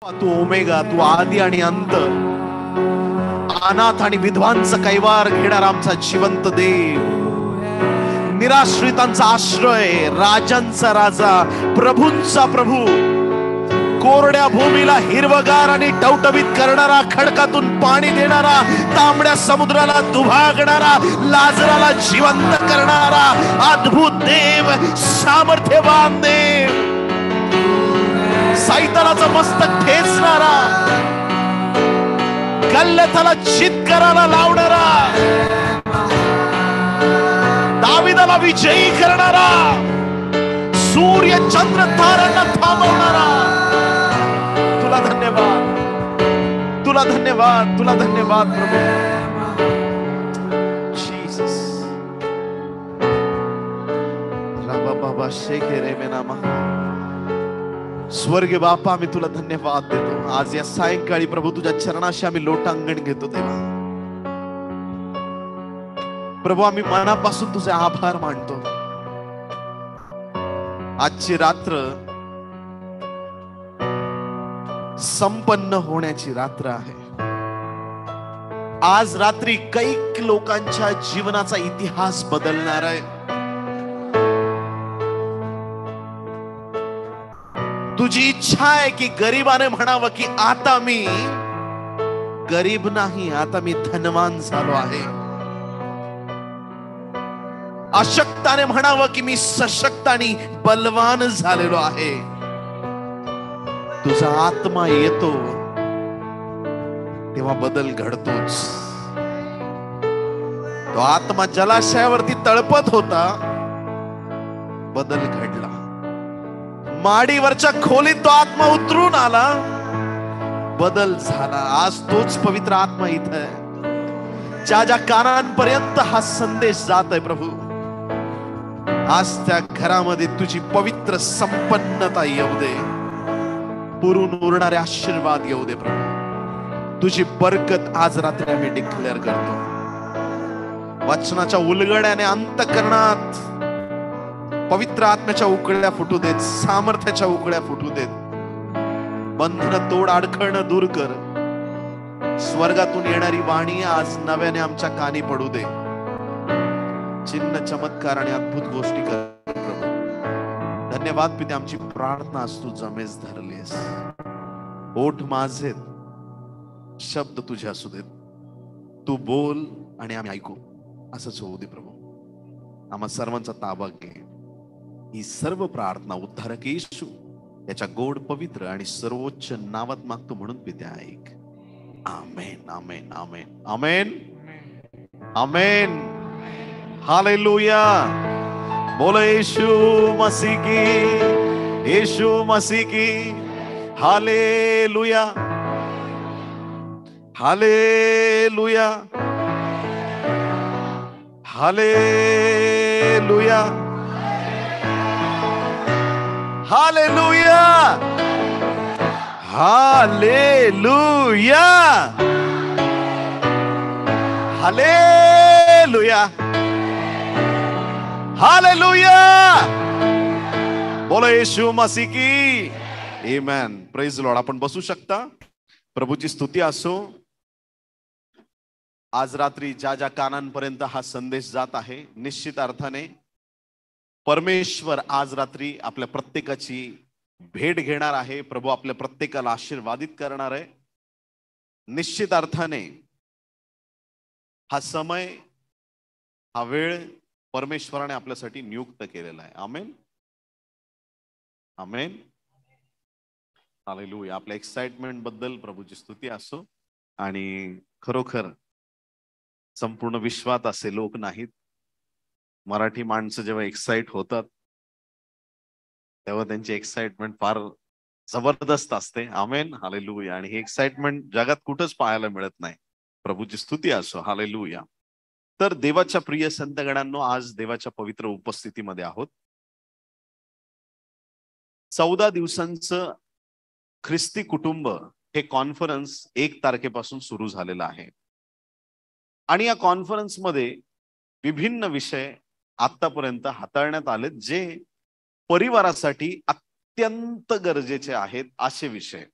तू omega, तू आदि आणि अंत, अनाथ आणि विधवांचा कैवार घेणारा आमचा जिवंत देव, निराश्रितांचा आश्रय, राजांचा राजा, प्रभूंचा प्रभू, कोरड्या भूमीला हिरवगार आणि टवटवीत करणारा, खडकातून पाणी देणारा, तांबड्या समुद्राला दुभागणारा, लाजराला जिवंत करणारा अद्भुत देव, सामर्थ्यवान देव, सैतानाचं मस्तक ठेचणारा, गल्लथाला चित्काराला लावणारा, दाविदाला विजयी करणारा, सूर्य चंद्र ताऱ्यांना थांबवणारा. तुला धन्यवाद, तुला धन्यवाद, तुला धन्यवाद प्रभू. जीसस राबा बाबा शेखे रे मेनामा. स्वर्गीय बापा, आम्ही तुला धन्यवाद देतो. आज या सायंकाळी प्रभू तुझ्या चरणाशी आम्ही लोटांगण घेतो देवा. प्रभू, आम्ही मनापासून तुझे आभार मानतो. आजची रात्र संपन्न होण्याची रात्र आहे. आज रात्री कैक लोकांच्या जीवनाचा इतिहास बदलणार आहे. तुझी इच्छा आहे की गरीबाने म्हणावं की आता मी गरीब नाही, आता मी धनवान झालो आहे. अशक्ताने म्हणावं की मी सशक्त आणि बलवान झालेलो आहे. तुझा आत्मा येतो तेव्हा बदल घडतोच. तो आत्मा जलाशयावरती तळपत होता, बदल घडला. माडीवरच्या खोलीत तो आत्मा उतरून आला, बदल झाला. आज तोच पवित्र आत्मा इथं आहे. ज्या ज्या कानांपर्यंत हा संदेश जात आहे प्रभू, आज त्या घरामध्ये तुझी पवित्र संपन्नता येऊ दे. पुरून उरणारे आशीर्वाद येऊ दे प्रभू. तुझी बरकत आज रात्री आम्ही डिक्लेअर करतो. वचनाच्या उलगड्याने अंतःकरणात पवित्र आत्म्याच्या उकळ्या फुटू देत, सामर्थ्याच्या उकळ्या फुटू देत. बंधन तोड, अडखळणं दूर कर. स्वर्गातून येणारी वाणी आज नव्याने आमच्या कानी पडू दे. चिन्ह, चमत्कार आणि अद्भुत गोष्टी कर प्रभू. धन्यवाद पिते, आमची प्रार्थना आज तू जमेस धरलीस. ओठ माझे, शब्द तुझे असू देत. तू बोल आणि आम्ही ऐकू, असंच होऊ दे प्रभू. आम्हा सर्वांचा ताबा घे. ही सर्व प्रार्थना उद्धारक येशू याच्या गोड, पवित्र आणि सर्वोच्च नावात मागतो म्हणून पिते ऐक. Amen, amen, amen, amen, amen. Hallelujah. बोलो यीशु मसीह की, यीशु मसीह की. Hallelujah, hallelujah, hallelujah, hallelujah, hallelujah, hallelujah, hallelujah. बोलो यीशु मसीह की. आमेन. Praise Lord. आपण बसू शकता. प्रभूची स्तुती असो. आज रात्री ज्या ज्या कानांपर्यंत हा संदेश जात आहे, निश्चित अर्थाने परमेश्वर आज रात्री आपल्या प्रत्येकाची भेट घेणार आहे. प्रभू आपल्या प्रत्येकाला आशीर्वादित करणार आहे. निश्चित अर्थाने हा समय, हा वेळ परमेश्वराने आपल्यासाठी नियुक्त केलेला आहे. Amen, amen, hallelujah. आपल्या एक्साइटमेंट बद्दल प्रभूची स्तुती असो. आणि खरोखर संपूर्ण विश्वात असे लोक नाहीत. मराठी माणसं जेव्हा एक्साइट होतात तेव्हा त्यांची एक्साइटमेंट फार जबरदस्त असते. आमेन, हालेलुया. आणि ही एक्साइटमेंट जगात कुठंच पाहायला मिळत नाही. प्रभूची स्तुती असो. हालेलुया. तर देवाच्या प्रिय संतगणांनो, आज देवाच्या पवित्र उपस्थितीमध्ये आहोत. 14 दिवसांचं ख्रिस्ती कुटुंब हे कॉन्फरन्स 1 तारखेपासून सुरू झालेलं आहे. आणि या कॉन्फरन्समध्ये विभिन्न विषय आतापर्यंत हाताळण्यात आले, जे परिवारासाठी अत्यंत गरजेचे आहेत असे विषय.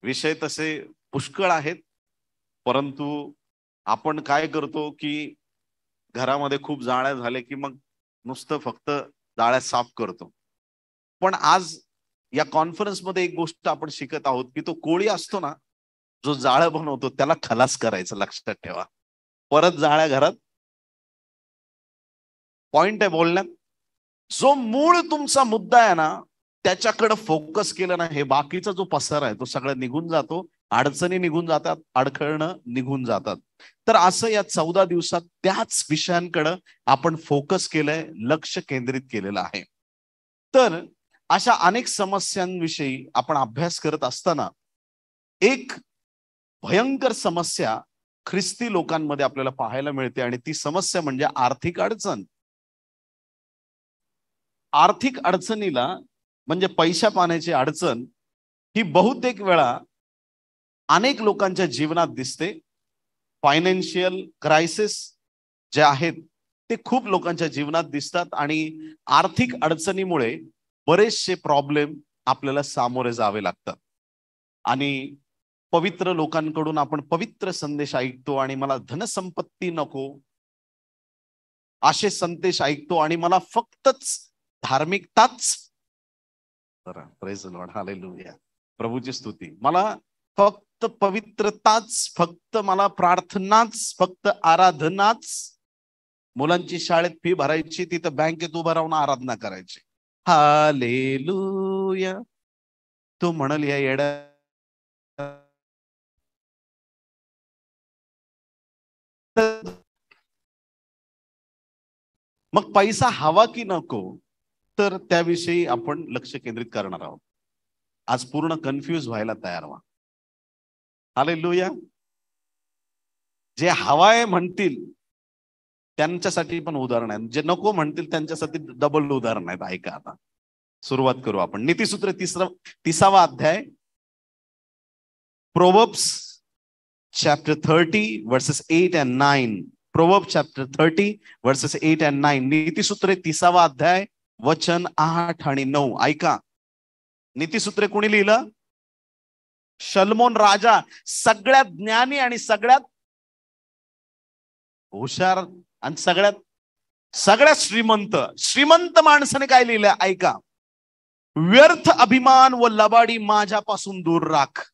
विषय तसे पुष्कळ आहेत, परंतु आपण काय करतो की घरामध्ये खूप जाळ्या झाले की मग नुसतं फक्त जाळ्या साफ करतो. पण आज या कॉन्फरन्समध्ये एक गोष्ट आपण शिकत आहोत की तो कोळी असतो ना, जो जाळं बनवतो त्याला खलास करायचं. लक्षात ठेवा, परत जाळ्या घरात. पॉइंट आहे बोलण्यात. जो मूळ तुमचा मुद्दा आहे ना, त्याच्याकडे फोकस केलं ना, हे बाकीचा जो पसार आहे तो सगळा निघून जातो. अडचणी निघून जातात, अडखळणं निघून जातात. तर असं या 14 दिवसात त्याच विषयांकडे आपण फोकस केलंय, लक्ष केंद्रित केलेलं आहे. तर अशा अनेक समस्यांविषयी आपण अभ्यास करत असताना एक भयंकर समस्या ख्रिस्ती लोकांमध्ये आपल्याला पाहायला मिळते, आणि ती समस्या म्हणजे आर्थिक अडचण. आर्थिक अडचणीला म्हणजे पैशा पाण्याची अडचण ही बहुतेक वेळा अनेक लोकांच्या जीवनात दिसते. फायनान्शियल क्रायसिस जे आहेत ते खूप लोकांच्या जीवनात दिसतात, आणि आर्थिक अडचणीमुळे बरेचसे प्रॉब्लेम आपल्याला सामोरे जावे लागतात. आणि पवित्र लोकांकडून आपण पवित्र संदेश ऐकतो, आणि मला धनसंपत्ती नको असे संदेश ऐकतो, आणि मला फक्तच धार्मिकताच, प्रेज द लॉर्ड, हालेलुया, प्रभूची स्तुती, मला फक्त पवित्रताच, फक्त मला प्रार्थनाच, फक्त आराधनाच, मुलांची शाळेत फी भरायची, तिथं बँकेत उभं राहून आराधना करायची, हालेलुया. तो म्हणाल या येड्या मग पैसा हवा की नको, तर त्याविषयी आपण लक्ष केंद्रित करणार आहोत. आज पूर्ण कन्फ्यूज व्हायला तयार व्हा. हालेलुया. जे हवाय म्हणतील त्यांच्यासाठी पण उदाहरण आहेत, जे नको म्हणतील त्यांच्यासाठी डबल उदाहरण आहेत. ऐका, आता सुरुवात करू आपण. नीतिसूत्र 30वा अध्याय, proverbs chapter 30 verses 8 and 9. Proverbs chapter 30 verses 8 and 9. नीतिसूत्रे 30वा अध्याय वचन 8 आणि 9. ऐका, नीतिसूत्रे कोणी लिहिलं? शलोमोन राजा, सगळ्यात ज्ञानी आणि सगळ्यात हुशार आणि सगळ्यात श्रीमंत माणसाने काय लिहिलं? ऐका, व्यर्थ अभिमान व लबाडी माझ्यापासून दूर राख.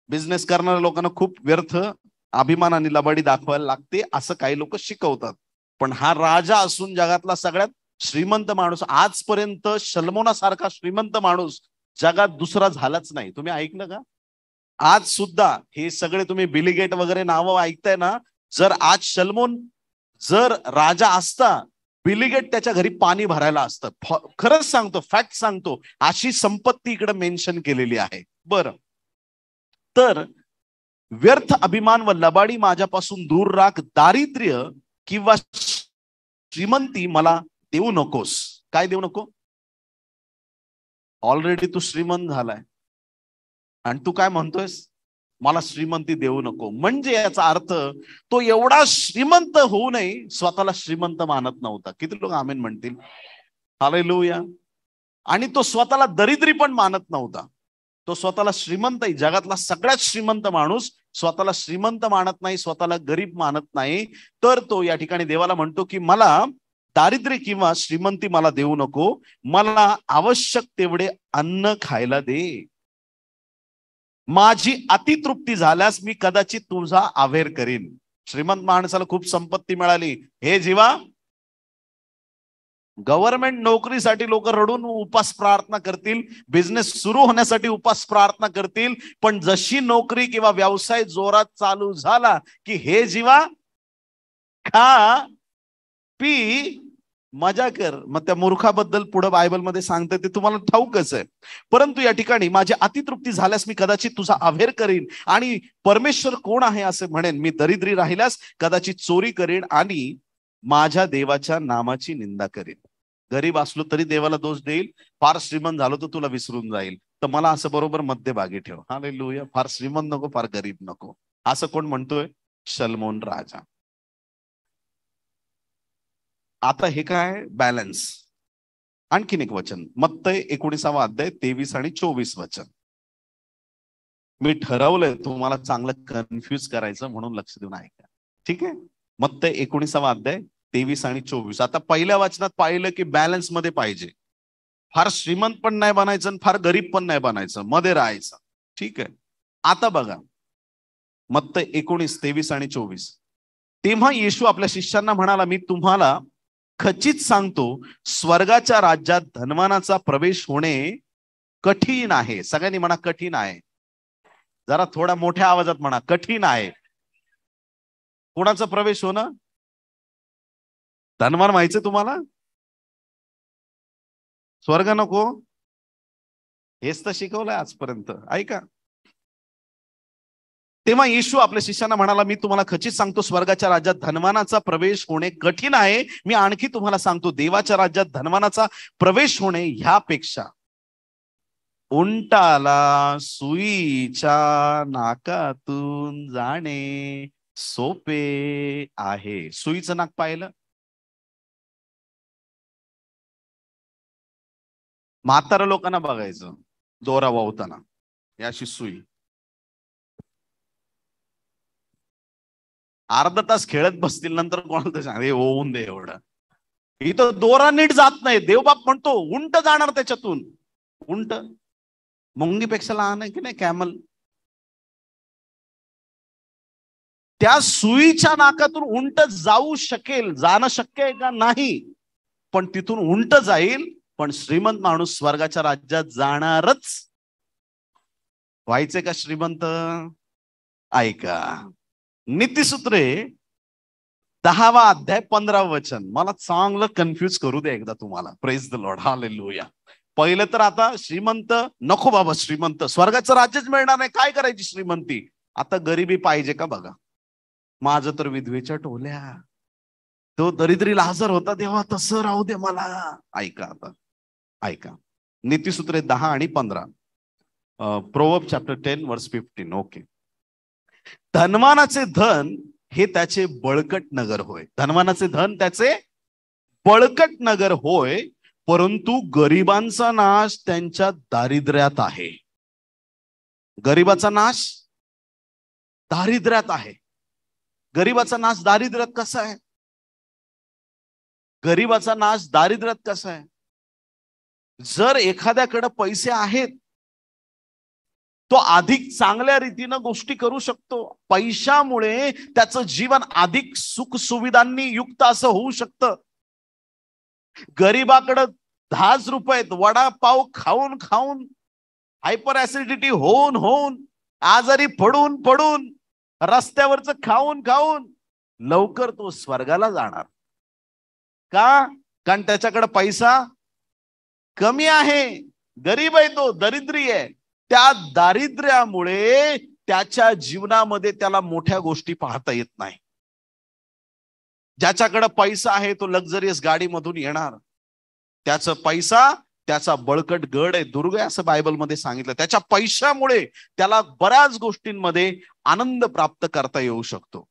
बिझनेस करणाऱ्या लोकांना खूप व्यर्थ अभिमान आणि लबाडी दाखवायला लागते असं काही लोक शिकवतात. पण हा राजा असून जगातला सगळ्यात श्रीमंत माणूस, आजपर्यंत शल्मोनासारखा श्रीमंत माणूस जगात दुसरा झालाच नाही. तुम्ही ऐकलं का? आज सुद्धा हे सगळे तुम्ही बिल गेट वगैरे नावं ऐकताय ना, जर आज शल्मोन जर राजा असता, बिल गेट त्याच्या घरी पाणी भरायला असतं. खरंच सांगतो, फॅक्ट सांगतो, अशी संपत्ती इकडे मेन्शन केलेली आहे. बरं, तर व्यर्थ अभिमान व लबाडी माझ्यापासून दूर राख, दारिद्र्य किंवा श्रीमंती मला देऊ नकोस. काय देऊ नको? ऑलरेडी तू श्रीमंत झालाय आणि तू काय म्हणतोयस? मला श्रीमंती देऊ नको. म्हणजे याचा अर्थ तो एवढा श्रीमंत होऊ नये स्वतःला श्रीमंत मानत नव्हता. किती लोक आमेन म्हणतील? हालेलुया. आणि तो स्वतःला दरिद्री पण मानत नव्हता. तो स्वतःला श्रीमंत, जगातला सगळ्यात श्रीमंत माणूस स्वतःला श्रीमंत मानत नाही, स्वतःला गरीब मानत नाही. तर तो या ठिकाणी देवाला म्हणतो की मला दारिद्र्य किंवा श्रीमंती मला देऊ नको, मला आवश्यक तेवढे अन्न खायला दे. माझी अतितृप्ती झाल्यास मी कदाचित तुझा आवेर करीन. श्रीमंत माणसाला खूप संपत्ती मिळाली, हे जीवा, गव्हर्नमेंट नोकरीसाठी लोक रडून उपास प्रार्थना करतील, बिझनेस सुरू होण्यासाठी उपास प्रार्थना करतील, पण जशी नोकरी किंवा व्यवसाय जोरात चालू झाला की हे जीवा खा पी मजा कर. मग त्या मूर्खाबद्दल पुढे बायबलमध्ये सांगते ते तुम्हाला ठाऊकच आहे. परंतु या ठिकाणी माझी अतितृप्ती झाल्यास मी कदाचित तुझा आवेर करीन. आणि परमेश्वर कोण आहे असे म्हणेन. मी दरिद्री राहिल्यास कदाचित चोरी करीन आणि माझ्या देवाच्या नामाची निंदा करीन. गरीब असलो तरी देवाला दोष देईल, फार श्रीमंत झालो तर तुला विसरून जाईल. तर मला असं बरोबर मध्यभागी ठेव. हालेलुया. फार श्रीमंत नको, फार गरीब नको. असं कोण म्हणतोय? शल्मोन राजा. आता हे काय? बॅलन्स. आणखीन एक वचन, मत्तय 19वा अध्याय 23 आणि 24 वचन. मी ठरवलंय तुम्हाला चांगलं कन्फ्यूज करायचं, म्हणून लक्ष देऊन ऐका. ठीक आहे. मत्तय 19वा अध्याय 23 आणि 24. आता पहिल्या वाचनात पाहिलं की बॅलन्स मध्ये पाहिजे. फार श्रीमंत पण नाही बनायचं, फार गरीब पण नाही बनायचं, मध्ये राहायचं. ठीक आहे. आता बघा मत्तय 19, 23 आणि 24. तेव्हा येशू आपल्या शिष्यांना म्हणाला, मी तुम्हाला खचित सांगतो, स्वर्गाच्या राज्यात धनवानाचा प्रवेश होणे कठीण आहे. सगळ्यांनी म्हणा कठीण आहे. जरा थोडा मोठ्या आवाजात म्हणा कठीण आहे. कोणाचा प्रवेश होणं? धनवान व्हायचं तुम्हाला? स्वर्ग नको? हेच तर शिकवलंय आजपर्यंत. ऐका. तेव्हा येशू आपल्या शिष्यांना म्हणाला, मी तुम्हाला खचित सांगतो, स्वर्गाच्या राज्यात धनवानाचा प्रवेश होणे कठीण आहे. मी आणखी तुम्हाला सांगतो, देवाच्या राज्यात धनवानाचा प्रवेश होणे ह्यापेक्षा उंटाला सुईच्या नाकातून जाणे सोपे आहे. सुईचं नाक पाहिलं? म्हातारा लोकांना बघायचं दोरा वावताना, याशी सुई. अर्धा तास खेळत बसतील, नंतर कोणाला तर सांग होऊन दे एवढं. इथं दोरा नीट जात नाही. देवबाप म्हणतो उंट जाणार त्याच्यातून. उंट मुंगीपेक्षा लहान आहे की नाही, कॅमल. त्या सुईच्या नाकातून उंट जाऊ शकेल. जाणं शक्य आहे का? नाही. पण तिथून उंट जाईल, पण श्रीमंत माणूस स्वर्गाच्या राज्यात जाणारच. व्हायचे का श्रीमंत? ऐका नीतिसूत्रे 10वा अध्याय 15व वचन. मला चांगलं कन्फ्यूज करू दे एकदा तुम्हाला. Praise the Lord, hallelujah. पहिलं तर आता श्रीमंत नको बाबा, श्रीमंत स्वर्गाचं राज्यच मिळणार नाही, काय करायची श्रीमंती? आता गरिबी पाहिजे का बघा. माझं तर विधवेच्या टोल्या, तो दरिद्री लाजर होता तेव्हा तसं राहू दे मला. ऐका आता, ऐका नीतिसूत्रे 10 आणि 15. प्रोवर्ब चॅप्टर 10 वर्स 15. ओके. धनवानाचे धन हे त्याचे बळकट नगर होय. धनवानाचे धन त्याचे बळकट नगर होय, परंतु गरिबांचा नाश त्यांच्या दारिद्र्यात आहे. गरिबाचा नाश दारिद्र्यात आहे. गरिबाचा नाश दारिद्र्यात कसा आहे? गरिबाचा नाश दारिद्र्यात कसा आहे? जर एखाद्याकडे पैसे आहेत, तो अधिक चांगल्या रीतीनं गोष्टी करू शकतो. पैशामुळे त्याचं जीवन अधिक सुख सुविधांनी युक्त असं होऊ शकतं. गरीबाकडे 10 रुपयात वडापाव खाऊन खाऊन, हायपर ऍसिडिटी होऊन होऊन, आजारी पडून पडून, रस्त्यावरच खाऊन खाऊन लवकर तो स्वर्गाला जाणार का? कारण त्याच्याकडे पैसा कमी आहे. गरीब आहे, तो दरिद्री आहे. त्या दारिद्र्यामुळे त्याच्या जीवनामध्ये त्याला मोठ्या गोष्टी पाहता येत नाही. ज्याच्याकडे पैसा आहे तो लक्झरियस गाडीमधून येणार. त्याचा पैसा त्याचा बळकट गड आहे, दुर्ग आहे असं बायबलमध्ये सांगितलं. त्याच्या पैशामुळे त्याला बऱ्याच गोष्टींमध्ये आनंद प्राप्त करता येऊ शकतो.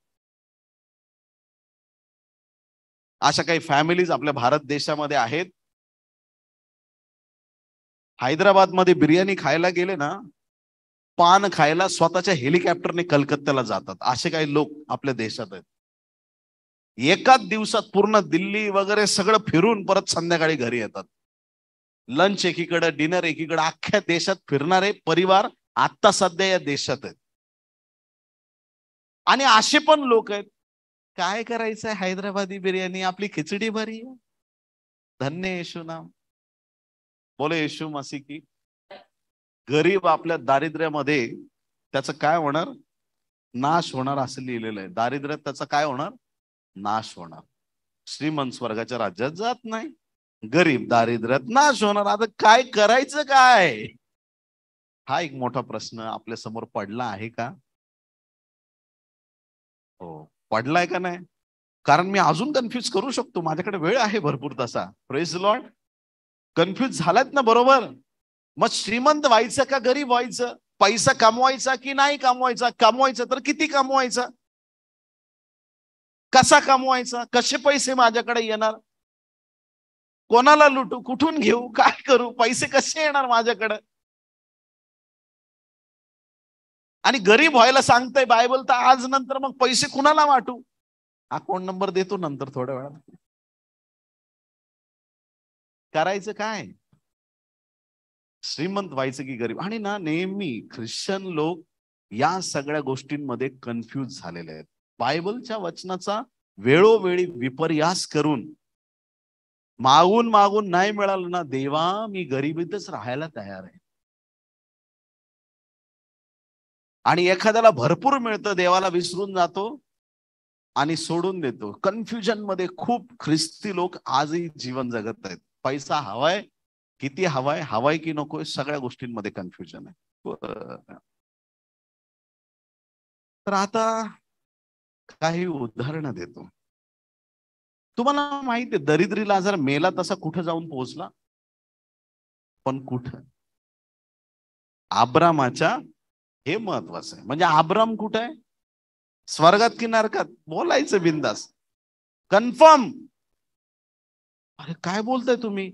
अशा काही फॅमिलीज आपल्या भारत देशामध्ये आहेत. हैदराबाद मध्ये बिर्याणी खायला गेले ना, पान खायला स्वतःच्या हेलिकॉप्टरने कलकत्त्याला जातात. असे काही लोक आपल्या देशात आहेत. एकाच दिवसात पूर्ण दिल्ली वगैरे सगळं फिरून परत संध्याकाळी घरी येतात. लंच एकीकडे, डिनर एकीकडे, अख्ख्या देशात फिरणारे परिवार आता सध्या या देशात आहेत. आणि असे पण लोक आहेत, काय करायचंय हैदराबादी बिर्याणी, आपली खिचडी बरी आहे. धन्य येशू नाम, बोले येशू मसीह की. गरीब आपल्या दारिद्र्यामध्ये त्याचं काय होणार? नाश होणार असं लिहिलेलं आहे. दारिद्र्यात त्याचा काय होणार? नाश होणार. श्रीमंत स्वर्गाच्या राज्यात जात नाही, गरीब दारिद्र्यात नाश होणार. आता काय करायचं काय? हा एक मोठा प्रश्न आपल्या समोर पडला आहे का? हो, पडलाय का नाही? कारण मी अजून कन्फ्यूज करू शकतो, माझ्याकडे वेळ आहे भरपूर तसा. Praise the Lord. कन्फ्यूज झालात ना बरोबर? मग श्रीमंत व्हायचं का गरीब व्हायचं? पैसा कमवायचा की नाही कमवायचा? कमवायचा तर किती कमवायचा? कसा कमवायचा? कसे पैसे माझ्याकडे येणार? कोणाला लुटू? कुठून घेऊ? काय करू? पैसे कसे येणार माझ्याकडे? आणि गरीब व्हायला सांगतंय बायबल, तर आज नंतर मग पैसे कुणाला वाटू? अकाउंट नंबर देतो नंतर थोड्या वेळात. करायचं काय? श्रीमंत व्हायचं की गरीब? आणि ना नेहमी ख्रिश्चन लोक या सगळ्या गोष्टींमध्ये कन्फ्यूज झालेले आहेत. बायबलच्या वचनाचा वेळोवेळी विपर्यास करून मागून मागून नाही मिळालं ना, देवा मी गरिबीतच राहायला तयार आहे. आणि एखाद्याला भरपूर मिळतं, देवाला विसरून जातो आणि सोडून देतो. कन्फ्युजन मध्ये खूप ख्रिस्ती लोक आजही जीवन जगत आहेत. पैसा हवाय, किती हवाय, हवाय की नकोय, सगळ्या गोष्टींमध्ये कन्फ्युजन आहे. तर आता काही उदाहरणं देतो. तुम्हाला माहिती आहे दरिद्री लाजार मेला तसा कुठं जाऊन पोहोचला? पण कुठं? आब्रामाच्या, हे महत्वाचं आहे. म्हणजे आब्राम कुठं आहे? स्वर्गात की नरकात? बोलायचं बिंदास, कन्फर्म. अरे काय बोलताय तुम्ही?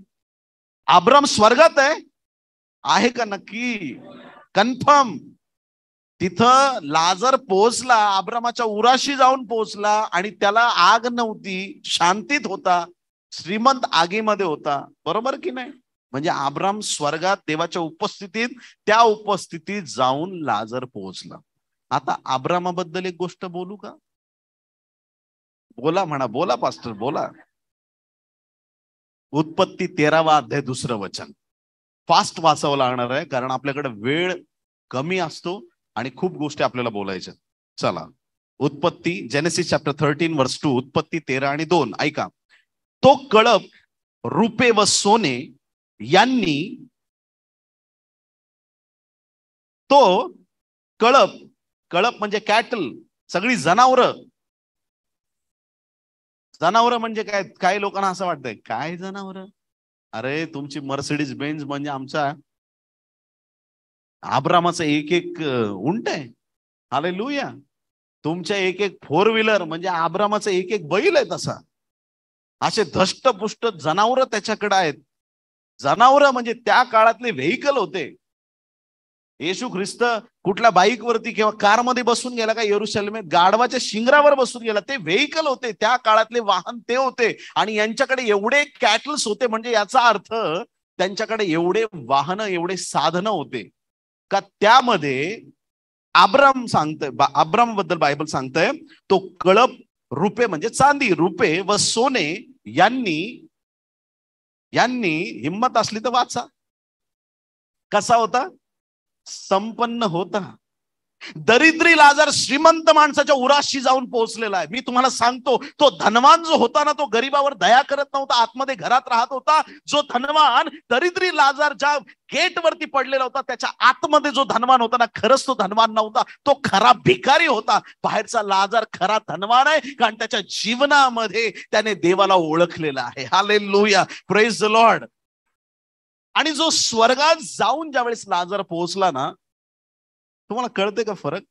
आब्राम स्वर्गात आहे? आहे का नक्की? कन्फर्म. तिथं लाजर पोहोचला, आब्रामाच्या उराशी जाऊन पोहोचला आणि त्याला आग नव्हती, शांतीत होता, श्रीमंत आगीमध्ये होता. बरोबर की नाही? म्हणजे आब्राम स्वर्गात देवाच्या उपस्थितीत, त्या उपस्थितीत जाऊन लाजर पोहोचला. आता आब्रामाबद्दल एक गोष्ट बोलू का? बोला म्हणा, बोला पास्टर बोला. उत्पत्ती 13वा अध्याय 2रं वचन. फास्ट वाचावं लागणार आहे कारण आपल्याकडे वेळ कमी असतो आणि खूप गोष्टी आपल्याला बोलायच्या. चला, उत्पत्ती, जेनेसिस चॅप्टर 13 वर्स 2, उत्पत्ती 13 आणि 2 ऐका. तो कळप रुपे व सोने यांनी, तो कळप, कळप म्हणजे कॅटल, सगळी जनावरं. जनावरं म्हणजे काय? काही लोकांना असं वाटतंय काय जनावरं? अरे तुमची मर्सिडीज बेंज म्हणजे आमचा आब्रामाचं एक एक उंट आहे. हालेलुया. तुमच्या एक एक फोर व्हीलर म्हणजे आब्रामाचं एक एक बैल आहे. तसा असे धष्टपुष्ट जनावरं त्याच्याकडे आहेत. जनावरं म्हणजे त्या काळातले व्हेइकल होते. येशू ख्रिस्त कुठल्या बाईक वरती किंवा कार मध्ये बसून गेला का यरुशलेमेत? गाढवाच्या शिंगरावर बसून गेला. ते व्हेइकल होते, त्या काळातले वाहन ते होते. आणि यांच्याकडे एवढे कॅटल्स होते, म्हणजे याचा अर्थ त्यांच्याकडे एवढे वाहन, एवढे साधनं होते का त्यामध्ये अब्राम सांगतोय, अब्राम बद्दल बायबल सांगतोय, तो कळप रुपे म्हणजे चांदी, रुपे व सोने यांनी, यांनी हिम्मत असली तर वाचा, कसा होता? संपन्न होता. दरिद्री लाजार श्रीमंत माणसाच्या उराशी जाऊन पोहोचलेला आहे. मी तुम्हाला सांगतो, तो धनवान जो होता ना, तो गरीबावर दया करत नव्हता, आतमध्ये घरात राहत होता. जो धनवान दरिद्री लाजार ज्या गेट वरती पडलेला होता, त्याच्या आतमध्ये जो धनवान होता ना, खरंच तो धनवान नव्हता, तो खरा भिकारी होता. बाहेरचा लाजार खरा धनवान आहे, कारण त्याच्या जीवनामध्ये त्याने देवाला ओळखलेला आहे. Hallelujah, praise the Lord. आणि जो स्वर्गात जाऊन ज्यावेळेस लाजर पोहोचला ना, तुम्हाला कळते का फरक?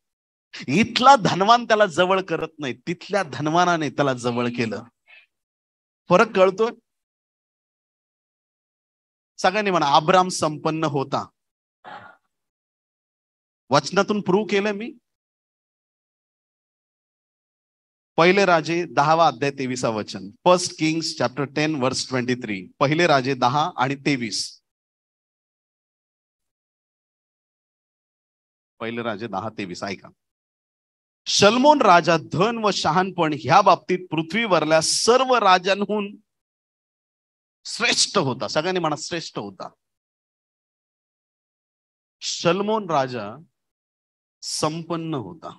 इथला धनवान त्याला जवळ करत नाही, तिथल्या धनवानाने त्याला जवळ केलं. फरक कळतोय? सगळ्यांनी म्हणा, अब्राम संपन्न होता. वचनातून प्रूव्ह केलं मी. पहिले राजे 10वा अध्याय 23वा वचन. फर्स्ट किंग्स चॅप्टर 10 वर्स 23. पहिले राजे 10 आणि 23. पहिले राजे 10:23 ऐका. शल्मोन राजा धन व शहाणपण ह्या बाबतीत पृथ्वीवरल्या सर्व राजांहून श्रेष्ठ होता. सगळ्यांनी म्हणा, श्रेष्ठ होता. शल्मोन राजा संपन्न होता,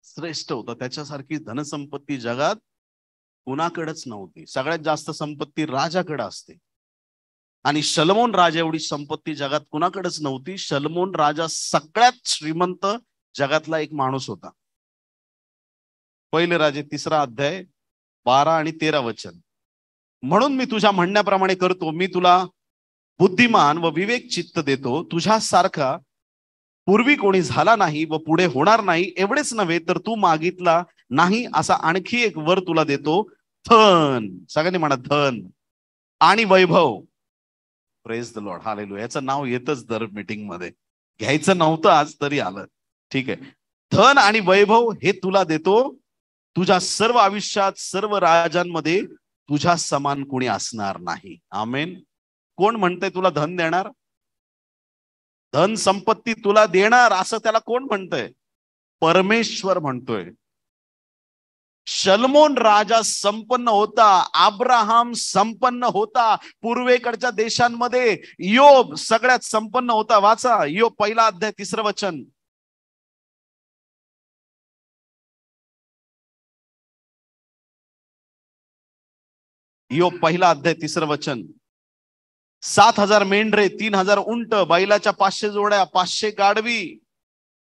श्रेष्ठ होता. त्याच्यासारखी धनसंपत्ती जगात कुणाकडेच नव्हती. सगळ्यात जास्त संपत्ती राजाकडे असते, आणि शल्मोन राजा एवढी संपत्ती जगात कुणाकडेच नव्हती. शल्मोन राजा सगळ्यात श्रीमंत जगातला एक माणूस होता. पहिले राजे 3रा अध्याय 12 आणि 13 वचन. म्हणून मी तुझ्या म्हणण्याप्रमाणे करतो, मी तुला बुद्धिमान व विवेक चित्त देतो. तुझ्यासारखा पूर्वी कोणी झाला नाही व पुढे होणार नाही. एवढेच नव्हे तर तू मागितला नाही असा आणखी एक वर तुला देतो, धन, सगळ्यांनी म्हणा धन, आणि वैभव. Praise the Lord, hallelujah. याचं नाव येतच दर मीटिंग मध्ये. घ्यायचं नव्हतं आज तरी आलं. ठीक आहे. धन आणि वैभव हे तुला देतो, तुझ्या सर्व आयुष्यात सर्व राजांमध्ये तुझ्या समान कोणी असणार नाही. आमेन. कोण म्हणतंय तुला धन देणार? धन संपत्ती तुला देणार असं त्याला कोण म्हणतंय? परमेश्वर म्हणतोय. शलमोन राजा संपन्न होता, अब्राहम संपन्न होता, पूर्वेकडच्या देशांमध्ये योब सगळ्यात संपन्न होता. वाचा योब 1 अध्याय 3 वचन. योब 1 अध्याय 3 वचन. 7,000 मेंढरे, 3,000 उंट, बैलाच्या 500 जोड्या, 500 गाढवी,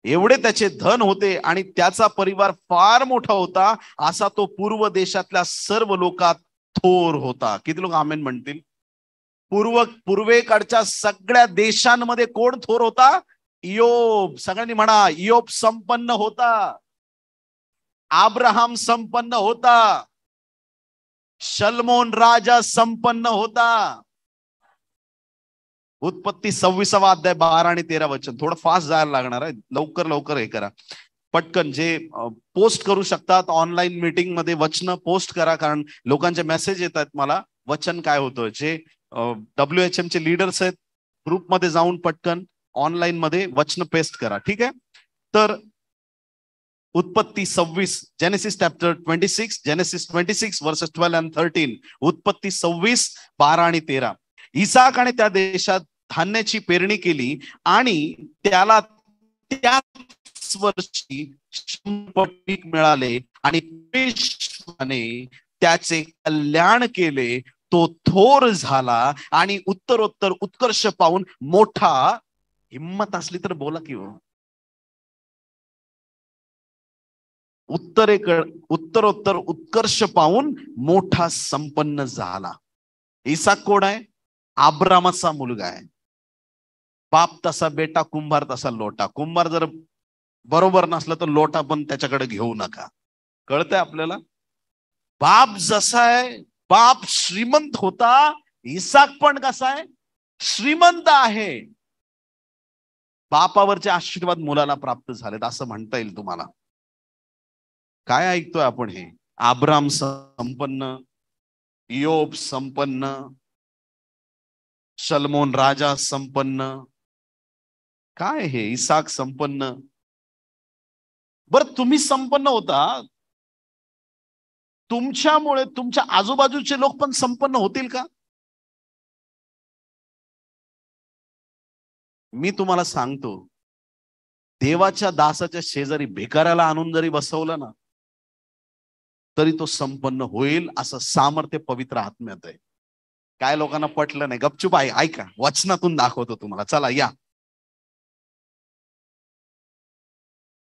एवढे त्याचे धन होते आणि त्याचा परिवार फार मोठा होता. असा तो पूर्व देशातल्या सर्व लोकात थोर होता. किती लोक आमेन म्हणतील? पूर्वेकडच्या सगळ्या देशांमध्ये कोण थोर होता? योब. सगळ्यांनी म्हणा, योब संपन्न होता, अब्राहम संपन्न होता, शलमोन राजा संपन्न होता. उत्पत्ती 26 अध्याय 12 आणि 13 वचन. थोडं फास्ट जायला लागणार आहे, लवकर लवकर हे करा पटकन. जे पोस्ट करू शकतात ऑनलाईन मीटिंग मध्ये वचन पोस्ट करा, कारण लोकांचे मेसेज येत आहेत मला वचन काय होतं. जे WHM चे लीडर्स आहेत ग्रुपमध्ये जाऊन पटकन ऑनलाईन मध्ये वचन पेस्ट करा. ठीक आहे. तर उत्पत्ती 26, genesis chapter 26, genesis 26 versus 12 and 13. उत्पत्ती 26 12 आणि 13. इसाक आणि त्या देशात धान्याची पेरणी केली आणि त्याला त्याच वर्षी 100 पीक मिळाले आणि परमेश्वराने त्याचे कल्याण केले. तो थोर झाला आणि उत्तरोत्तर उत्कर्ष पाहून मोठा. हिम्मत असली तर बोला की हो. उत्तरोत्तर उत्कर्ष पाहून मोठा संपन्न झाला. इसाक कोण आहे? अब्रामाचा मुलगा आहे. बाप तसा बेटा, कुंभार तसा लोटा. कुंभार जर बरोबर नसला तर लोटा पण त्याच्याकडे घेऊ नका. कळतंय आपल्याला? बाप जसा आहे, बाप श्रीमंत होता, इसाक पण कसा आहे? श्रीमंत आहे. बापावरचे आशीर्वाद मुलाला प्राप्त झालेत असं म्हणता येईल तुम्हाला. काय ऐकतोय आपण हे? अब्राम संपन्न, योब संपन्न, शलमोन राजा संपन्न. काय हे? इसाक संपन्न. बरं, तुम्ही संपन्न होता, तुमच्यामुळे तुमच्या आजूबाजूचे लोक पण संपन्न होतील का? मी तुम्हाला सांगतो, देवाच्या दासाच्या शेजारी भिकाऱ्याला आणून जरी बसवलं ना तरी तो संपन्न होईल असं सामर्थ्य पवित्र आत्म्यात आहे. काय लोकांना पटलं नाही, गपचूप आहे, ऐका, वचनातून दाखवतो तुम्हाला. चला या.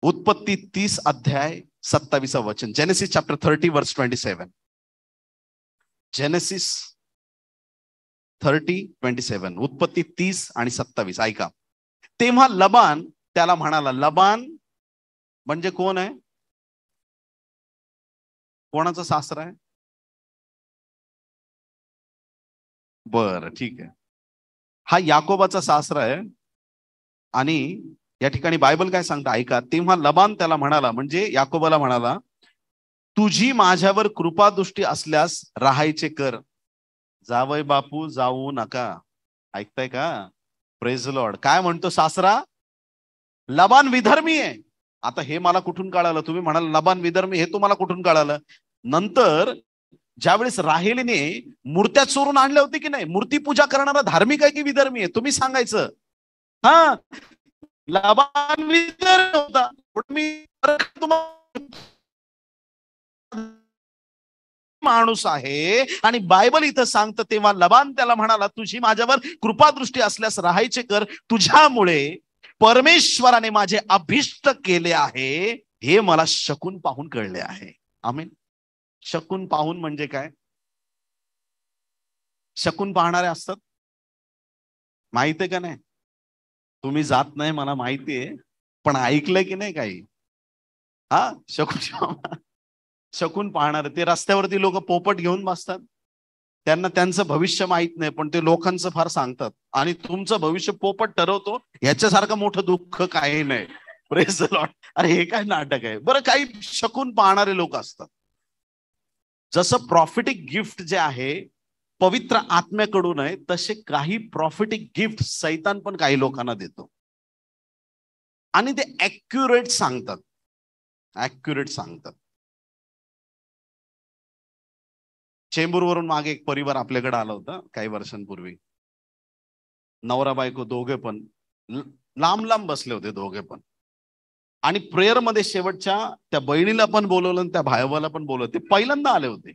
उत्पत्ती 30 अध्याय 27 वचन. जेनेसिस चॅप्टर 30 वर्स 27. जेनेसिस 30:27. उत्पत्ती 30 आणि 27 ऐका. तेव्हा लबान त्याला म्हणाला. लबान म्हणजे कोण आहे? कोणाचा सासरा आहे? बरं, ठीक आहे. हा याकोबाचा सासरा आहे. आणि या ठिकाणी बायबल काय सांगतं ऐका. तेव्हा लबान त्याला म्हणाला, म्हणजे याकोबाला म्हणाला, तुझी माझ्यावर कृपादृष्टी असल्यास राहायचे कर. जावय बापू जाऊ नका. ऐकताय का? Praise Lord. काय म्हणतो सासरा? लबान विधर्मी आहे. आता हे मला कुठून कळालं? तुम्ही म्हणाल लबान विधर्मी, हे तुम्हाला कुठून कळालं? नंतर ज्यावेळेस राहेलीने मूर्त्या चोरून आणल्या होती की नाही, मूर्ती पूजा करणारा धार्मिक आहे की विधर्मी आहे? तुम्ही सांगायचं. हा, लबान विधर्मी होता. माणूस आहे आणि बायबल इथं सांगतं. तेव्हा लबान त्याला म्हणाला, तुझी माझ्यावर कृपादृष्टी असल्यास राहायचे कर. तुझ्यामुळे परमेश्वराने माझे अभिष्ट केले आहे हे मला शकून पाहून कळले आहे. आमेन. शकून पाहून म्हणजे काय? शकून पाहणारे असतात, माहित आहे का नाही? तुम्ही जात नाही मला माहिती आहे, पण ऐकलंय की नाही काही? हा, शकून पाहणारे ते रस्त्यावरती लोक पोपट घेऊन बसतात. त्यांना त्यांचं भविष्य माहित नाही, पण ते लोकांचं फार सांगतात. आणि तुमचं भविष्य पोपट ठरवतो, ह्याच्यासारखं मोठं दुःख काही नाही. Praise the Lord. अरे हे काय नाटक आहे बरं. काही शकून पाहणारे लोक असतात. जसं प्रॉफिटिक गिफ्ट जे आहे पवित्र आत्म्याकडून आहे, तसे काही प्रॉफिटिक गिफ्ट सैतान पण काही लोकांना देतो. आणि ते ऍक्युरेट सांगतात. ऍक्युरेट सांगतात. चेंबूरवरून मागे एक परिवार आपल्याकडे आला होता काही वर्षांपूर्वी. नवरा बायको दोघे पण लांब लांब बसले होते दोघे पण. आणि प्रेयर मध्ये शेवटच्या त्या बहिणीला पण बोलवलं आणि त्या भावाला पण बोलवलं. ते पहिल्यांदा आले होते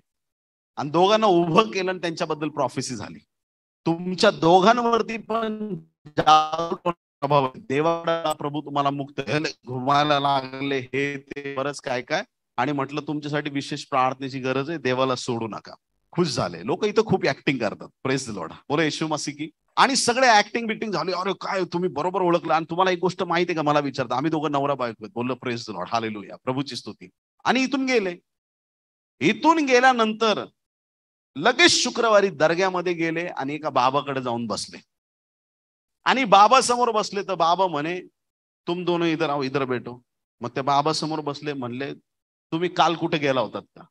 आणि दोघांना उभं केलं आणि त्यांच्याबद्दल प्रॉफेसी झाली. तुमच्या दोघांवरती पण प्रभाव आहे. देवाला प्रभू तुम्हाला मुक्त घुमायला लागले, हे ते बरंच काय काय. आणि म्हटलं तुमच्यासाठी विशेष प्रार्थनेची गरज आहे, देवाला सोडू नका. खुश झाले लोक. इथं खूप ऍक्टिंग करतात. Praise the Lord. बोला येशू मसीह की. आणि सगळे ऍक्टिंग बिक्टिंग झाले. अरे काय तुम्ही बरोबर ओळखलं. आणि तुम्हाला एक गोष्ट माहिती आहे का, मला विचारता. आम्ही दोघं नवरा बायको आहेत. बोललो प्रेज द लॉर्ड, हालेलुया, प्रभूची स्तुती. आणि इथून गेले. इथून गेल्यानंतर लगेच शुक्रवारी दर्ग्यामध्ये गेले आणि एका बाबाकडे जाऊन बसले. आणि बाबा समोर बसले तर बाबा म्हणे तुम दोनों इधर आओ, इधर बैठो. मग ते बाबा समोर बसले. म्हणले तुम्ही काल कुठे गेला होतात का?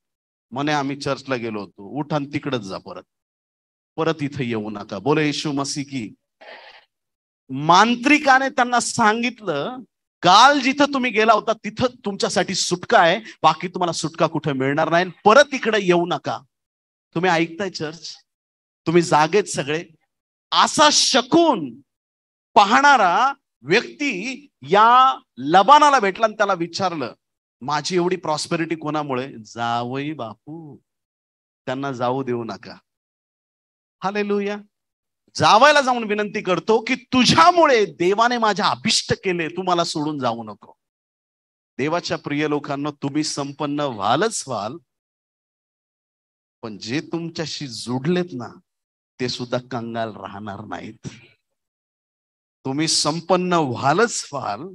म्हणे आम्ही चर्चला गेलो होतो. उठा आणि तिकडच जा, परत परत इथे येऊ नका. बोले येशू मसीह की. मांत्रिकाने त्यांना सांगितलं काल जिथं तुम्ही गेला होता तिथं तुमच्यासाठी सुटका आहे, बाकी तुम्हाला सुटका कुठे मिळणार नाही. परत इकडे येऊ नका. तुम्ही ऐकताय चर्च? तुम्ही जागेत सगळे? असा शकून पाहणारा व्यक्ती या लबानाला भेटला आणि त्याला विचारलं माझी एवढी प्रॉस्पेरिटी कोणामुळे? जावई बापू, त्यांना जाऊ देऊ नका. हालेलुया. जावायला जाऊन विनंती करतो की तुझ्यामुळे देवाने माझ्या अभिष्ट केले, तू मला सोडून जाऊ नको. देवाच्या प्रिय लोकांना, तुम्ही संपन्न व्हालच व्हाल, पण जे तुमच्याशी जोडलेत ना ते सुद्धा कंगाल राहणार नाहीत. तुम्ही संपन्न व्हालच व्हाल.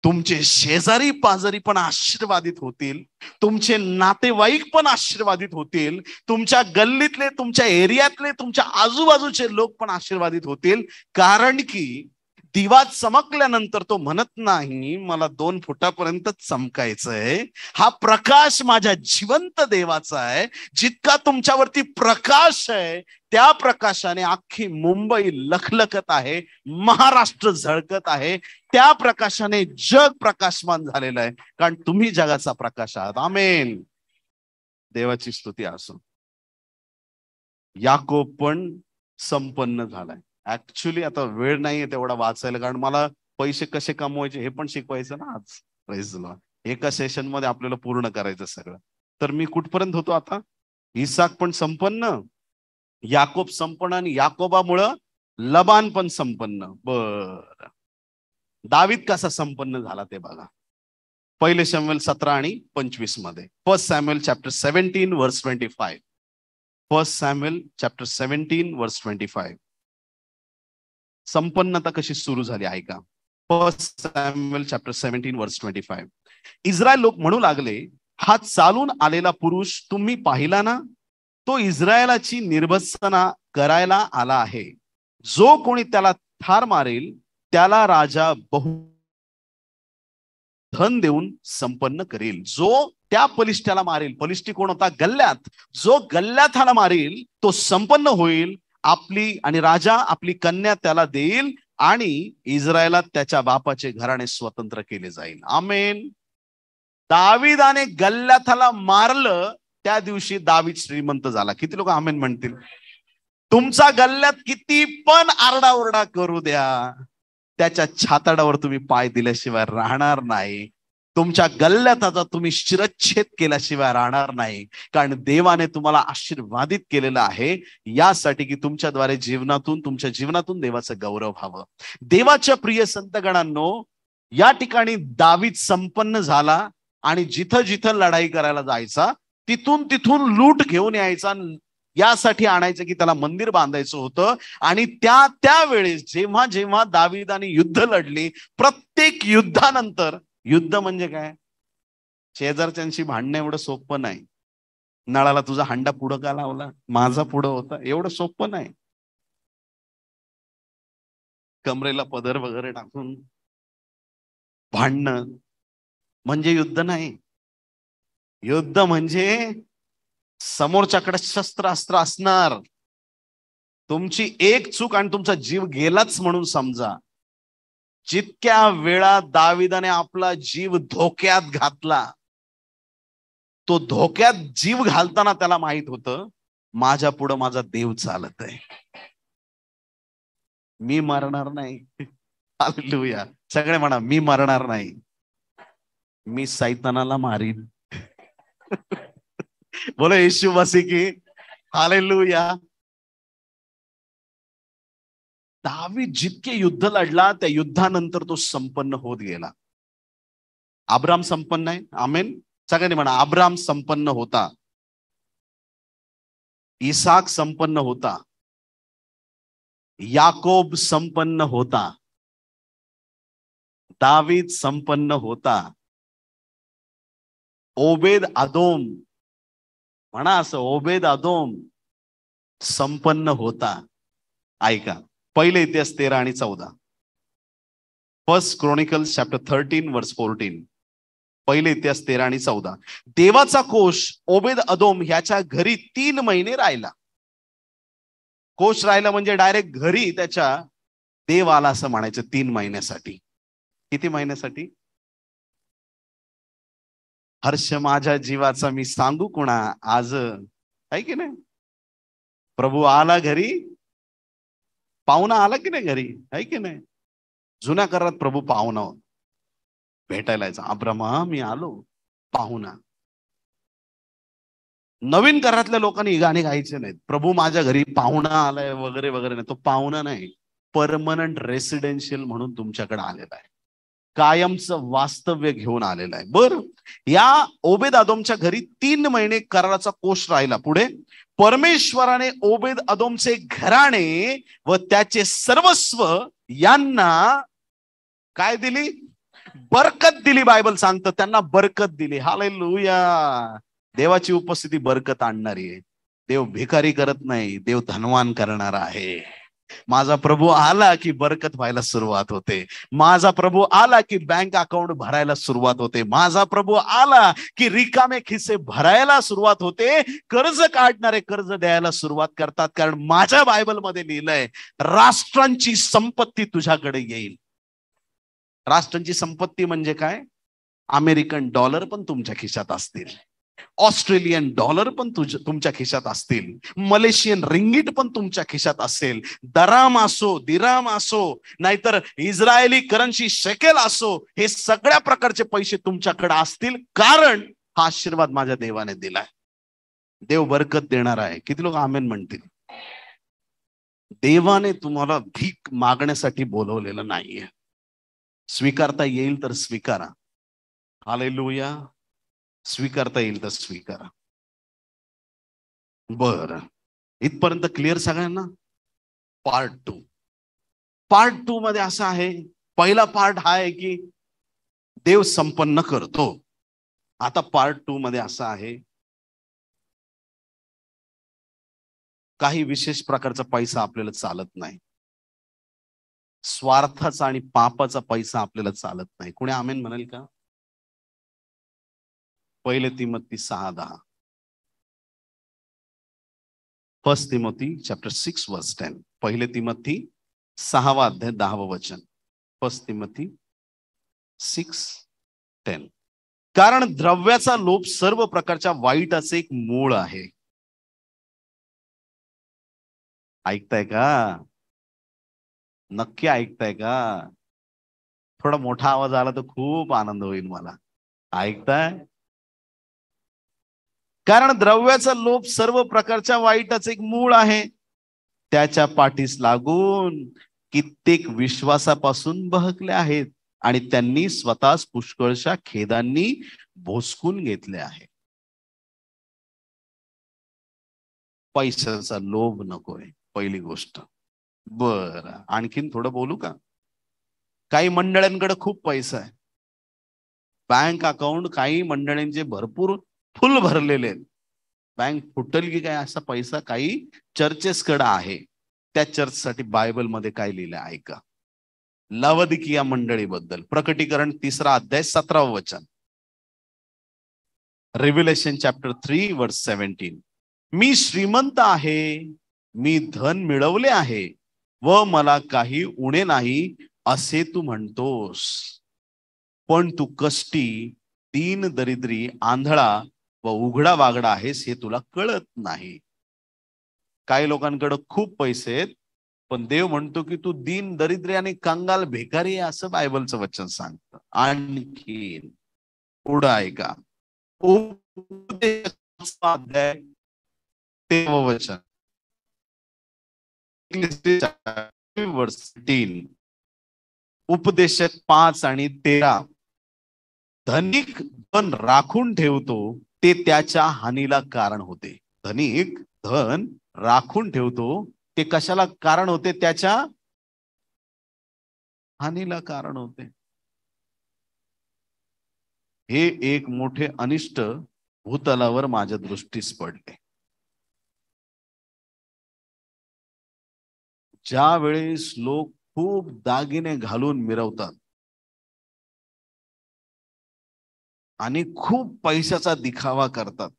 तुमचे शेजारी पाजारी पण आशीर्वादित होतील. तुमचे नातेवाईक पण आशीर्वादित होतील. तुमच्या गल्लीतले, तुमच्या एरियातले, तुमच्या आजूबाजूचे लोक पण आशीर्वादित होतील. कारण की दिवा चमकल्यानंतर तो म्हणत नाही मला 2 फुटापर्यंत चमकायचंय. हा प्रकाश माझ्या जिवंत देवाचा आहे. जितका तुमच्यावरती प्रकाश आहे त्या प्रकाशाने अख्खी मुंबई लखलखत आहे, महाराष्ट्र झळकत आहे. त्या प्रकाशाने जग प्रकाशमान झालेलं आहे, कारण तुम्ही जगाचा प्रकाश आहात. आमेन. देवाची स्तुती असो. याकोब पण संपन्न झालाय. ऍक्च्युली आता वेळ नाहीये तेवढा वाचायला, कारण मला पैसे कसे कमवायचे हे पण शिकवायचं ना आज. Praise the Lord. एका सेशन मध्ये आपल्याला पूर्ण करायचं सगळं. तर मी कुठपर्यंत होतो आता? इसाक पण संपन्न, याकोब संपन्न, आणि याकोबामुळं लबान पण संपन्न. बर, दावीद कसा संपन्न झाला ते बघा. 1 शमूएल 17 आणि 25 मध्ये. 1 सॅम्युएल चॅप्टर 17 वर्स 25. 1 सॅम्युएल चॅप्टर 17 वर्स 25. संपन्नता कशी सुरू झाली ऐका. 1 सॅम्युएल चॅप्टर 17 वर्स 25. इस्रायल लोक म्हणू लागले, हा चालून आलेला पुरुष तुम्ही पाहिला ना, तो इस्रायलाची निर्भत्सना करायला आला आहे. जो कोणी त्याला ठार मारेल त्याला राजा बहु धन देऊन संपन्न करेल. जो त्या बलिष्ठाला मारेल, बलिष्ठी कोण होता? गल्ल्यात. जो गल्ल्यात ह्याला मारेल तो संपन्न होईल. आपली आणि राजा आपली कन्या त्याला देईल आणि इस्रायलात त्याच्या बापाचे घराणे स्वतंत्र केले जाईल. आमेन. दाविदाने गल्ल्याथाला मारलं त्या दिवशी दावीद श्रीमंत झाला. किती लोक आमेन म्हणतील? तुमचा गल्ल्यात किती पण आरडाओरडा करू द्या, त्याच्या छाताडावर तुम्ही पाय दिल्याशिवाय राहणार नाही. तुमच्या गल्ल्यात आता तुम्ही शिरच्छेद केल्याशिवाय राहणार नाही, कारण देवाने तुम्हाला आशीर्वादित केलेलं आहे यासाठी की तुमच्याद्वारे जीवनातून, तुमच्या जीवनातून देवाचं गौरव व्हावं. देवाच्या प्रिय संतगणांनो, या ठिकाणी दावीद संपन्न झाला आणि जिथं जिथं लढाई करायला जायचा तिथून तिथून लूट घेऊन यायचा. यासाठी आणायचं की त्याला मंदिर बांधायचं होतं. आणि त्यावेळेस जेव्हा जेव्हा दाविदाने युद्ध लढली, प्रत्येक युद्धानंतर, युद्ध म्हणजे काय? शेजारच्यांशी भांडणं एवढं सोपं नाही. नळाला तुझा हांडा पुढं का लावला, माझा पुढं होता. एवढं सोपं नाही. कमरेला पदर वगैरे टाकून भांडणं म्हणजे युद्ध नाही. युद्ध म्हणजे समोरच्याकडे शस्त्रास्त्र असणार. तुमची एक चूक आणि तुमचा जीव गेलाच म्हणून समजा. जितक्या वेळा दाविदाने आपला जीव धोक्यात घातला, तो धोक्यात जीव घालताना त्याला माहित होतं माझ्या पुढं माझा देव चालत आहे, मी मरणार नाही. हालेलुया. सगळे म्हणा, मी मरणार नाही, मी सैतानाला मारीन. बोलो येशू मसीह की हालेलुया. दावीद जितके युद्ध लढला त्या युद्धानंतर तो संपन्न होत गेला. अब्राम संपन्न आहे, आमेन. सगळ्यांनी म्हणा, अब्राम संपन्न होता, इसाक संपन्न होता, याकोब संपन्न होता, दावीद संपन्न होता, ओबेद अदोम, म्हणा असं, ओबेद अदोम संपन्न होता. ऐका, पहिले इतिहास 13 आणि 14. फर्स्ट क्रॉनिकल्स चॅप्टर 13 वर्स 14. पहिले इतिहास 13 आणि 14. देवाचा कोश ओबेद अदोम ह्याच्या घरी 3 महिने राहिला. कोश राहिला म्हणजे डायरेक्ट घरी त्याच्या देव आला असं म्हणायचं. 3 महिन्यासाठी. किती महिन्यासाठी? हर्ष माझ्या जीवाचा मी सांगू कुणा, आज आहे की नाही. प्रभू आला घरी, पाहुणा आला की नाही घरी, आहे की नाही. जुन्या करारात प्रभू पाहुणा भेटायला यायचा. अब्रामा मी आलो, पाहुणा. नवीन करारातल्या लोकांनी गाणे गायचे नाहीत, प्रभू माझ्या घरी पाहुणा आलाय वगैरे वगैरे नाही. तो पाहुणा नाही, परमनंट रेसिडेन्शियल म्हणून तुमच्याकडे आलेला आहे, कायमचं वास्तव्य घेऊन आलेला आहे. बरं, या ओबेद अदोमच्या घरी 3 महिने कराराचा कोश राहिला. पुढे परमेश्वराने ओबेद अदोमचे घराणे व त्याचे सर्वस्व यांना काय दिली? बरकत दिली. बायबल सांगतं त्यांना बरकत दिली. हालेलुया. देवाची उपस्थिती बरकत आणणारी आहे. देव भिकारी करत नाही, देव धनवान करणारा आहे. माझा प्रभू आला की बरकत व्हायला सुरुवात होते. माझा प्रभू आला की बँक अकाउंट भरायला सुरुवात होते. माझा प्रभू आला की रिकामे खिसे भरायला सुरुवात होते. कर्ज काढणारे कर्ज द्यायला सुरुवात करतात. कारण माझ्या बायबलमध्ये लिहिलंय, राष्ट्रांची संपत्ती तुझ्याकडे येईल. राष्ट्रांची संपत्ती म्हणजे काय? अमेरिकन डॉलर पण तुमच्या खिशात असतील, ऑस्ट्रेलियन डॉलर पण तुमच्या खिशात असतील, मलेशियन रिंगीट पण तुमच्या खिशात असेल, दराम असो, दिराम असो, नाहीतर इस्रायली करन्सी शेकेल असो, हे सगळ्या प्रकारचे पैसे तुमच्याकडे असतील. कारण हा आशीर्वाद माझ्या देवाने दिलाय. देव बरकत देणार आहे. किती लोक आमेन म्हणतील? देवाने तुम्हाला भीक मागण्यासाठी बोलवलेलं नाहीये. स्वीकारता येईल तर स्वीकारा. हालेलुया. स्वीकारता येईल तर स्वीकारा. बर, इथपर्यंत क्लिअर सगळ्यांना? पार्ट टू मध्ये असं आहे. पहिला पार्ट हा आहे की देव संपन्न करतो. आता पार्ट 2 मध्ये असं आहे, काही विशेष प्रकारचा पैसा आपल्याला चालत नाही. स्वार्थाचा आणि पापाचा पैसा आपल्याला चालत नाही. कोणी आमेन म्हणाल का? पहिले तिमोथी 6:10. फर्स्ट तिमोथी चॅप्टर 6 वर्स 10. पहिले तिमोथी 6वा अध्याय 10व वचन. फर्स्ट तिमोथी 6:10. कारण द्रव्याचा लोभ सर्व प्रकारच्या वाईटाचे एक मूळ आहे. ऐकताय का? नक्की ऐकताय का? थोडा मोठा आवाज आला तर खूप आनंद होईल मला. ऐकताय? कारण द्रव्याचा लोभ सर्व प्रकारच्या वाईटाचे एक मूळ आहे. त्याच्या पाठीस लागून कित्येक विश्वासापासून बहकले आहेत आणि त्यांनी स्वतःच पुष्कळशा खेदांनी भोसकून घेतले आहे. पैशाचा लोभ नकोय, पहिली गोष्ट. बर, आणखीन थोडं बोलू का? काही मंडळींकडे खूप पैसा आहे, बँक अकाउंट काही मंडळींचे भरपूर फुल भरलेले आहेत. बँक फुटल की काय असा पैसा काही चर्चेसकडे आहे. त्या चर्चसाठी बायबलमध्ये काय लिहिलं आहे का? लवदिकिया मंडळीबद्दल प्रकटीकरण 3 अध्याय 17 वचन. रिव्हिलेशन चॅप्टर 3 वर्स 17. मी श्रीमंत आहे, मी धन मिळवले आहे व मला काही उणे नाही असे तू म्हणतोस, पण तू कष्टी, दीन दरिद्री, आंधळा व उघडा वागडा आहेस हे तुला कळत नाही. काही लोकांकडे खूप पैसे आहेत, पण देव म्हणतो की तू दीन दरिद्री आणि कंगाल भिकारी आहे असं बायबलचं वचन सांगतं. आणखी पुढं ऐका, अध्याय 13 वचन, वर्स 3. उपदेशक 5 आणि 13. धनिक धन राखून ठेवतो ते त्याच्या हानीला कारण होते. धनिक धन राखून ठेवतो ते कशाला कारण होते? त्याच्या हानीला कारण होते. हे एक मोठे अनिष्ट भूतलावर माझ्या दृष्टीस पडले. ज्या वेळेस लोक खूप दागिने घालून मिरवतात आणि खूप पैशाचा दिखावा करतात,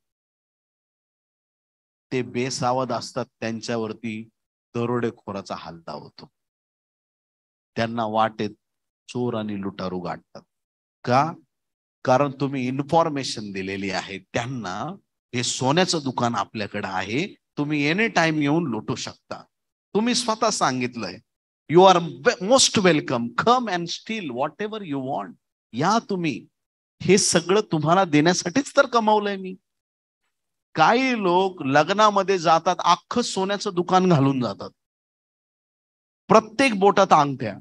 ते बेसावध असतात, त्यांच्यावरती दरोडेखोराचा हल्ला होतो. त्यांना वाटेत चोर आणि लुटारू गाठतात. का? कारण तुम्ही इन्फॉर्मेशन दिलेली आहे त्यांना, हे सोन्याचं दुकान आपल्याकडे आहे, तुम्ही एनी टाइम येऊन लुटू शकता. तुम्ही स्वतः सांगितलंय, you are most welcome, come and steal whatever you want. या तुम्ही, हे सगळं तुम्हाला देण्यासाठीच तर कमावलंय मी. काही लोक लग्नामध्ये जातात, अख्खं सोन्याचं दुकान घालून जातात, प्रत्येक बोटात अंगठ्या.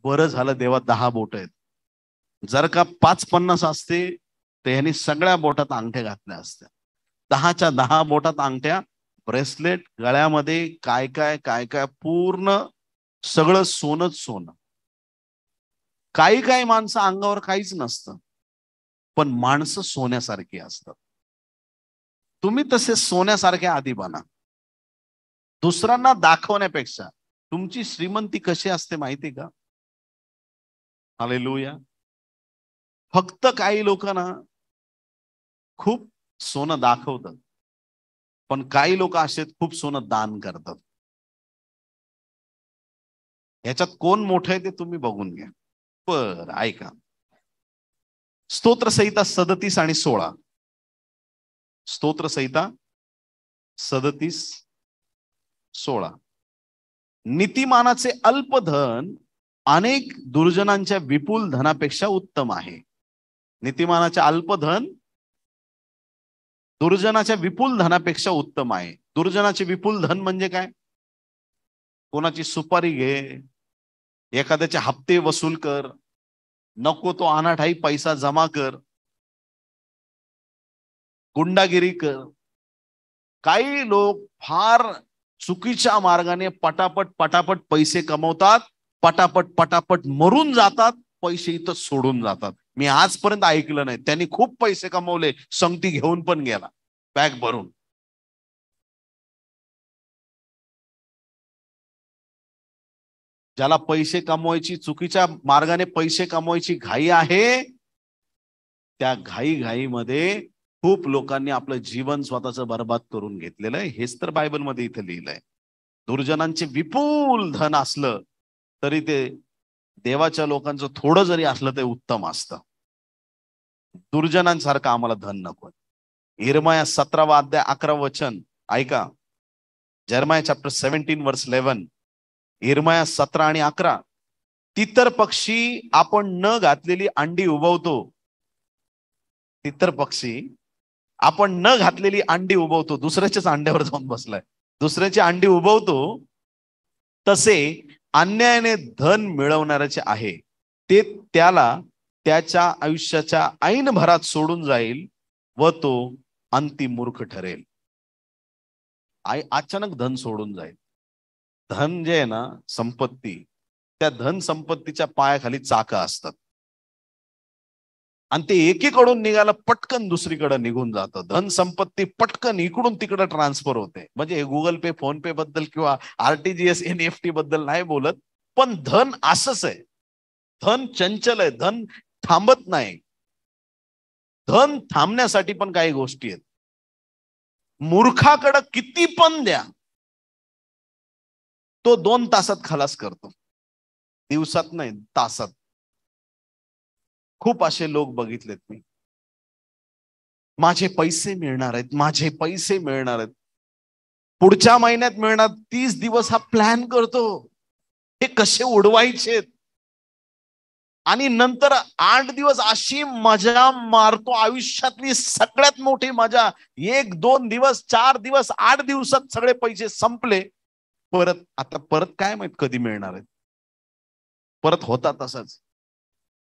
बरं झालं देवा 10 बोट आहेत, जर का 5-50 असते तर ह्यांनी सगळ्या बोटात अंगठ्या घातल्या असत्या. 10च्या 10 बोटात अंगठ्या, ब्रेसलेट, गळ्यामध्ये काय काय काय काय, पूर्ण सगळं सोनच सोनं. काही काही माणसं अंगावर काहीच नसतं, पण माणसं सोन्यासारखी असतात. तुम्ही तसे सोन्यासारखे आधी बना. दुसऱ्यांना दाखवण्यापेक्षा तुमची श्रीमंती कशी असते माहिती का? हालेलुया. फक्त काही लोकांना खूप सोनं दाखवतात, पण काही लोक असे खूप सोनं दान करतात. ह्याच्यात कोण मोठं आहे ते तुम्ही बघून घ्या. पर ऐका, स्तोत्रसंहिता 37 आणि 16. स्तोत्रसंहिता 37:16. नीतिमानाचे अल्पधन अनेक दुर्जनांच्या विपुल धनापेक्षा उत्तम आहे. नीतिमानाचे अल्पधन दुर्जनाच्या विपुल धनापेक्षा उत्तम आहे. दुर्जनाचे विपुल धन म्हणजे काय? कोणाची सुपारी घे, एखाद्याचे हप्ते वसूल कर, नको तो अनाठाई पैसा जमा कर, गुंडागिरी कर. काही लोक फार चुकीच्या मार्गाने पटापट पटापट पैसे कमवतात, पटापट पटापट मरून जातात, पैसे इथं सोडून जातात. मी आजपर्यंत ऐकलं नाही त्यांनी खूप पैसे कमवले, संगती घेऊन पण गेला बॅग भरून. ज्याला पैसे कमवायची, चुकीच्या मार्गाने पैसे कमवायची घाई आहे, त्या घाईमध्ये खूप लोकांनी आपलं जीवन स्वतःचं बर्बाद करून घेतलेलं आहे. हेच तर बायबलमध्ये इथे लिहिलंय. दुर्जनांचे विपुल धन असलं तरी ते देवाच्या लोकांचं थोडं जरी असलं ते उत्तम असतं. दुर्जनांसारखं आम्हाला धन नको. यिर्मया 17 अध्याय 11 वचन ऐका. जर्माया चॅप्टर 17 वर्स 11. यिर्मया 17 आणि 11. तितर पक्षी आपण न घातलेली अंडी उबवतो. तितर पक्षी आपण न घातलेली अंडी उबवतो. दुसऱ्याच्याच अंड्यावर जाऊन बसलाय, दुसऱ्याची अंडी उबवतो. तसे अन्यायाने धन मिळवणाऱ्याचे आहे, ते त्याला त्याच्या आयुष्याच्या ऐन भरात सोडून जाईल व तो अंतिम मूर्ख ठरेल. अचानक धन सोडून जाईल. धन जे आहे ना, संपत्ती, त्या धन संपत्तीच्या पायाखाली चाकं असतात आणि ते एकीकडून निघालं पटकन दुसरीकडे निघून जातं. धन संपत्ती पटकन इकडून तिकडे ट्रान्सफर होते. म्हणजे गुगल पे, फोन पे बद्दल किंवा आरटीजीएस, एनईएफटी बद्दल नाही बोलत, पण धन असंच आहे. धन चंचल आहे, धन थांबत नाही. धन थांबण्यासाठी पण काही गोष्टी आहेत. मूर्खाकडे किती पण द्या, तो 2 तासात खलास करतो, दिवसात नाही, तासात. खूप असे लोक बघितलेत मी. माझे पैसे मिळणार आहेत, माझे पैसे मिळणार आहेत, पुढच्या महिन्यात मिळणार. 30 दिवस हा प्लॅन करतो, हे कसे उडवायचे, आणि नंतर 8 दिवस अशी मजा मारतो, आयुष्यातली सगळ्यात मोठी मजा. 1, 2 दिवस, 4 दिवस, 8 दिवसात सगळे पैसे संपले. आता परत काय माहित कधी मिळणार आहेत. परत होता तसंच.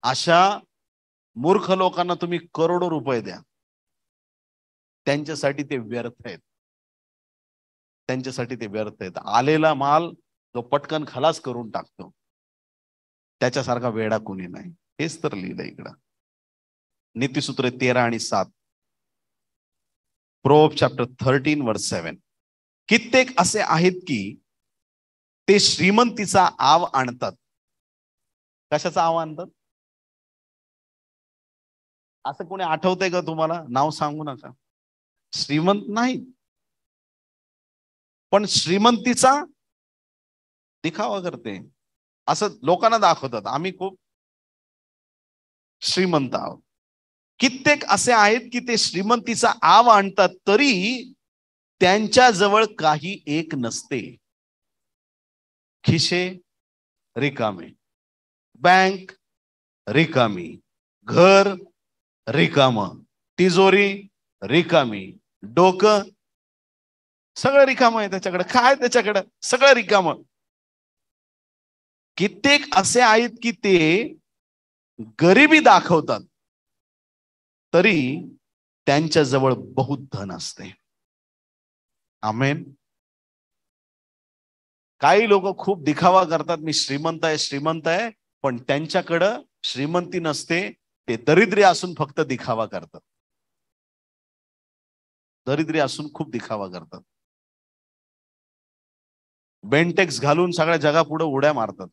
अशा मूर्ख लोकांना तुम्ही करोडो रुपये द्या, त्यांच्यासाठी ते व्यर्थ आहेत. त्यांच्यासाठी ते व्यर्थ आहेत. आलेला माल जो पटकन खलास करून टाकतो, त्याच्यासारखा वेडा कोणी नाही. हेच तर लिहिलं इकडं. नीतिसूत्र 13 आणि 7, प्रोव्हर्ब्स चॅप्टर 13 वर्स 7. कित्येक असे आहेत की ते श्रीमंतीचा आव आणतात. कशाचा आव आणतात? असं कोणी आठवतंय का तुम्हाला? नाव सांगू नका. श्रीमंत नाही, पण श्रीमंतीचा दिखावा करते. असं लोकांना दाखवतात आम्ही खूप श्रीमंत आहोत. कित्येक असे आहेत की ते श्रीमंतीचा आव आणतात, तरी त्यांच्या जवळ काही एक नसते. खिशे रिकामे, बँक रिकामी, घर रिकाम, तिजोरी रिकामी, डोकं सगळं रिकाम आहे त्याच्याकडे. काय त्याच्याकडे? सगळं रिकाम. कित्येक असे आहेत की ते गरिबी दाखवतात, तरी त्यांच्या जवळ बहुत धन असते. आमेन. काही लोक खूप दिखावा करतात, मी श्रीमंत आहे, श्रीमंत आहे, पण त्यांच्याकडं श्रीमंती नसते. ते दरिद्री असून फक्त दिखावा करतात. दरिद्री असून खूप दिखावा करतात. बेंटेक्स घालून सगळ्या जगापुढे उड्या मारतात.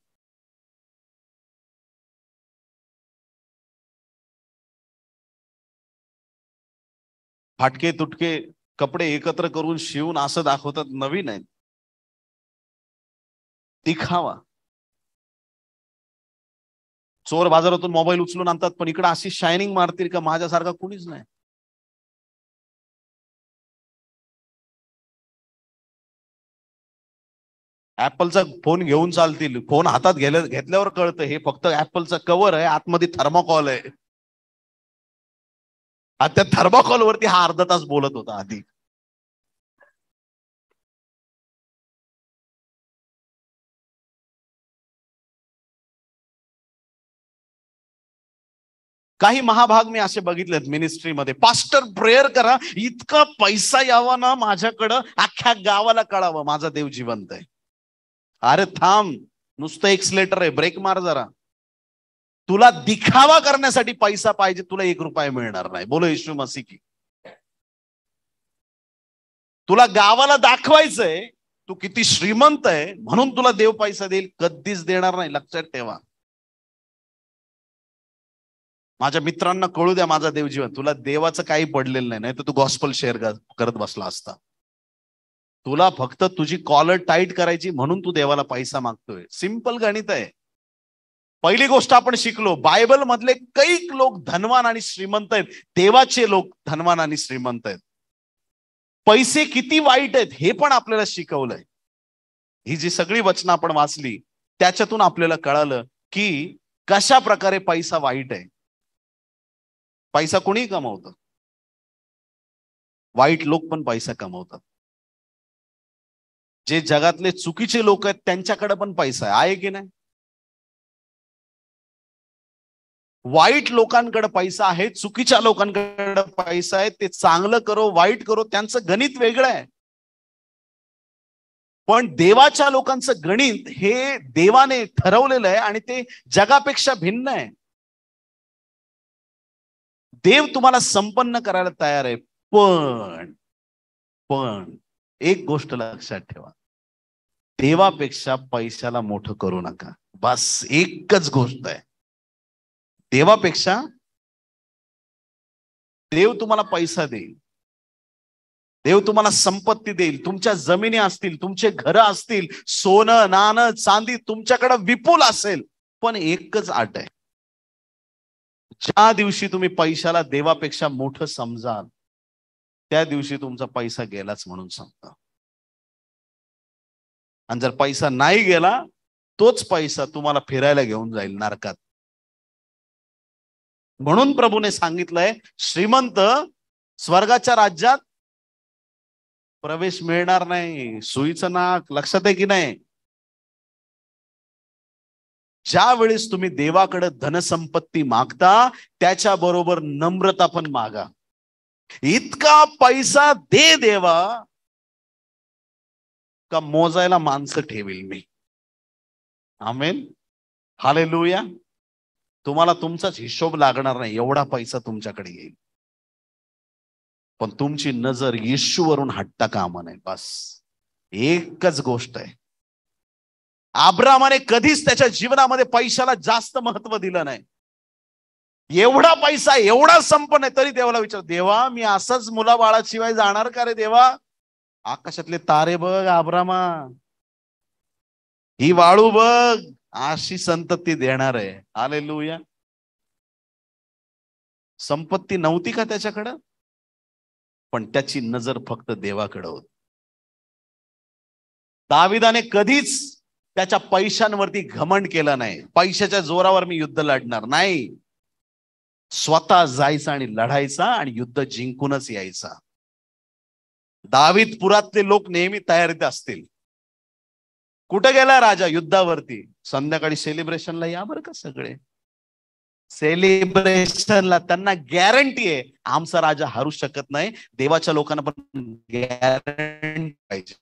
फाटके तुटके कपडे एकत्र करून शिवून असं दाखवतात नवीन आहेत. दिखावा. चोर बाजारातून मोबाईल उचलून आणतात, पण इकडे अशी शायनिंग मारतील का माझ्यासारखा कुणीच नाही. ऍपलचा फोन घेऊन चालतील, फोन हातात घेतल्यावर कळतं हे फक्त ऍपलचा कव्हर आहे, आतमध्ये थर्माकॉल आहे. त्या थर्माकॉल वरती हा अर्धा तास बोलत होता आधी. काही महाभाग मी असे बघितलेत मिनिस्ट्रीमध्ये. पास्टर प्रेयर करा, इतका पैसा यावा ना माझ्याकडं, अख्ख्या गावाला कळावं माझा देव जिवंत आहे. अरे थांब, नुसतं एक्सलेटर आहे, ब्रेक मार जरा. तुला दिखावा करण्यासाठी पैसा पाहिजे, तुला 1 रुपया मिळणार नाही. बोलो येशू मसीह की. तुला गावाला दाखवायचंय तू किती श्रीमंत आहे, म्हणून तुला देव पैसा देईल, कधीच देणार नाही. लक्षात ठेवा. माझ्या मित्रांना कळू द्या माझा देव जीवन. तुला देवाचं काही पडलेलं नाही, नाही तर तू गॉस्पल शेअर करत बसला असता. तुला फक्त तुझी कॉलर टाईट करायची म्हणून तू देवाला पैसा मागतोय. सिंपल गणित आहे. पहिली गोष्ट आपण शिकलो, बायबल मधले कैक लोक धनवान आणि श्रीमंत आहेत. देवाचे लोक धनवान आणि श्रीमंत आहेत. पैसे किती वाईट आहेत हे पण आपल्याला शिकवलंय. ही जी सगळी वचनं आपण वाचली त्याच्यातून आपल्याला कळालं की कशा प्रकारे पैसा वाईट आहे. पैसा कोणी कमवतं, वाईट लोक पण पैसा कमवतात. जे जगातले चुकीचे लोक आहेत त्यांच्याकडे पण पैसा आहे की नाही? वाईट लोकांकडे पैसा आहे, चुकीच्या लोकांकडे पैसा आहे. ते चांगलं करो वाईट करो त्यांचं गणित वेगळं आहे. पण देवाच्या लोकांचं गणित हे देवाने ठरवलेलं आहे आणि ते जगापेक्षा भिन्न आहे. देव तुम्हाला संपन्न करायला तयार आहे. पण पण एक गोष्ट लक्षात ठेवा, देवापेक्षा पैशाला मोठं करू नका. बस एकच गोष्ट आहे. देवापेक्षा देव तुम्हाला पैसा देईल, देव तुम्हाला संपत्ती देईल, तुमच्या जमिनी असतील, तुमचे घर असतील, सोनं नाणं चांदी तुमच्याकडे विपुल असेल. पण एकच अट आहे, ज्या दिवशी तुम्ही पैशाला देवापेक्षा मोठं समजाल त्या दिवशी तुमचा पैसा गेलाच म्हणून समजा. आणि जर पैसा नाही गेला, तोच पैसा तुम्हाला फिरायला घेऊन जाईल नरकात. म्हणून प्रभूने सांगितलंय, श्रीमंत स्वर्गाच्या राज्यात प्रवेश मिळणार नाही. सुईचं नाक. लक्षात आहे की नाही? ज्या वेळेस तुम्ही देवाकडे धनसंपत्ती मागता, त्याच्या बरोबर नम्रता पण मागा. इतका पैसा दे देवा का मोजायला माणसं ठेवील मी. आमेन, हालेलुया. तुम्हाला तुमचाच हिशोब लागणार नाही, एवढा पैसा तुमच्याकडे येईल. पण तुमची नजर येशूवरून हटता कामा नये. बस एकच गोष्ट आहे. अब्रामाने कधीच त्याच्या जीवनामध्ये पैशाला जास्त महत्व दिलं नाही. एवढा पैसा, एवढा संपन्न आहे, तरी देवाला विचार, देवा मी असंच मुलाबाळाशिवाय जाणार का रे देवा? आकाशातले तारे बघ अब्रामा, ही वाळू बघ, अशी संतती देणार आहे. हालेलुया. संपत्ती नव्हती का त्याच्याकडं? पण त्याची नजर फक्त देवाकडे होती. दाविदाने कधीच त्याच्या पैशांवरती घमंड केला नाही. पैशाच्या जोरावर मी युद्ध लढणार नाही. स्वतः जायचा आणि लढायचा आणि युद्ध जिंकूनच यायचा. दावीदपुरातले लोक नेहमी तयारीत असतील. कुठे गेला राजा? युद्धावरती. संध्याकाळी सेलिब्रेशनला या बरं का सगळे. सेलिब्रेशनला त्यांना गॅरंटी आहे आमचा राजा हरू शकत नाही. देवाच्या लोकांना पण गॅरंटी पाहिजे,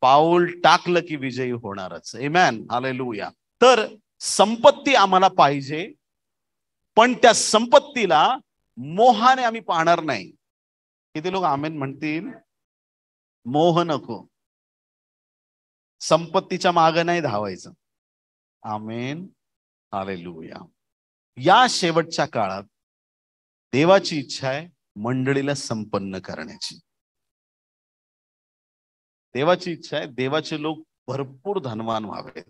पाऊल टाकलं की विजयी होणारच. आमेन, हालेलुया. तर संपत्ती आम्हाला पाहिजे, पण त्या संपत्तीला मोहाने आम्ही पाहणार नाही. किती लोक आमेन म्हणतील? मोह नको, संपत्तीच्या मागे नाही धावायचं. आमेन, हालेलुया. या शेवटच्या काळात देवाची इच्छा आहे मंडळीला संपन्न करण्याची. देवाची इच्छा आहे देवाचे लोक भरपूर धनवान व्हावेत,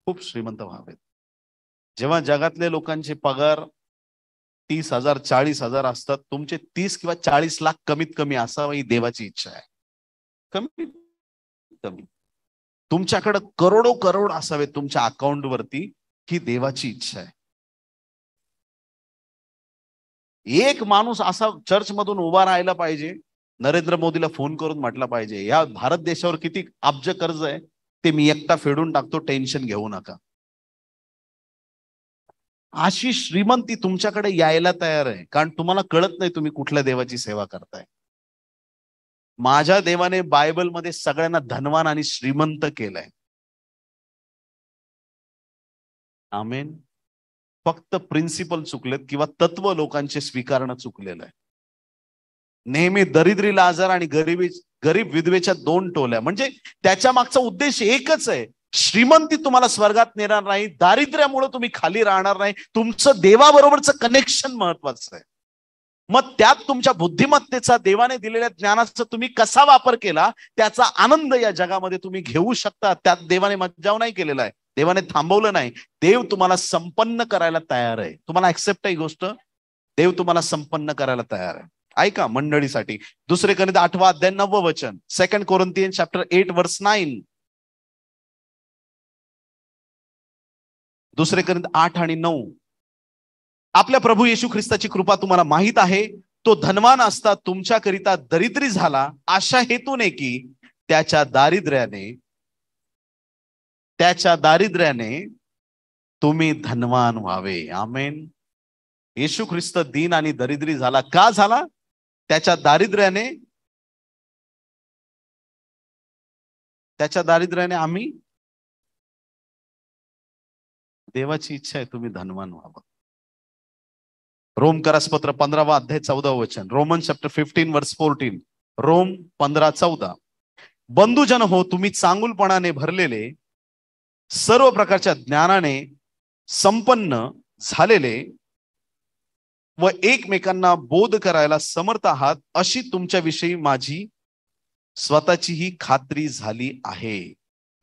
खूप श्रीमंत व्हावेत. जेव्हा जगातल्या लोकांचे पगार 30,000 40,000 असतात, तुमचे 30 किंवा 40 लाख कमीत कमी असावं ही देवाची इच्छा आहे. कमीत कमी तुमच्याकडे करोडो करोड असावे तुमच्या अकाउंट वरती, ही देवाची इच्छा आहे. एक माणूस असा चर्च मधून उभा राहायला पाहिजे, नरेंद्र मोदीला फोन करून म्हटलं पाहिजे, या भारत देशावर किती अब्ज कर्ज आहे ते मी एकटा फेडून टाकतो, टेन्शन घेऊ नका. अशी श्रीमंती तुमच्याकडे यायला तयार आहे, कारण तुम्हाला कळत नाही तुम्ही कुठल्या देवाची सेवा करताय. माझ्या देवाने बायबलमध्ये सगळ्यांना धनवान आणि श्रीमंत केलंय. आमेन. फक्त प्रिन्सिपल चुकलेत किंवा तत्व लोकांचे स्वीकारणं चुकलेलं आहे. नेहमी दरिद्री लाजार आणि गरीब विधवेच्या 2 टोल्या. म्हणजे त्याच्या मागचा उद्देश एकच आहे, श्रीमंती तुम्हाला स्वर्गात नेणार नाही, दारिद्र्यामुळे तुम्ही खाली राहणार नाही. तुमचं देवाबरोबरचं कनेक्शन महत्वाचं आहे. मग त्यात तुमच्या बुद्धिमत्तेचा, देवाने दिलेल्या ज्ञानाचा तुम्ही कसा वापर केला, त्याचा आनंद या जगामध्ये तुम्ही घेऊ शकता. त्यात देवाने मज्जाव नाही केलेला आहे, देवाने थांबवलं नाही. देव तुम्हाला संपन्न करायला तयार आहे. तुम्हाला ऍक्सेप्ट आहे ही गोष्ट? देव तुम्हाला संपन्न करायला तयार आहे. ऐका मंडळीसाठी 2 कोरिंथ 8 अध्याय 9 वचन, 2 कोरिंथियन चॅप्टर 8 वर्स 9. 2 कोरिंथ 8 आणि 9. आपल्या प्रभू येशू ख्रिस्ताची कृपा तुम्हाला माहित आहे. तो धनवान असता तुमच्याकरिता दरिद्री झाला, अशा हेतूने की त्याच्या दारिद्र्याने तुम्ही धनवान व्हावे. आमेन. येशू ख्रिस्त दीन आणि दरिद्री झाला. का झाला? त्याच्या दारिद्र्याने आम्ही देवाची इच्छा आहे तुम्ही धनवान व्हावं. रोमकरासपत्र 15वा अध्याय 14व वचन. रोमन चॅप्टर 15 वर्स 14. रोम 15:14. बंधुजन हो, तुम्ही चांगुलपणाने भरलेले, सर्व प्रकारच्या ज्ञानाने संपन्न झालेले व एकमेकांना बोध करायला समर्थ आहात, अशी तुमच्याविषयी माझी स्वतःची ही खात्री झाली आहे.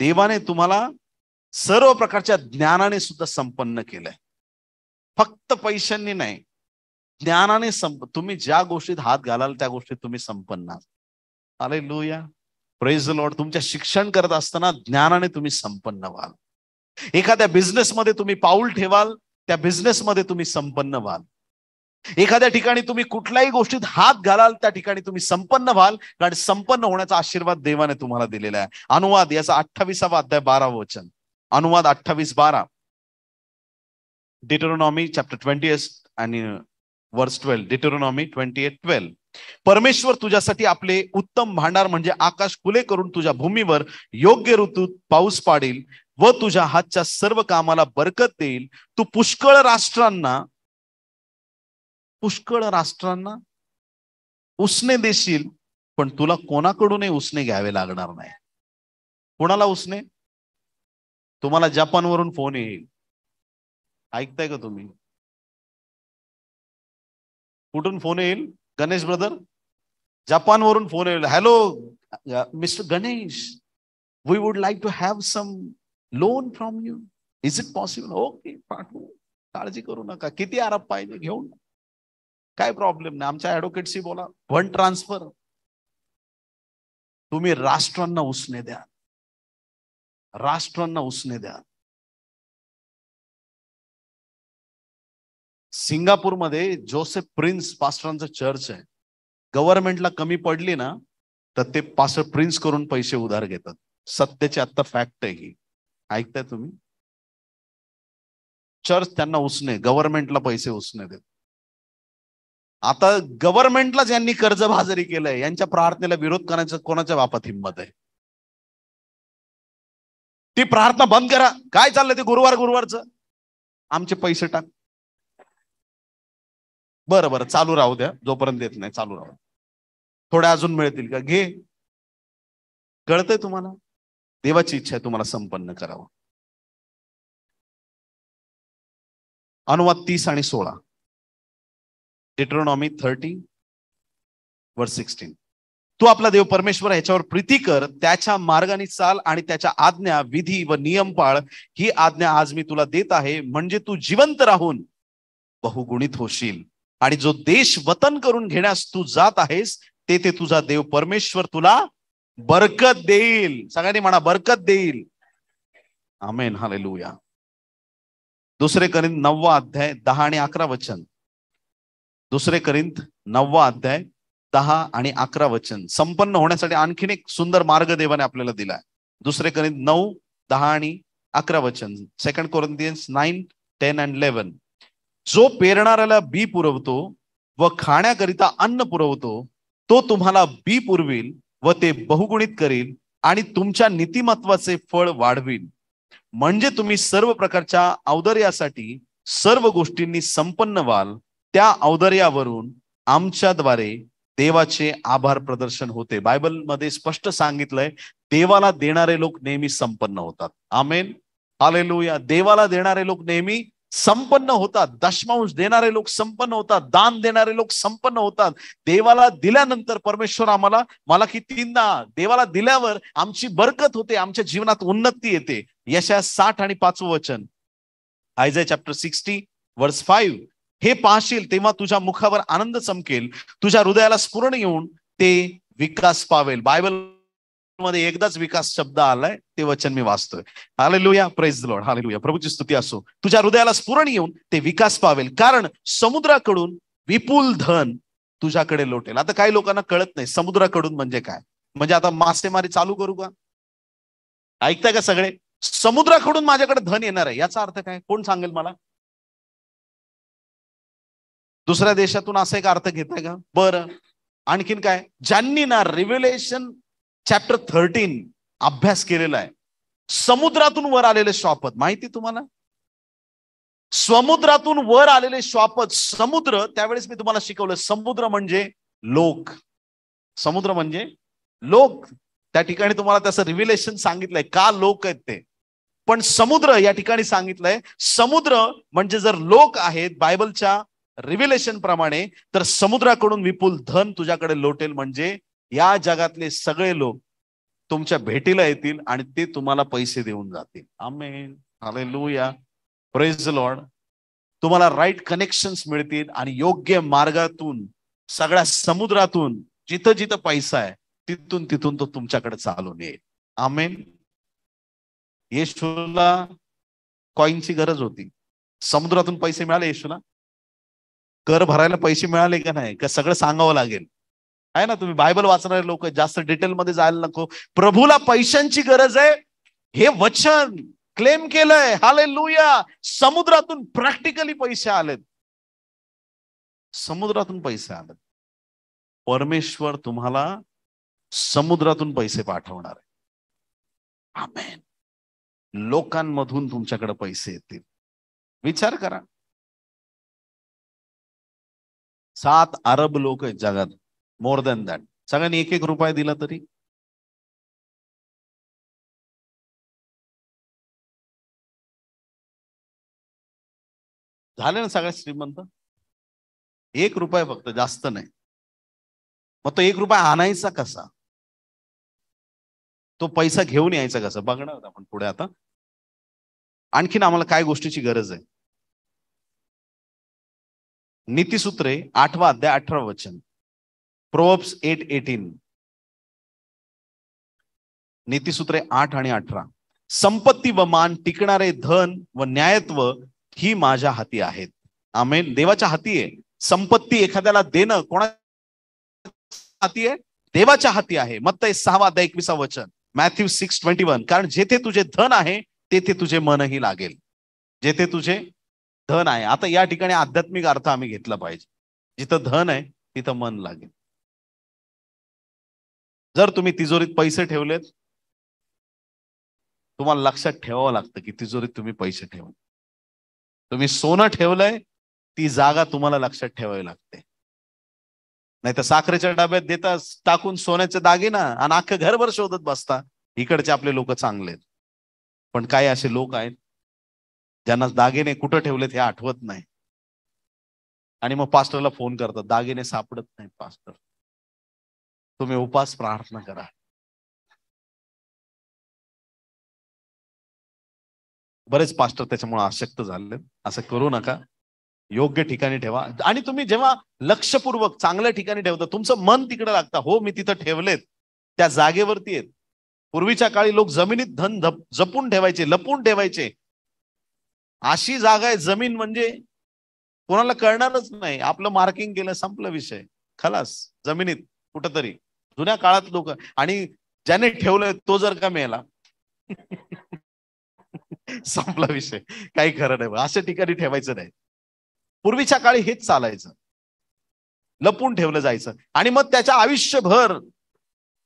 देवाने तुम्हाला सर्व प्रकारच्या ज्ञानाने सुद्धा संपन्न केलंय. फक्त पैशांनी नाही, ज्ञानाने तुम्ही ज्या गोष्टीत हात घालाल त्या गोष्टीत तुम्ही संपन्न आहात. Hallelujah, praise the Lord. तुमच्या शिक्षण करत असताना ज्ञानाने तुम्ही संपन्न व्हाल. एखाद्या बिझनेसमध्ये तुम्ही पाऊल ठेवाल, त्या बिझनेसमध्ये तुम्ही संपन्न व्हाल. एखाद्या ठिकाणी तुम्ही कुठल्याही गोष्टीत हात घालाल, त्या ठिकाणी तुम्ही संपन्न व्हाल, कारण संपन्न होण्याचा आशीर्वाद देवाने तुम्हाला दिलेला आहे. अनुवाद याचा 28वा अध्याय 12व वचन. अनुवाद 28:12. डिटरोनॉमी चॅप्टर 20 आणि वर्स 12. डिटरोनॉमी 28:12. परमेश्वर तुझ्यासाठी आपले उत्तम भांडार म्हणजे आकाश खुले करून तुझ्या भूमीवर योग्य ऋतूत पाऊस पाडेल व तुझ्या हातच्या सर्व कामाला बरकत देईल. तू पुष्कळ राष्ट्रांना उसने देशील, पण तुला कोणाकडूनही उसने घ्यावे लागणार नाही. कोणाला उसने? तुम्हाला जपानवरून फोन येईल. ऐकताय का तुम्ही? कुठून फोन येईल? गणेश ब्रदर, जपानवरून फोन येईल. Hello mister Ganesh, we would like to have some loan from you, is it possible? Okay, पाठवू, काळजी करू नका. किती अरब पाहिजे घेऊन, काय प्रॉब्लेम नाही. आमच्या ऍडव्होकेटशी बोला, फंड ट्रान्सफर. तुम्ही राष्ट्रांना उसने द्या, राष्ट्रांना उसने द्या. सिंगापूरमध्ये जोसेफ प्रिन्स पास्टरांचं चर्च आहे. गव्हर्नमेंटला कमी पडली ना तर ते पास्टर प्रिन्स करून पैसे उधार घेतात. सत्याची आता फॅक्ट आहे ही. ऐकताय तुम्ही? चर्च त्यांना उसने, गव्हर्नमेंटला पैसे उसने देत. आता गव्हर्नमेंटला ज्यांनी कर्जबाजारी केलंय, यांच्या प्रार्थनेला विरोध करण्याचं कोणाच्या बापात हिंमत आहे? ती प्रार्थना बंद करा. काय चाललंय ते गुरुवारचं? आमचे पैसे टाक. बरं चालू राहू द्या, जोपर्यंत देत नाही चालू राहू. थोड्या अजून मिळतील का? घे. कळतंय तुम्हाला? देवाची इच्छा आहे तुम्हाला संपन्न करावं. अनुवाद 30 आणि 16. डिट्रोनॉमी 30 वर्स 16. तू आपला देव परमेश्वर ह्याच्यावर प्रीती कर, त्याच्या मार्गाने चाल आणि त्याच्या आज्ञा, विधी व नियम पाळ. ही आज्ञा आज मी तुला देत आहे, म्हणजे तू जिवंत राहून बहुगुणित होशील आणि जो देश वतन करून घेण्यास तू जात आहेस, ते तुझा देव परमेश्वर तुला बरकत देईल. सगळ्यांनी म्हणा, बरकत देईल. आमेन, हालेलुया. 2 कोरिंथ 9वा अध्याय 10 आणि 11 वचन. 2 कोरिंथ 9वा अध्याय 10 आणि 11 वचन. संपन्न होण्यासाठी आणखीन एक सुंदर मार्ग देवाने आपल्याला दिलाय. 2 कोरिंथ 9, 10 आणि 11 वचन. 2 कोरिंथियन्स 9, 10 and 11. जो पेरणाऱ्याला बी पुरवतो व खाण्याकरिता अन्न पुरवतो, तो तुम्हाला बी पुरविल व ते बहुगुणित करील आणि तुमच्या नीतिमत्वाचे फळ वाढविल, म्हणजे तुम्ही सर्व प्रकारच्या औदार्यासाठी सर्व गोष्टींनी संपन्न व्हाल. त्या औदार्यावरून आमच्याद्वारे देवाचे आभार प्रदर्शन होते. बायबलमध्ये स्पष्ट सांगितलंय, देवाला देणारे लोक नेहमी संपन्न होतात. आमेन, हालेलुया. देवाला देणारे लोक नेहमी संपन्न होतात. दशमांश देणारे लोक संपन्न होतात. दान देणारे लोक संपन्न होतात. देवाला दिल्यानंतर परमेश्वर मला कितींदा देवाला दिल्यावर आमची बरकत होते, आमच्या जीवनात उन्नती येते. यशाया 60 आणि 5 वचन. आयझाया चॅप्टर 60 वर्स 5. हे पाहशील तेव्हा तुझ्या मुखावर आनंद चमकेल, तुझ्या हृदयाला स्फुरण येऊन ते विकास पावेल. बायबल मध्ये एकदाच विकास शब्द आलाय, ते वचन मी वाचतोय. Hallelujah, praise the Lord, hallelujah. प्रभूची स्तुती असो. तुझ्या हृदयाला स्फुरण येऊन ते विकास पावेल, कारण समुद्राकडून विपुल धन तुझ्याकडे लोटेल. आता काही लोकांना कळत नाही समुद्राकडून म्हणजे काय. म्हणजे आता मासेमारी चालू करू का? ऐकताय का सगळे? समुद्राकडून माझ्याकडे धन येणार आहे, याचा अर्थ काय? कोण सांगेल मला? दुसऱ्या देशातून असा एक अर्थ घेताय का? बरं, आणखीन काय? ज्यांनी ना रिव्हेलेशन चॅप्टर 13 अभ्यास केलेला आहे, समुद्रातून वर आलेले शॉपत. माहिती तुम्हाला? समुद्रातून वर आलेले श्वापद. समुद्र, त्यावेळेस मी तुम्हाला शिकवलं, समुद्र म्हणजे लोक. समुद्र म्हणजे लोक. त्या ठिकाणी तुम्हाला त्याचं रिव्हिलेशन सांगितलंय का लोक आहेत ते. पण समुद्र या ठिकाणी सांगितलंय, समुद्र म्हणजे जर लोक आहेत बायबलच्या रिव्हिलेशन प्रमाणे, तर समुद्राकडून विपुल धन तुझ्याकडे लोटेल. म्हणजे या जगातले सगळे लोक तुमच्या भेटीला येतील आणि ते तुम्हाला पैसे देऊन जातील. आमेन, हालेलुया, प्रेज द लॉर्ड. तुम्हाला राईट कनेक्शन्स मिळतील आणि योग्य मार्गातून, सगळ्या समुद्रातून जिथं जिथं पैसा आहे तिथून तिथून तो तुमच्याकडे चालून येईल. आमेन. येशूला कॉईनची गरज होती, समुद्रातून पैसे मिळाले येशूला. कर भरायला पैसे मिळाले का नाही, का सगळं सांगावं लागेल? आहे ना, तुम्ही बायबल वाचणारे लोक जास्त डिटेलमध्ये जायला नको. प्रभूला पैशांची गरज आहे हे वचन क्लेम केलंय. हालेलुया. समुद्रातून प्रॅक्टिकली पैसे आलेत, समुद्रातून पैसे आलेत. परमेश्वर तुम्हाला समुद्रातून पैसे पाठवणार आहे. आमेन. लोकांमधून तुमच्याकडे पैसे येतील. विचार करा, 7 अरब लोक आहेत जगात, मोर दॅन दॅट. सगळ्यांनी 1-1 रुपया दिला तरी झाले ना सगळ्यात श्रीमंत. 1 रुपया फक्त, जास्त नाही. मग तो 1 रुपया आणायचा कसा, तो पैसा घेऊन यायचा कसा, बघणार आपण पुढे. आता आणखीन आम्हाला काय गोष्टीची गरज आहे. नीतिसूत्रे 8वा अध्याय 18 वचन. प्रोव्हर्ब्स 8:18. नीतिसूत्रे 8 आणि 18. संपत्ती व मान, टिकणारे धन व न्यायत्व ही माझ्या हाती आहेत. आमेन. देवाच्या हाती आहे. संपत्ती एखाद्याला देणं कोणाच्या हाती आहे? देवाच्या हाती आहे. मत्तई 6वा अध्याय 21 वचन. मॅथ्यू 6:21. कारण जेथे तुझे धन आहे तेथे तुझे मनही लागेल. जेथे तुझे धन आहे. आता या ठिकाणी आध्यात्मिक अर्थ आम्ही घेतला पाहिजे. जिथं धन आहे तिथं मन लागेल. जर तुम्ही तिजोरीत पैसे ठेवलेत, तुम्हाला लक्षात ठेवावं लागतं की तिजोरीत तुम्ही पैसे ठेवा. तुम्ही सोनं ठेवलंय, ती जागा तुम्हाला लक्षात ठेवावी लागते. नाही तर साखरेच्या डब्यात देता टाकून सोन्याचे दागिना आणि अख्खं घरभर शोधत बसता. इकडचे आपले लोक चांगले आहेत, पण काही असे लोक आहेत ज्यांना दागिने कुठं ठेवलेत हे आठवत नाही. आणि मग पास्टरला फोन करतात, दागिने सापडत नाही पास्टर, तुम्ही उपास प्रार्थना करा. बरेच पास्टर त्याच्यामुळे अशक्त झाले. असं करू नका. योग्य ठिकाणी ठेवा. आणि तुम्ही जेव्हा लक्षपूर्वक चांगल्या ठिकाणी ठेवता, तुमचं मन तिकडे लागतं. हो, मी तिथं ठेवलेत, त्या जागेवरती आहेत. पूर्वीच्या काळी लोक जमिनीत धन जपून ठेवायचे, लपून ठेवायचे. अशी जागा आहे जमीन म्हणजे कोणाला कळणारच नाही. आपलं मार्किंग केलं, संपलं विषय, खलास. जमिनीत कुठंतरी जुन्या काळात लोक. आणि ज्याने ठेवलंय तो जर का मेला संपला विषय, काही खरं नाही. अशा ठिकाणी ठेवायचं नाही. पूर्वीच्या काळी हेच चालायचं, लपून ठेवलं जायचं. आणि मग त्याच्या आयुष्यभर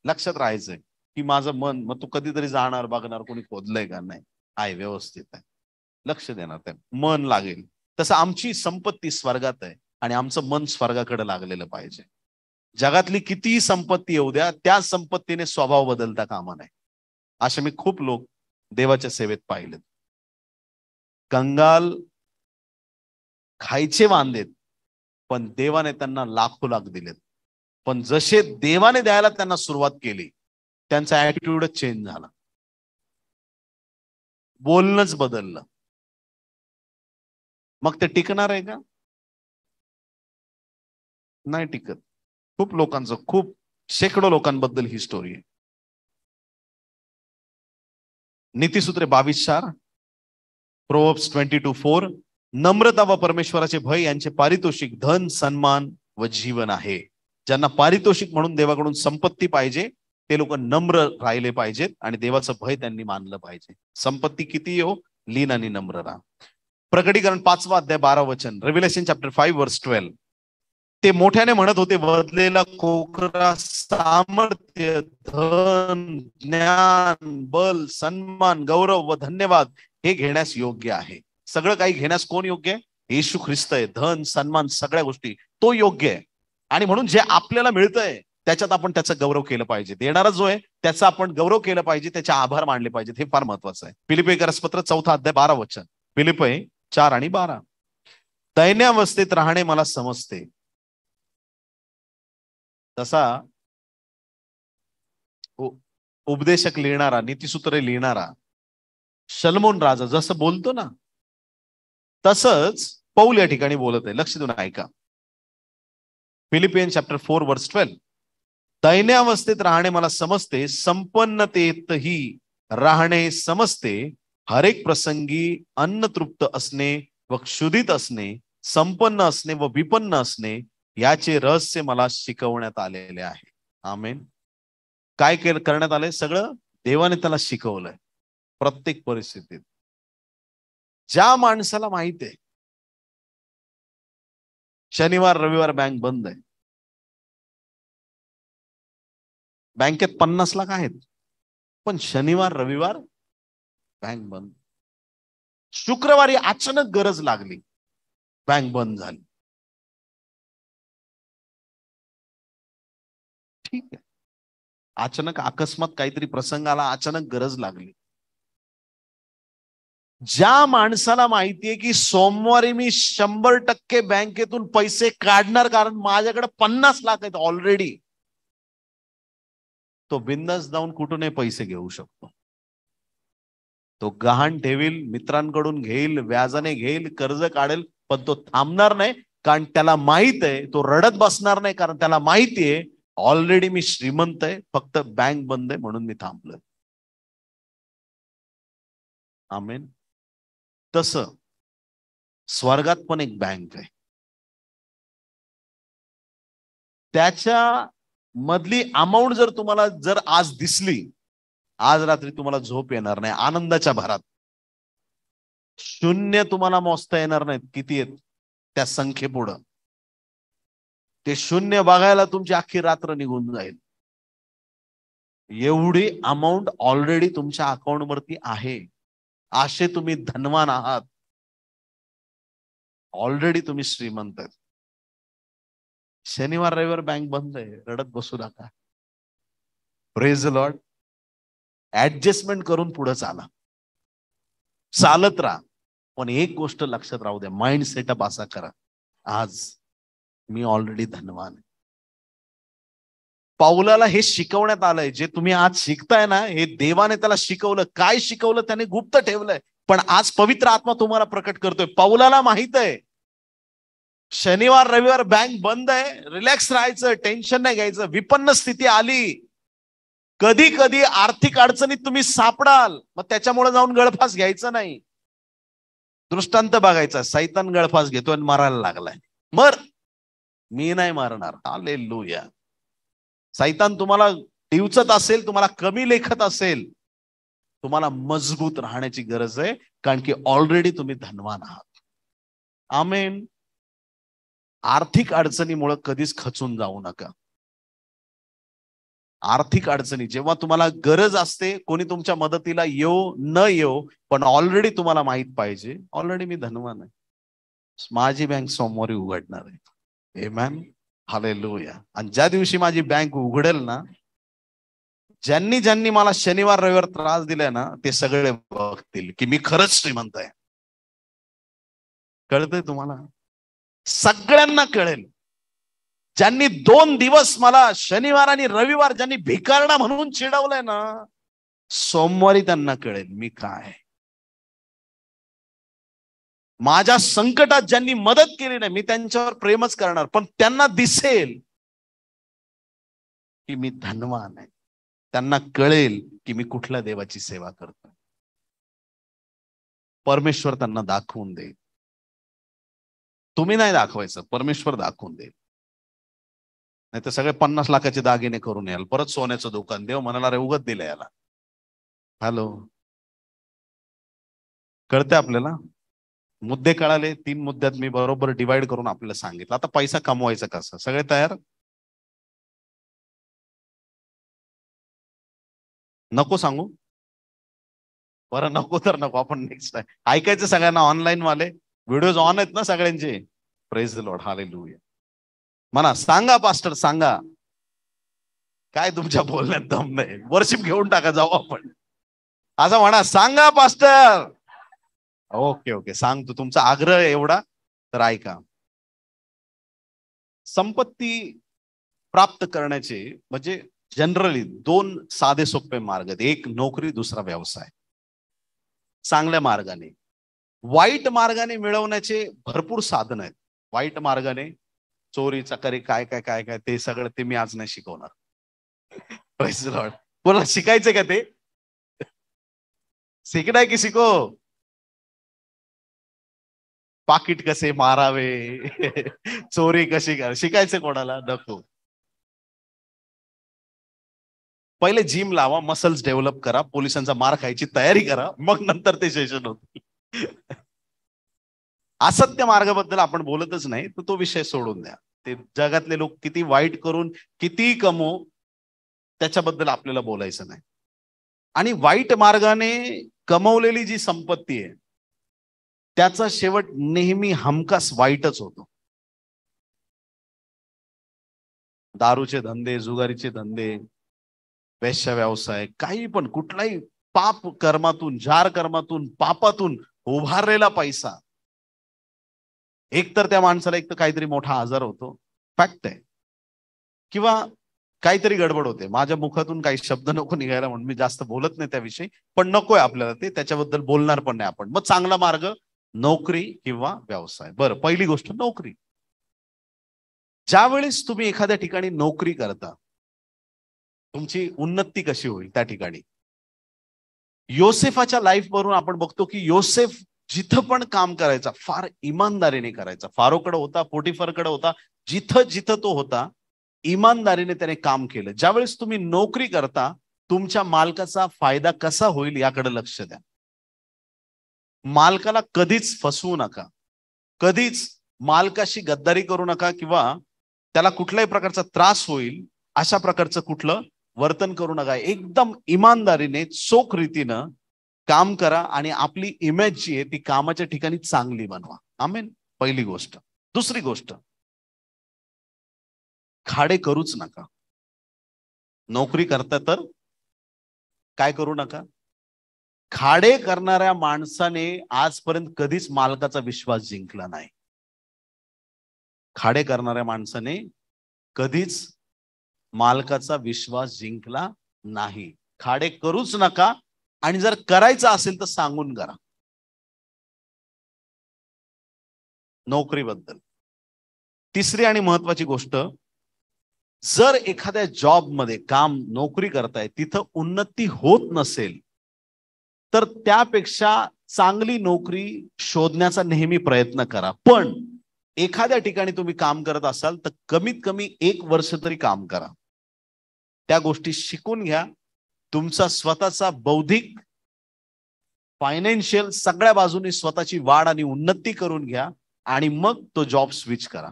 लक्षात राहायचंय की माझं मन, मग तू कधीतरी जाणार, बघणार कोणी खोदलंय का नाही, आहे व्यवस्थित आहे, लक्ष देणार, त्या मन लागेल. तसं आमची संपत्ती स्वर्गात आहे आणि आमचं मन स्वर्गाकडे लागलेलं पाहिजे. जगातली कितीही संपत्ती येऊ द्या, त्या संपत्तीने स्वभाव बदलता कामा नये. असे मी खूप लोक देवाच्या सेवेत पाहिलेत. कंगाल खायचे वांदेत, पण देवाने त्यांना लाखोलाख दिलेत. पण जसे देवाने द्यायला त्यांना सुरुवात केली, त्यांचा ऍटिट्यूडच चेंज झाला, बोलणंच बदललं. मग ते टिकणार आहे का? नाही टिकत. खूप लोकांचं, खूप शेकडो लोकांबद्दल ही स्टोरी आहे. नीतिसूत्रे 22:4. प्रोव्हर्ब्स 22:4. नम्रता व परमेश्वराचे भय यांचे पारितोषिक धन, सन्मान व जीवन आहे. ज्यांना पारितोषिक म्हणून देवाकडून संपत्ती पाहिजे, ते लोक नम्र राहिले पाहिजेत आणि देवाचं भय त्यांनी मानलं पाहिजे. संपत्ती किती हो, लीन आणि नम्र राहा. प्रकटीकरण 5वा अध्याय 12 वचन. रेव्हेलेशन चॅप्टर 5 वर्स 12. ते मोठ्याने म्हणत होते, वधलेला कोकरा सामर्थ्य, धन, ज्ञान, बल, सन्मान, गौरव व धन्यवाद हे घेण्यास योग्य आहे. सगळं काही घेण्यास कोण योग्य आहे? येशू ख्रिस्त आहे. धन, सन्मान, सगळ्या गोष्टी तो योग्य आहे. आणि म्हणून जे आपल्याला मिळतंय त्याच्यात आपण त्याचा गौरव केलं पाहिजे. देणारा जो आहे त्याचा आपण गौरव केला पाहिजे, त्याचे आभार मानले पाहिजेत. हे फार महत्वाचं आहे. फिलिपिकरसपत्र 4 अध्याय 12 वचन. फिलिपी 4 आणि 12. दैन्यावस्थेत राहणे मला समजते. तसा उपदेशक लिहिणारा, नीतिसूत्रे लिहिणारा शलमोन राजा जसं बोलतो ना, तसंच पौल या ठिकाणी बोलत आहे. लक्ष देऊन ऐका. फिलिपियन चॅप्टर 4 वर्स 12. दैन्यावस्थेत राहणे मला समजते, संपन्नतेतही राहणे समजते. हरेक प्रसंगी अन्न तृप्त असणे व क्षुधित असणे, संपन्न असणे व विपन्न असणे याचे रहस्य मला शिकवण्यात आलेले आहे. आमेन. काय करण्यात आलंय? सगळं देवाने त्याला शिकवलंय. प्रत्येक परिस्थितीत ज्या माणसाला माहित आहे शनिवार रविवार बँक बंद आहे, बँकेत 50 लाख आहेत, पण शनिवार रविवार बँक बंद. शुक्रवारी अचानक गरज लागली, बँक बंद झाली. ठीक आहे, अचानक अकस्मात काहीतरी प्रसंग आला, अचानक गरज लागली. ज्या माणसाला माहितीये की सोमवारी मी 100% बँकेतून पैसे काढणार, कारण माझ्याकडे 50 लाख आहेत ऑलरेडी, तो बिंदास जाऊन कुठूनही पैसे घेऊ शकतो. तो गहाण ठेवील, मित्रांकडून घेईल, व्याजाने घेईल, कर्ज काढेल, पण तो थांबणार नाही. कारण त्याला माहित आहे, तो रडत बसणार नाही, कारण त्याला माहिती आहे ऑलरेडी मी श्रीमंत आहे, फक्त बँक बंद आहे म्हणून मी थांबलोय. आमेन. तसं स्वर्गात पण एक बँक आहे. त्याच्या मधली अमाऊंट जर तुम्हाला जर आज दिसली, आज रात्री तुम्हाला झोप येणार नाही आनंदाच्या भरात. शून्य तुम्हाला मोजता येणार नाहीत किती आहेत त्या संख्येपुढं. ते शून्य बघायला तुमची अख्खी रात्र निघून जाईल. एवढी अमाऊंट ऑलरेडी तुमच्या अकाउंटवरती आहे. असे तुम्ही धनवान आहात, ऑलरेडी तुम्ही श्रीमंत आहेत. शनिवार रविवार बँक बंद आहे, रडत बसू नका. Praise the Lord. ऍडजस्टमेंट करून पुढे चाला, चालत राहा. पण एक गोष्ट लक्षात राहू द्या, माइंड सेटअप असा करा, आज मी ऑलरेडी धनवान आहे. पाऊलाला हे शिकवण्यात आलंय, जे तुम्ही आज शिकताय ना, हे देवाने त्याला शिकवलं. काय शिकवलं? त्याने गुप्त ठेवलंय, पण आज पवित्र आत्मा तुम्हाला प्रकट करतोय. पाऊलाला माहित आहे शनिवार रविवार बँक बंद आहे, रिलॅक्स राहायचं, टेन्शन नाही घ्यायचं. विपन्न स्थिती आली, कधी कधी आर्थिक अडचणीत तुम्ही सापडाल, मग त्याच्यामुळे जाऊन गळफास घ्यायचं नाही. दृष्टांत बघायचा, सैतान गळफास घेतोय आणि मारायला लागलाय. मर, मी नाही मारणार. हालेलुया. सैतान तुम्हाला डिवचत असेल, तुम्हाला कमी लेखत असेल, तुम्हाला मजबूत राहण्याची गरज आहे, कारण की ऑलरेडी तुम्ही धनवान आहात. आमेन. आर्थिक अडचणीमुळे कधीच खचून जाऊ नका. आर्थिक अडचणी जेव्हा तुम्हाला गरज असते, कोणी तुमच्या मदतीला येऊ न येऊ, पण ऑलरेडी तुम्हाला माहित पाहिजे ऑलरेडी मी धनवान आहे, माझी बँक सोमवारी उघडणार आहे. आमेन. हालेलुया. आणि ज्या दिवशी माझी बँक उघडेल ना, ज्यांनी ज्यांनी मला शनिवार रविवार त्रास दिलाय ना, ते सगळे बघतील की मी खरंच श्रीमंत आहे. कळतंय तुम्हाला? सगळ्यांना कळेल. ज्यांनी 2 दिवस मला शनिवार आणि रविवार ज्यांनी भिकारडा म्हणून चिडवलंय ना, सोमवारी त्यांना कळेल मी काय. माझ्या संकटात ज्यांनी मदत केली नाही, मी त्यांच्यावर प्रेमच करणार, पण त्यांना दिसेल की मी धनवान आहे. त्यांना कळेल की मी कुठल्या देवाची सेवा करतो. परमेश्वर त्यांना दाखवून देईल. तुम्ही नाही दाखवायचं, परमेश्वर दाखवून देईल. नाही तर सगळे 50 लाखाचे दागिने करून याल, परत सोन्याचं दुकान. देव म्हणाला, रे उगत दिलं याला. हॅलो, कळते आपल्याला? मुद्दे कळाले? 3 मुद्द्यात मी बरोबर डिवाइड करून आपल्याला सांगितलं. आता पैसा कमवायचा कसा? सगळे तयार? नको सांगू? बरं नको तर नको, आपण नेक्स्ट टाइम ऐकायचं सगळ्यांना. ऑनलाईन वाले व्हिडिओज ऑन आहेत ना सगळ्यांचे. Praise the Lord, hallelujah. म्हणा, सांगा पास्टर सांगा. काय तुमच्या बोलण्यात दम नाही, वर्शिप घेऊन टाका, जाऊ आपण. असं म्हणा, सांगा पास्टर. ओके ओके, सांगतो. तुमचा आग्रह एवढा तर ऐका. संपत्ती प्राप्त करण्याचे म्हणजे जनरली दोन साधे सोपे मार्ग आहेत. एक नोकरी, दुसरा व्यवसाय. चांगल्या मार्गाने. वाईट मार्गाने मिळवण्याचे भरपूर साधन आहेत. वाईट मार्गाने चोरी चकारी काय काय काय काय ते सगळं ते मी आज नाही शिकवणार. Praise the Lord. कोणाला शिकायचंय का ते? सीखना है किसी को? पाकिट कसे मारावे, चोरी कशी कर, शिकायचं कोणाला? नको. पहिले जिम लावा, मसल्स डेव्हलप करा, पोलिसांचा मार खायची तयारी करा, मग नंतर ते सेशन होते. असत्य मार्गाबद्दल आपण बोलतच नाही, तर तो विषय सोडून द्या. ते जगातले लोक किती वाईट करून किती कमवो, त्याच्याबद्दल आपल्याला बोलायचं नाही. आणि वाईट मार्गाने कमवलेली जी संपत्ती आहे त्याचा शेवट नेहमी हमखास वाईटच होतो. दारूचे धंदे, जुगारीचे धंदे, वेश्या व्यवसाय, काही पण कुठलाही पाप कर्मातून, जार कर्मातून, पापातून उभारलेला पैसा, एक तर त्या माणसाला एक तर काहीतरी मोठा आजार होतो, फॅक्ट आहे, किंवा काहीतरी गडबड होते. माझ्या मुखातून काही शब्द नको निघायला म्हणून मी जास्त बोलत नाही त्याविषयी, पण नकोय आपल्याला ते, त्याच्याबद्दल बोलणार पण नाही आपण. मग चांगला मार्ग नोकरी किंवा व्यवसाय. बरं, पहिली गोष्ट नोकरी. ज्यावेळेस तुम्ही एखाद्या ठिकाणी नोकरी करता, तुमची उन्नती कशी होईल त्या ठिकाणी. योसेफाच्या लाईफ वरून आपण बघतो की योसेफ जिथं पण काम करायचा फार इमानदारीने करायचा. फारोकडे होता, पोटिफरकडे होता, जिथं जिथं तो होता इमानदारीने त्याने काम केलं. ज्यावेळेस तुम्ही नोकरी करता, तुमच्या मालकाचा फायदा कसा होईल याकडे लक्ष द्या. मालकाला कधीच फसवू नका, कधीच मालकाशी गद्दारी करू नका, किंवा त्याला कुठल्याही प्रकारचा त्रास होईल अशा प्रकारचं कुठलं वर्तन करू नका. एकदम इमानदारीने चोख रीतीनं काम करा आणि आपली इमेज जी आहे ती कामाच्या ठिकाणी चांगली बनवा. आमेन. पहिली गोष्ट. दुसरी गोष्ट, खाडे करूच नका. नोकरी करता तर काय करू नका. खाडे करणाऱ्या माणसाने आजपर्यंत कधीच मालकाचा विश्वास जिंकला नाही. खाडे करणाऱ्या माणसाने कधीच मालकाचा विश्वास जिंकला नाही. खाडे करूच नका, आणि जर करायचं असेल तर सांगून करा. नोकरीबद्दल तिसरी आणि महत्वाची गोष्ट, जर एखाद्या जॉबमध्ये काम नोकरी करताय तिथं उन्नती होत नसेल तर त्यापेक्षा चांगली नोकरी शोधण्याचा नेहमी प्रयत्न करा. पण एखाद्या ठिकाणी तुम्ही काम करत असाल तर कमीत कमी 1 वर्ष तरी काम करा. त्या गोष्टी शिकून घ्या. तुमचा स्वतःचा बौद्धिक, फायनान्शियल सगळ्या बाजूनी स्वतःची वाढ आणि उन्नती करून घ्या, आणि मग तो जॉब स्विच करा.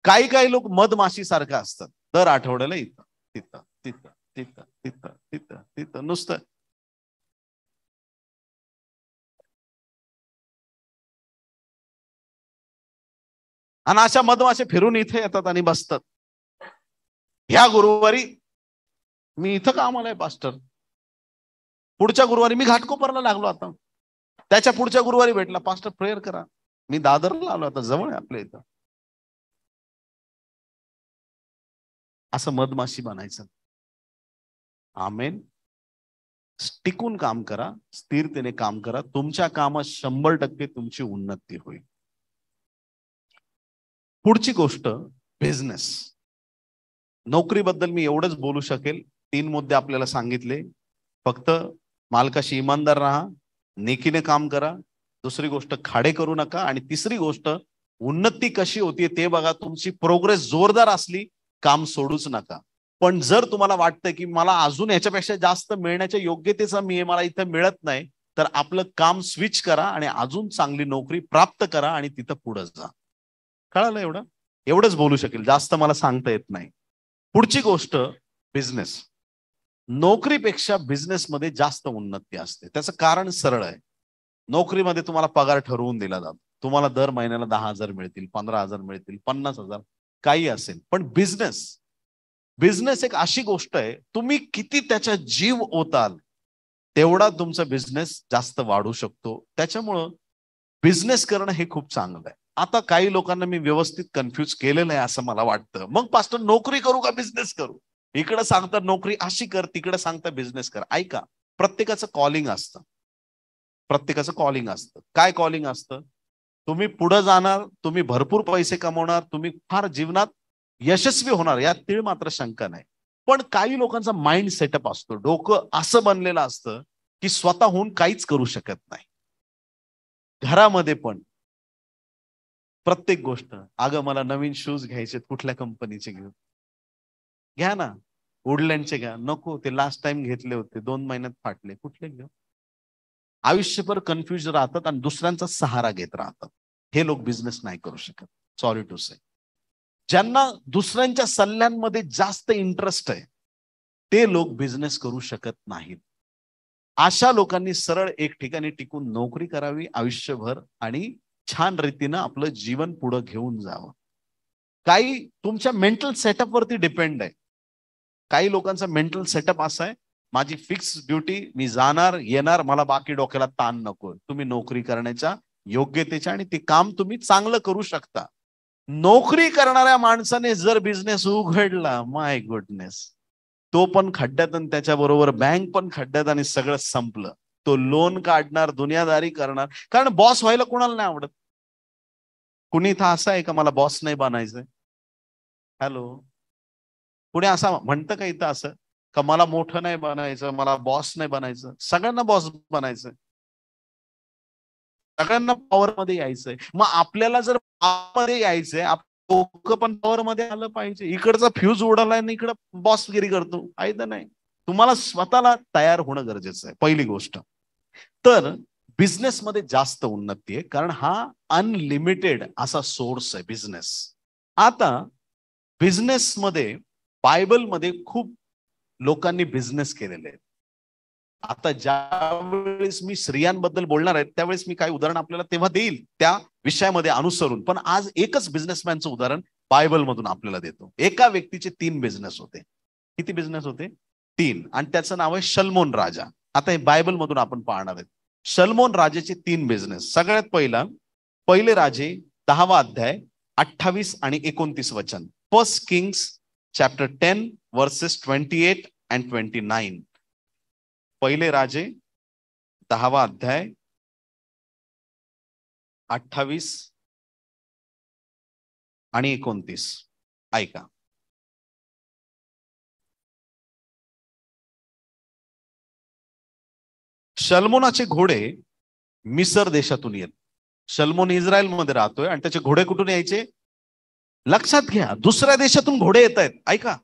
काही काही लोक मधमाशी सारखं असतात, दर आठवड्याला इथं तिथं तिथं तिथं तिथं तिथं तिथं नुसतं. आणि अशा मधमाशे फिरून इथे येतात आणि बसतात. ह्या गुरुवारी मी इथं कामाला आहे पास्टर, पुढच्या गुरुवारी मी घाटकोपरला लागलो, आता त्याच्या पुढच्या गुरुवारी भेटला, पास्टर प्रेयर करा, मी दादरला आलो, आता जवळ आहे आपल्या इथं. असं मधमाशी बनायचं. आमेन. टिकून काम करा, स्थिरतेने काम करा, तुमच्या कामात 100% तुमची उन्नती होईल. पुढची गोष्ट बिझनेस. नोकरीबद्दल मी एवढंच बोलू शकेल. 3 मुद्दे आपल्याला सांगितले. फक्त मालकाशी इमानदार राहा, नेकीने काम करा, दुसरी गोष्ट खाडे करू नका, आणि तिसरी गोष्ट उन्नती कशी होतीये ते बघा. तुमची प्रोग्रेस जोरदार असली काम सोडूच नका. पण जर तुम्हाला वाटतं की मला अजून याच्यापेक्षा जास्त मिळण्याच्या योग्यतेचा मी मला इथं मिळत नाही, तर आपलं काम स्विच करा आणि अजून चांगली नोकरी प्राप्त करा आणि तिथं पुढे जा. कळालं? एवढंच बोलू शकेल, जास्त मला सांगता येत नाही. पुढची गोष्ट बिझनेस. नोकरीपेक्षा बिझनेसमध्ये जास्त उन्नती असते. त्याचं कारण सरळ आहे. नोकरीमध्ये तुम्हाला पगार ठरवून दिला जातो. तुम्हाला दर महिन्याला 10,000 मिळतील, 15,000 मिळतील, 50,000 काही असेल. पण बिझनेस एक अशी गोष्ट आहे, तुम्ही किती त्याच्या जीव ओताल तेवढा तुमचा बिझनेस जास्त वाढू शकतो. त्याच्यामुळं बिझनेस करणं हे खूप चांगलं आहे. आता काही लोकांना मी व्यवस्थित कन्फ्यूज केलेलं आहे असं मला वाटतं. मग पास्टर नोकरी करू का बिझनेस करू? इकडे सांगतात नोकरी अशी कर, तिकडे सांगतात बिझनेस कर. ऐका, प्रत्येकाचं कॉलिंग असतं. प्रत्येकाचं कॉलिंग असतं. काय कॉलिंग असतं? तुम्ही पुढे जाणार, तुम्ही भरपूर पैसे कमवणार, तुम्ही फार जीवनात यशस्वी होणार, यात तीळ मात्र शंका नाही. पण काही लोकांचा माइंड सेटअप असतो, डोकं असं बनलेलं असतं की स्वतःहून काहीच करू शकत नाही. घरामध्ये पण प्रत्येक गोष्ट, अगं मला नवीन शूज घ्यायचे, कुठल्या कंपनीचे घेऊ? घ्या ना, वुडलँडचे घ्या. नको, ते लास्ट टाइम घेतले होते, 2 महिन्यात फाटले. कुठले घेऊ? आयुष्यभर कन्फ्युज राहतात आणि दुसऱ्यांचा सहारा घेत राहतात. हे लोक बिझनेस नाही करू शकत. सॉरी टू से. ज्यांना दुसऱ्यांच्या सल्ल्यांमध्ये जास्त इंटरेस्ट आहे ते लोक बिझनेस करू शकत नाहीत. अशा लोकांनी सरळ एक ठिकाणी टिकून नोकरी करावी आयुष्यभर आणि छान रीतीनं आपलं जीवन पुढे घेऊन जावं. काही तुमच्या मेंटल सेटअप वरती डिपेंड आहे. काही लोकांचा मेंटल सेटअप असा आहे, माझी फिक्स ड्युटी, मी जाणार येणार, मला बाकी डोक्याला ताण नको. तुम्ही नोकरी करण्याच्या योग्यतेच्या आणि ते काम तुम्ही चांगलं करू शकता. नोकरी करणाऱ्या माणसाने जर बिझनेस उघडला, माय गुडनेस, तो पण खड्ड्यात आणि त्याच्याबरोबर बँक पण खड्ड्यात आणि सगळं संपलं. तो लोन काढणार, दुनियादारी करणार. कारण बॉस व्हायला कोणाला नाही आवडत? कुणी इथं असं आहे का मला बॉस नाही बनायचंय? हॅलो, कुणी असं म्हणतं का इथं असं का मला मोठं नाही बनायचं, मला बॉस नाही बनायचं? सगळ्यांना बॉस बनायचं, सगळ्यांना पॉवर मध्ये यायचंय. मग आपल्याला जर पॉवर मध्ये यायचंय, डोकं पण पॉवर मध्ये आलं पाहिजे. इकडचा फ्यूज उडालाय आणि इकडं बॉसगिरी करतो, फायदा नाही. तुम्हाला स्वतःला तयार होणं गरजेचं आहे, पहिली गोष्ट. तर बिझनेसमध्ये जास्त उन्नती आहे, कारण हा अनलिमिटेड असा सोर्स आहे बिझनेस. आता बिझनेसमध्ये बायबलमध्ये खूप लोकांनी बिझनेस केलेले आहेत. आता ज्यावेळेस मी स्त्रियांबद्दल बोलणार आहे त्यावेळेस मी काही उदाहरण आपल्याला तेव्हा देईल त्या विषयामध्ये अनुसरून. पण आज एकच बिझनेसमॅनचं उदाहरण बायबल मधून आपल्याला देतो. एका व्यक्तीचे 3 बिझनेस होते. किती बिझनेस होते? 3. आणि त्याचं नाव आहे शल्मोन राजा. आता हे बायबल मधून आपण पाहणार आहेत. शल्मोन राजाचे 3 बिझनेस. सगळ्यात पहिले राजे 10वा अध्याय 28 आणि 29 वचन. First Kings chapter 10 versus 28 and 29. पहिले राजे 10वा अध्याय 28 आणि 29. ऐका. शल्मोनाचे घोडे मिसर देशातून येत. शल्मोन इस्रायल मध्ये राहतोय आणि त्याचे घोडे कुठून यायचे? लक्षात घ्या, दुसऱ्या देशातून घोडे येत आहेत. ऐका,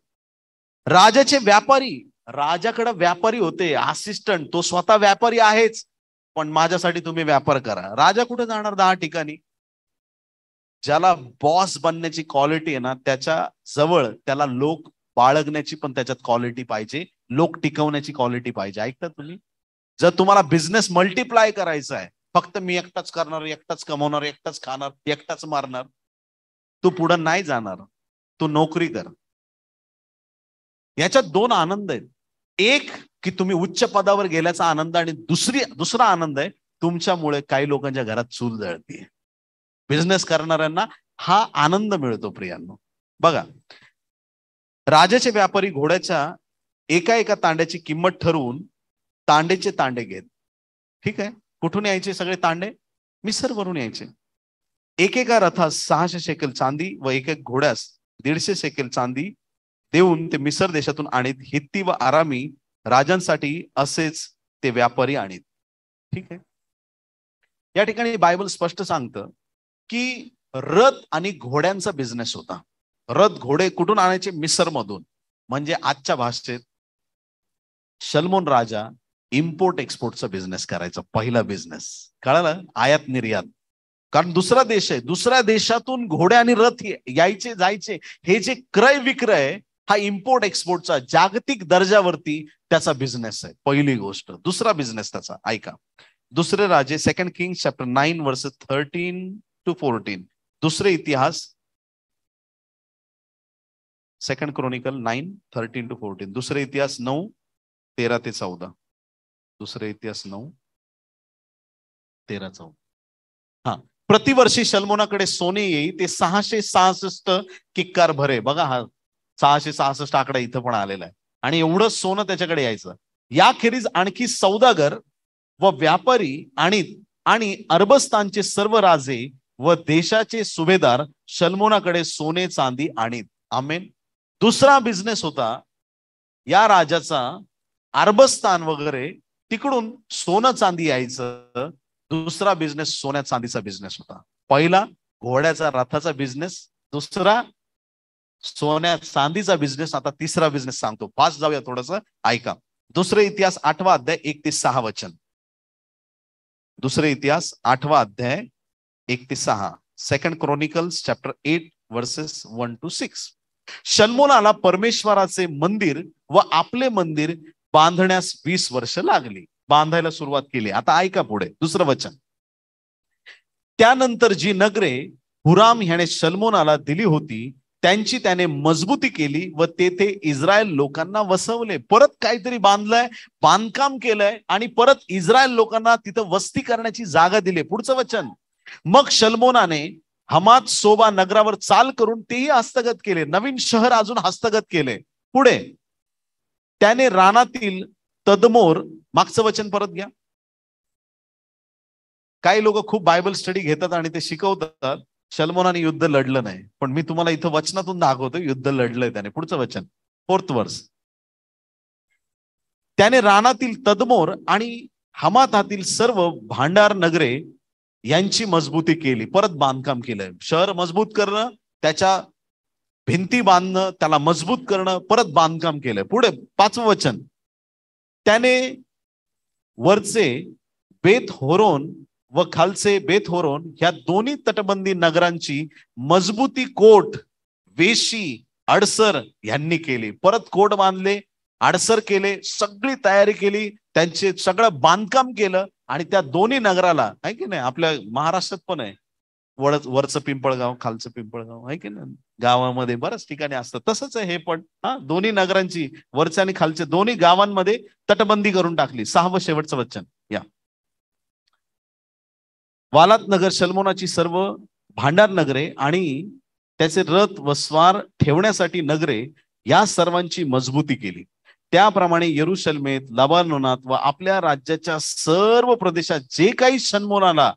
राजाचे व्यापारी, राजाकडे व्यापारी होते, असिस्टंट. तो स्वतः व्यापारी आहेच, पण माझ्यासाठी तुम्ही व्यापार करा. राजा कुठे जाणार 10 ठिकाणी? ज्याला बॉस बनण्याची क्वालिटी आहे ना, त्याच्या जवळ त्याला लोक बाळगण्याची पण त्याच्यात क्वालिटी पाहिजे, लोक टिकवण्याची क्वालिटी पाहिजे. ऐकता तुम्ही? जर तुम्हाला बिझनेस मल्टिप्लाय करायचा आहे, फक्त मी एकटाच करणार, एकटाच कमवणार, एकटाच खाणार, एकटाच मारणार, तू पुढे नाही जाणार. तू नोकरी कर. याच्यात 2 आनंद आहेत. एक की तुम्ही उच्च पदावर गेल्याचा आनंद, आणि दुसरा आनंद आहे तुमच्यामुळे काही लोकांच्या घरात चूल जळते. बिझनेस करणाऱ्यांना हा आनंद मिळतो. प्रियांनो बघा, राजाचे व्यापारी घोड्याच्या एका तांड्याची किंमत ठरवून तांडेचे तांडे घेत. ठीक आहे, कुठून यायचे सगळे तांडे? मिसरवरून यायचे. एकेका रथास 600 शेकेल चांदी व एक घोड्यास 150 शेकेल चांदी देऊन ते मिसर देशातून आणीत. हित्ती व आरामी राजांसाठी असेच ते व्यापारी आणीत. ठीक आहे, या ठिकाणी बायबल स्पष्ट सांगतं की रथ आणि घोड्यांचा बिझनेस होता. रथ घोडे कुठून आणायचे? मिसर मधून. म्हणजे आजच्या भाषेत शल्मोन राजा इम्पोर्ट एक्सपोर्टचा बिझनेस करायचा. पहिला बिझनेस. कळालं? आयात निर्यात. कारण दुसरा देश आहे, दुसऱ्या देशातून घोडे आणि रथ यायचे जायचे. हे जे क्रय विक्रय हा इम्पोर्ट एक्सपोर्टचा जागतिक दर्जावरती त्याचा बिझनेस आहे, पहिली गोष्ट. दुसरा बिझनेस त्याचा ऐका, दुसरे राजे, 2 किंग्स चॅप्टर 9 वर्सेस 13-14. दुसरे इतिहास 2 क्रॉनिकल 9:13-14. दुसरे इतिहास 9:13-14. दुसरे इतिहास 9:13-14. हा, प्रतिवर्षी शल्मोनाकडे सोने येई, ते 666 किक्कार भरे. बघा, हा 666 आकडा इथं पण आलेला आहे. आणि एवढं सोनं त्याच्याकडे यायचं. याखेरीज आणखी सौदागर व व्यापारी आणि अरबस्तानचे सर्व राजे व देशाचे सुभेदार शल्मोनाकडे सोने चांदी आणीत. आमेन. दुसरा बिझनेस होता या राजाचा, अरबस्तान वगैरे तिकडून सोनं चांदी यायचं. दुसरा बिझनेस सोन्या चांदीचा बिझनेस होता. पहिला घोड्याचा रथाचा बिझनेस, दुसरा सोन्या चांदीचा बिझनेस. आता तिसरा बिझनेस सांगतो, फास्ट जाऊया थोडस, ऐका. दुसरे इतिहास 8वा अध्याय 1-6 वचन. दुसरे इतिहास 8वा अध्याय 1-6. 2 क्रॉनिकल्स चॅप्टर 8 वर्सेस 1-6. शल्मोनाला परमेश्वराचे मंदिर व आपले मंदिर बांधण्यास 20 वर्ष लागली. बांधायला सुरुवात केली. आता ऐका पुढे दुसरं वचन. त्यानंतर जी नगरे हुराम ह्याने शल्मोनाला दिली होती त्यांची त्याने मजबूती केली व तेथे इस्रायल लोकांना वसवले. परत काहीतरी बांधलंय, बांधकाम केलंय आणि परत इस्रायल लोकांना तिथं वस्ती करण्याची जागा दिली. पुढचं वचन. मग शल्मोनाने हमात सोबा नगरावर चाल करून तेही हस्तगत केले. नवीन शहर अजून हस्तगत केले. पुढे त्याने रानातील तदमोर, मागचं वचन परत घ्या. काही लोक खूप बायबल स्टडी घेतात आणि ते शिकवतात शल्मोनाने युद्ध लढलं नाही, पण मी तुम्हाला इथं वचनातून दाखवतो युद्ध लढलंय त्याने. पुढचं वचन, 4th वर्स. त्याने रानातील तदमोर आणि हमातातील सर्व भांडार नगरे यांची मजबूती केली. परत बांधकाम केलंय. शहर मजबूत करणं, त्याच्या भिंती बांधणं, त्याला मजबूत करणं, परत बांधकाम केलंय. पुढे 5वं वचन. त्याने वरचे बेत होरोन व खालचे बेत होरोन ह्या दोन्ही तटबंदी नगरांची मजबूती कोट, वेशी, अडसर यांनी केली. परत कोट बांधले, अडसर केले, सगळी तयारी केली, त्यांचे सगळं बांधकाम केलं. आणि त्या दोन्ही नगराला, आहे की नाही, आपल्या महाराष्ट्रात पण आहे वरचं पिंपळगाव, खालचं पिंपळगाव, आहे की नाही, गावामध्ये बऱ्याच ठिकाणी असतं. तसंच आहे हे पण. हा, दोन्ही नगरांची, वरच्या आणि खालच्या दोन्ही गावांमध्ये तटबंदी करून टाकली. 6वं शेवटचं वचन या. वालात नगर शल्मोनाची सर्व भांडार नगरे आणि त्याचे रथ व स्वार ठेवण्यासाठी नगरे या सर्वांची मजबूती केली. त्याप्रमाणे यरुशलेमेत, लबानोनात व आपल्या राज्याच्या सर्व प्रदेशात जे काही शल्मोनाला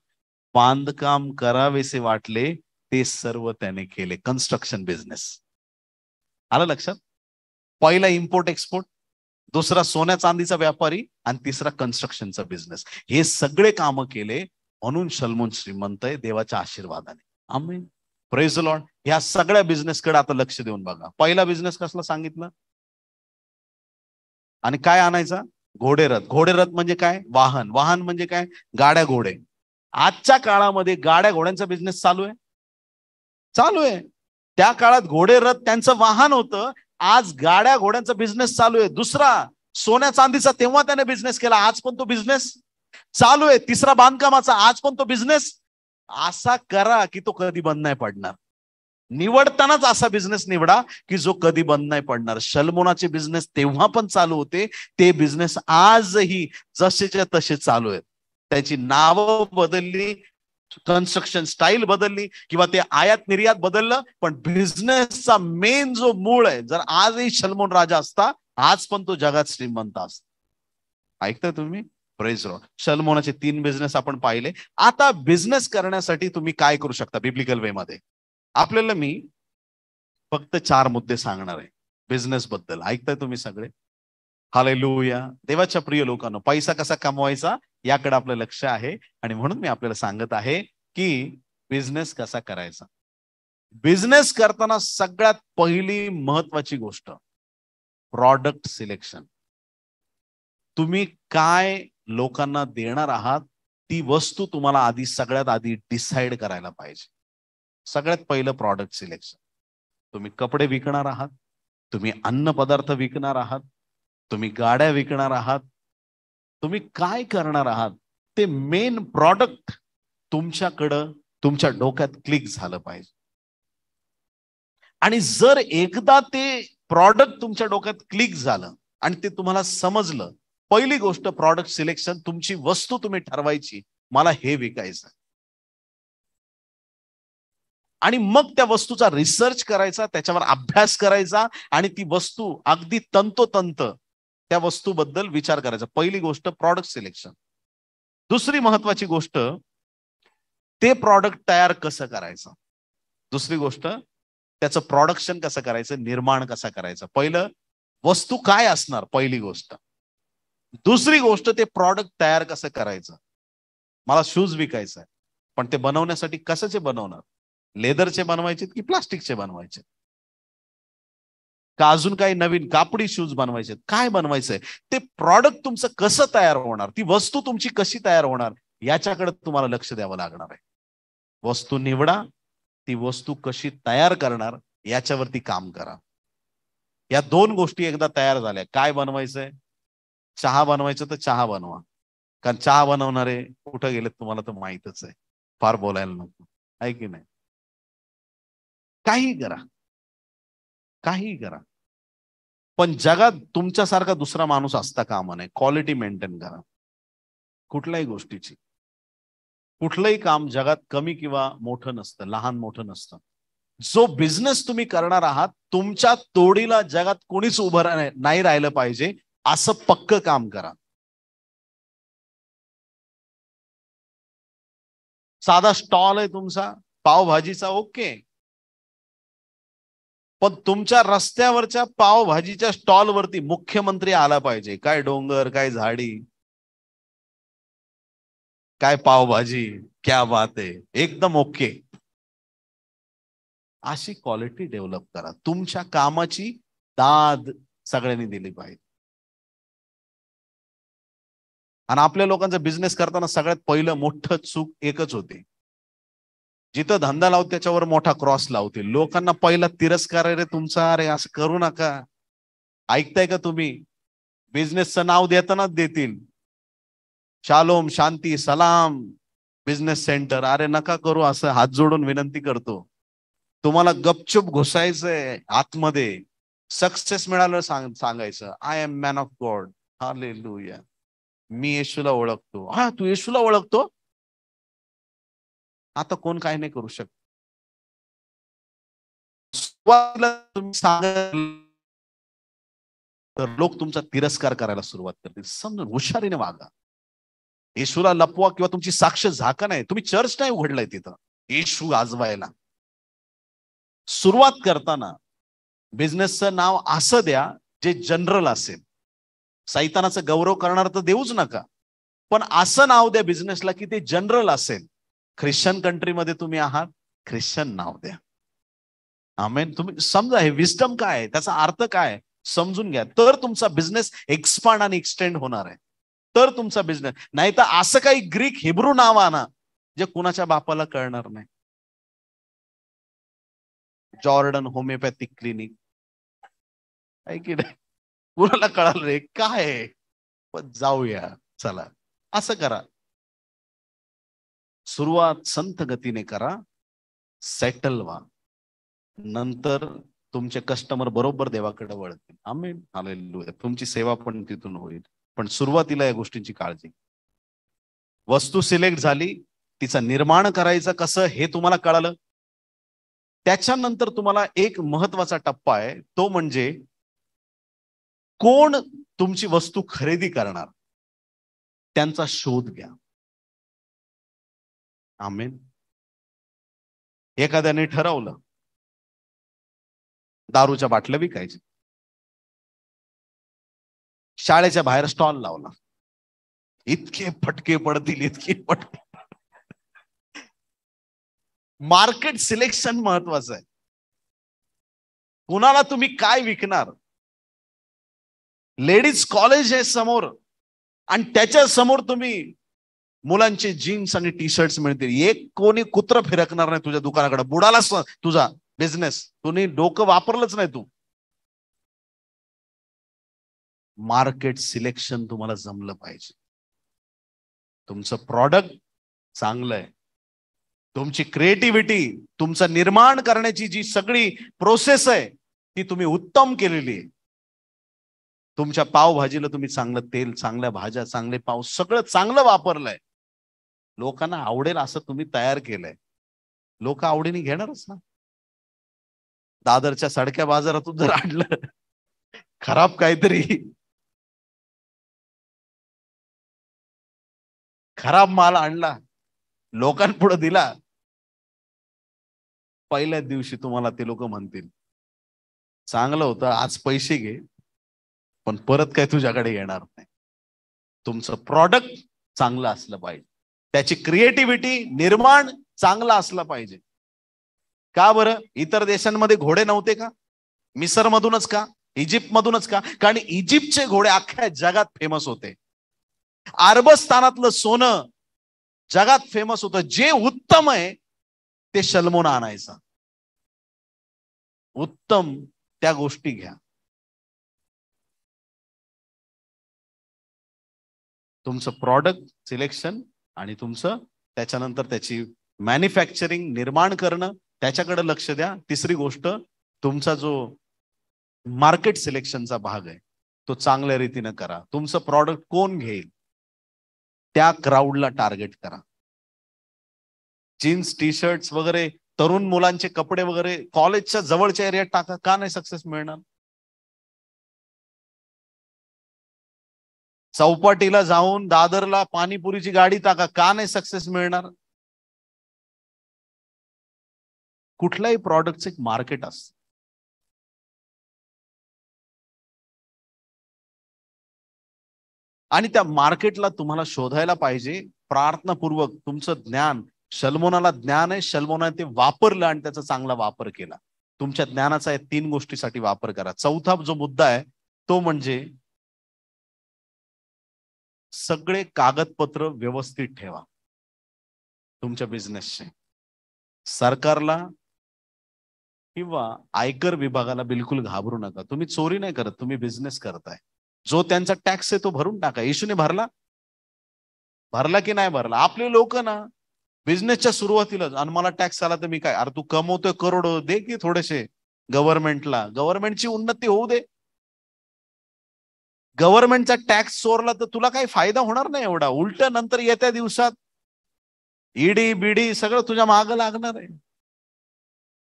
बांधकाम करावेसे वाटले ते सर्व त्याने केले. Construction business. आलं लक्षात? पहिला इम्पोर्ट एक्सपोर्ट, दुसरा सोन्या चांदीचा व्यापारी आणि तिसरा कन्स्ट्रक्शनचा बिझनेस. हे सगळे कामं केले म्हणून शल्मोन श्रीमंत आहे देवाच्या आशीर्वादाने. आमेन. Praise the Lord. ह्या सगळ्या बिझनेसकडे आता लक्ष देऊन बघा. पहिला बिझनेस कसला सांगितलं आणि काय आणायचा? घोडेरथ. घोडेरथ म्हणजे काय? वाहन. वाहन म्हणजे काय? गाड्या घोडे. आजच्या काळामध्ये गाड्या घोड्यांचा बिझनेस चालू आहे, चालू आहे. त्या काळात घोडेरथ त्यांचं वाहन होतं, आज गाड्या घोड्यांचा बिझनेस चालू आहे. दुसरा सोन्या चांदीचा, तेव्हा त्याने बिझनेस केला, आज पण तो बिझनेस चालू आहे. तिसरा बांधकामाचा, आज पण तो बिझनेस. असा करा की तो कधी बंद नाही पडणार. निवडतानाच असा बिझनेस निवडा की जो कधी बंद नाही पडणार. शल्मोनाचे बिझनेस तेव्हा पण चालू होते, ते बिझनेस आजही जसेच्या तसे चालू आहेत. त्याची नावं बदलली, कन्स्ट्रक्शन स्टाईल बदलली किंवा ते आयात निर्यात बदललं, पण बिझनेसचा मेन जो मूळ आहे, जर आजही शल्मोन राजा असता, आज पण तो जगात श्रीमंत असता. ऐकताय तुम्ही? Praise Lord. शल्मोनाचे 3 बिझनेस आपण पाहिले. आता बिझनेस करण्यासाठी तुम्ही काय करू शकता बिब्लिकल वे मध्ये? आपल्याला मी फक्त 4 मुद्दे सांगणार आहे बिझनेस बद्दल. ऐकताय तुम्ही सगळे? हालेलुया. देवाच्या प्रिय लोकांनो, पैसा कसा कमवायचा याकडे आपलं लक्ष आहे आणि म्हणून मी आपल्याला सांगत आहे की बिझनेस कसा करायचा. बिझनेस करताना सगळ्यात पहिली महत्वाची गोष्ट प्रॉडक्ट सिलेक्शन. तुम्ही काय लोकांना देणार आहात ती वस्तू तुम्हाला आधी, सगळ्यात आधी डिसाइड करायला पाहिजे. सगळ्यात पहिलं प्रॉडक्ट सिलेक्शन. तुम्ही कपडे विकणार आहात, तुम्ही अन्न पदार्थ विकणार आहात, तुम्ही गाड्या विकणार आहात, तुम्ही काय करणार आहात, ते मेन प्रॉडक्ट तुमच्याकडं तुमच्या डोक्यात क्लिक झालं पाहिजे. आणि जर एकदा ते प्रॉडक्ट तुमच्या डोक्यात क्लिक झालं आणि ते तुम्हाला समजलं, पहिली गोष्ट प्रॉडक्ट सिलेक्शन, तुमची वस्तू तुम्ही ठरवायची, मला हे विकायचं. आणि मग त्या वस्तूचा रिसर्च करायचा, त्याच्यावर अभ्यास करायचा आणि ती वस्तू अगदी तंतोतंत त्या वस्तूबद्दल विचार करायचा. पहिली गोष्ट प्रॉडक्ट सिलेक्शन. दुसरी महत्वाची गोष्ट, ते प्रॉडक्ट तयार कसं करायचं. दुसरी गोष्ट, त्याचं प्रोडक्शन कसं करायचं, निर्माण कसं करायचं. पहिलं वस्तू काय असणार, पहिली गोष्ट. दुसरी गोष्ट, ते प्रॉडक्ट तयार कसं करायचं. मला शूज विकायचं आहे, पण ते बनवण्यासाठी कशाचे बनवणार, लेदरचे बनवायचे की प्लास्टिकचे बनवायचे, का अजून काही नवीन कापडी शूज बनवायचे, काय बनवायचंय, ते प्रॉडक्ट तुमचं कसं तयार होणार, ती वस्तू तुमची कशी तयार होणार, याच्याकडे तुम्हाला लक्ष द्यावं लागणार आहे. वस्तू निवडा, ती वस्तू कशी तयार करणार याच्यावरती काम करा. या दोन गोष्टी एकदा तयार झाल्या, काय बनवायचंय, चहा बनवायचं तर चहा बनवा, कारण चहा बनवणारे कुठं गेलेत तुम्हाला तर माहितच आहे, फार बोलायला नको, आहे की नाही. काही करा, काही करा, पण जगात तुमच्यासारखा दुसरा माणूस असता कामा नये. क्वालिटी मेंटेन करा कुठल्याही गोष्टीची. कुठलंही काम जगात कमी किंवा मोठं नसतं, लहान मोठं नसतं. जो बिझनेस तुम्ही करणार आहात, तुमच्या तोडीला जगात कोणीच उभं नाही राहिलं पाहिजे असं पक्क काम करा. साधा स्टॉल आहे तुमचा पावभाजीचा, ओके, पण तुमच्या रस्त्यावरच्या पावभाजीच्या स्टॉल वरती मुख्यमंत्री आला पाहिजे. काय डोंगर, काय झाडी, काय पावभाजी, क्या बात आहे, एकदम ओके. अशी क्वालिटी डेव्हलप करा. तुमच्या कामाची दाद सगळ्यांनी दिली पाहिजे. आणि आपल्या लोकांचा बिझनेस करताना सगळ्यात पहिलं मोठं चूक एकच होते, जिथं धंदा लावते त्याच्यावर मोठा क्रॉस लावते. लोकांना पहिला तिरस्कार, रे तुमचा, अरे असं करू नका. ऐकताय का तुम्ही, बिझनेसचं नाव देतानाच देतील शालोम, शांती, सलाम, बिझनेस सेंटर. अरे नका करू असं, हात जोडून विनंती करतो. तुम्हाला गपचूप घुसायचंय आतमध्ये, सक्सेस मिळालं सांगायचं, I am man of God, hallelujah, मी येशूला ओळखतो. हा, तू येशूला ओळखतो, आता कोण काय नाही करू शकत. तुम्ही सांगाल तर लोक तुमचा तिरस्कार करायला सुरुवात करतील. समजून हुशारीने वागा. येशूला लपवा किंवा तुमची साक्ष झाका नाही. तुम्ही चर्च नाही उघडलाय तिथं येशू गाजवायला. सुरुवात करताना बिझनेसचं नाव असं द्या जे जनरल असेल. सैतानाचा गौरव करणार तर देऊच नका, पण असं नाव द्या बिझनेसला की ते जनरल असेल. ख्रिश्चन कंट्रीमध्ये तुम्ही आहात, ख्रिश्चन नाव द्या. आमेन. तुम्ही समजा हे विस्डम काय आहे, त्याचा अर्थ काय समजून घ्या, तर तुमचा बिझनेस एक्सपांड आणि एक्सटेंड होणार आहे. तर तुमचा बिझनेस, नाही तर असं काही ग्रीक हिब्रू नाव आणा जे कुणाच्या बापाला कळणार नाही. जॉर्डन होमिओपॅथिक क्लिनिक आहे की नाही, कुणाला कळालं रे काय आहे, पण जाऊया चला, असं करा. सुरुवात संत गतीने करा, सेटल व्हा, नंतर तुमचे कस्टमर बरोबर देवाकडे वळतील. आमेन, हालेलुया. तुमची सेवा पण तिथून होईल, पण सुरुवातीला या गोष्टींची काळजी. वस्तू सिलेक्ट झाली, तिचं निर्माण करायचं कसं हे तुम्हाला कळालं. त्याच्यानंतर तुम्हाला एक महत्वाचा टप्पा आहे, तो म्हणजे कोण तुमची वस्तू खरेदी करणार त्यांचा शोध घ्या. आमेन. एखाद्याने ठरवलं दारूच्या बाटल्या विकायच्या, शाळेच्या बाहेर स्टॉल लावला, इतके फटके पडतील, इतके फटके. मार्केट सिलेक्शन महत्वाचं आहे. कुणाला तुम्ही काय विकणार. लेडीज कॉलेज आहे समोर आणि त्याच्या समोर तुम्ही मुलांचे जीन्स आणि टी शर्ट्स मिळतील. एक कोणी कुत्र फिरकणार नाही तुझ्या दुकानाकडे. बुडालाच तुझा बिझनेस, तुम्ही डोकं वापरलंच नाही तू. मार्केट सिलेक्शन तुम्हाला जमलं पाहिजे. तुमचं प्रॉडक्ट चांगलं आहे, तुमची क्रिएटिव्हिटी, तुमचं निर्माण करण्याची जी सगळी प्रोसेस आहे ती तुम्ही उत्तम केलेली आहे. तुमच्या पावभाजीला तुम्ही चांगलं तेल, चांगल्या भाज्या, चांगले पाव सगळं चांगलं वापरलंय. लोकांना आवडेल असं तुम्ही तयार केलंय. लोक आवडीने घेणारच ना. दादरच्या सडक्या बाजारातून जर आणलं खराब काहीतरी, खराब माल आणला, लोकांपुढे दिला, पहिल्याच दिवशी तुम्हाला ते लोक म्हणतील चांगलं होतं, आज पैसे घे, पण परत काय तुझ्याकडे येणार नाही. तुमचं प्रॉडक्ट चांगलं असलं पाहिजे, त्याची क्रिएटिव्हिटी, निर्माण चांगलं असलं पाहिजे. का बरं इतर देशांमध्ये घोडे नव्हते का? मिसर मधूनच का? इजिप्त मधूनच का? कारण इजिप्तचे घोडे अख्ख्या जगात फेमस होते. अरबस्थानातलं सोनं जगात फेमस होतं. जे उत्तम आहे ते शल्मोन आणायचा. उत्तम त्या गोष्टी घ्या. तुमचं प्रॉडक्ट सिलेक्शन आणि तुमचं त्याच्यानंतर त्याची मॅन्युफॅक्चरिंग, निर्माण करणं, त्याच्याकडे लक्ष द्या. तिसरी गोष्ट, तुमचा जो मार्केट सिलेक्शनचा भाग आहे तो चांगल्या रीतीने करा. तुमचं प्रॉडक्ट कोण घेईल त्या क्राऊडला टार्गेट करा. जीन्स, टी शर्ट्स वगैरे, तरुण मुलांचे कपडे वगैरे कॉलेजच्या जवळच्या एरियात टाका. का नाही सक्सेस मिळणार? चौपाटीला जाऊन दादरला पाणीपुरीची गाडी टाका. का नाही सक्सेस मिळणार? कुठल्याही प्रॉडक्टचं एक मार्केट असतं. आणि त्या मार्केटला तुम्हाला शोधायला पाहिजे. प्रार्थनापूर्वक तुमचं ज्ञान, शल्मोनाला ज्ञान आहे, शल्मोनाने ते वापरलं आणि त्याचा चांगला वापर केला. तुमच्या ज्ञानाचा या 3 गोष्टीसाठी वापर करा. चौथा जो मुद्दा आहे तो म्हणजे सगळे कागदपत्र व्यवस्थित ठेवा तुमच्या बिझनेसचे. सरकारला किंवा आयकर विभागाला बिलकुल घाबरू नका. तुम्ही चोरी नाही करत, तुम्ही बिझनेस करताय. जो त्यांचा टॅक्स आहे तो भरून टाका. येशूने भरला भरला की नाही भरला? आपले लोक ना बिझनेसच्या सुरुवातीला, आणि मला टॅक्स आला तर मी काय, अरे तू कमवतोय करोड, दे की थोडेसे गव्हर्नमेंटला, गव्हर्नमेंटची उन्नती होऊ दे. गव्हर्नमेंटचा टॅक्स चोरला तर तुला काही फायदा होणार नाही एवढा. उलट नंतर येत्या दिवसात ईडी बीडी सगळं तुझ्या माग लागणार आहे.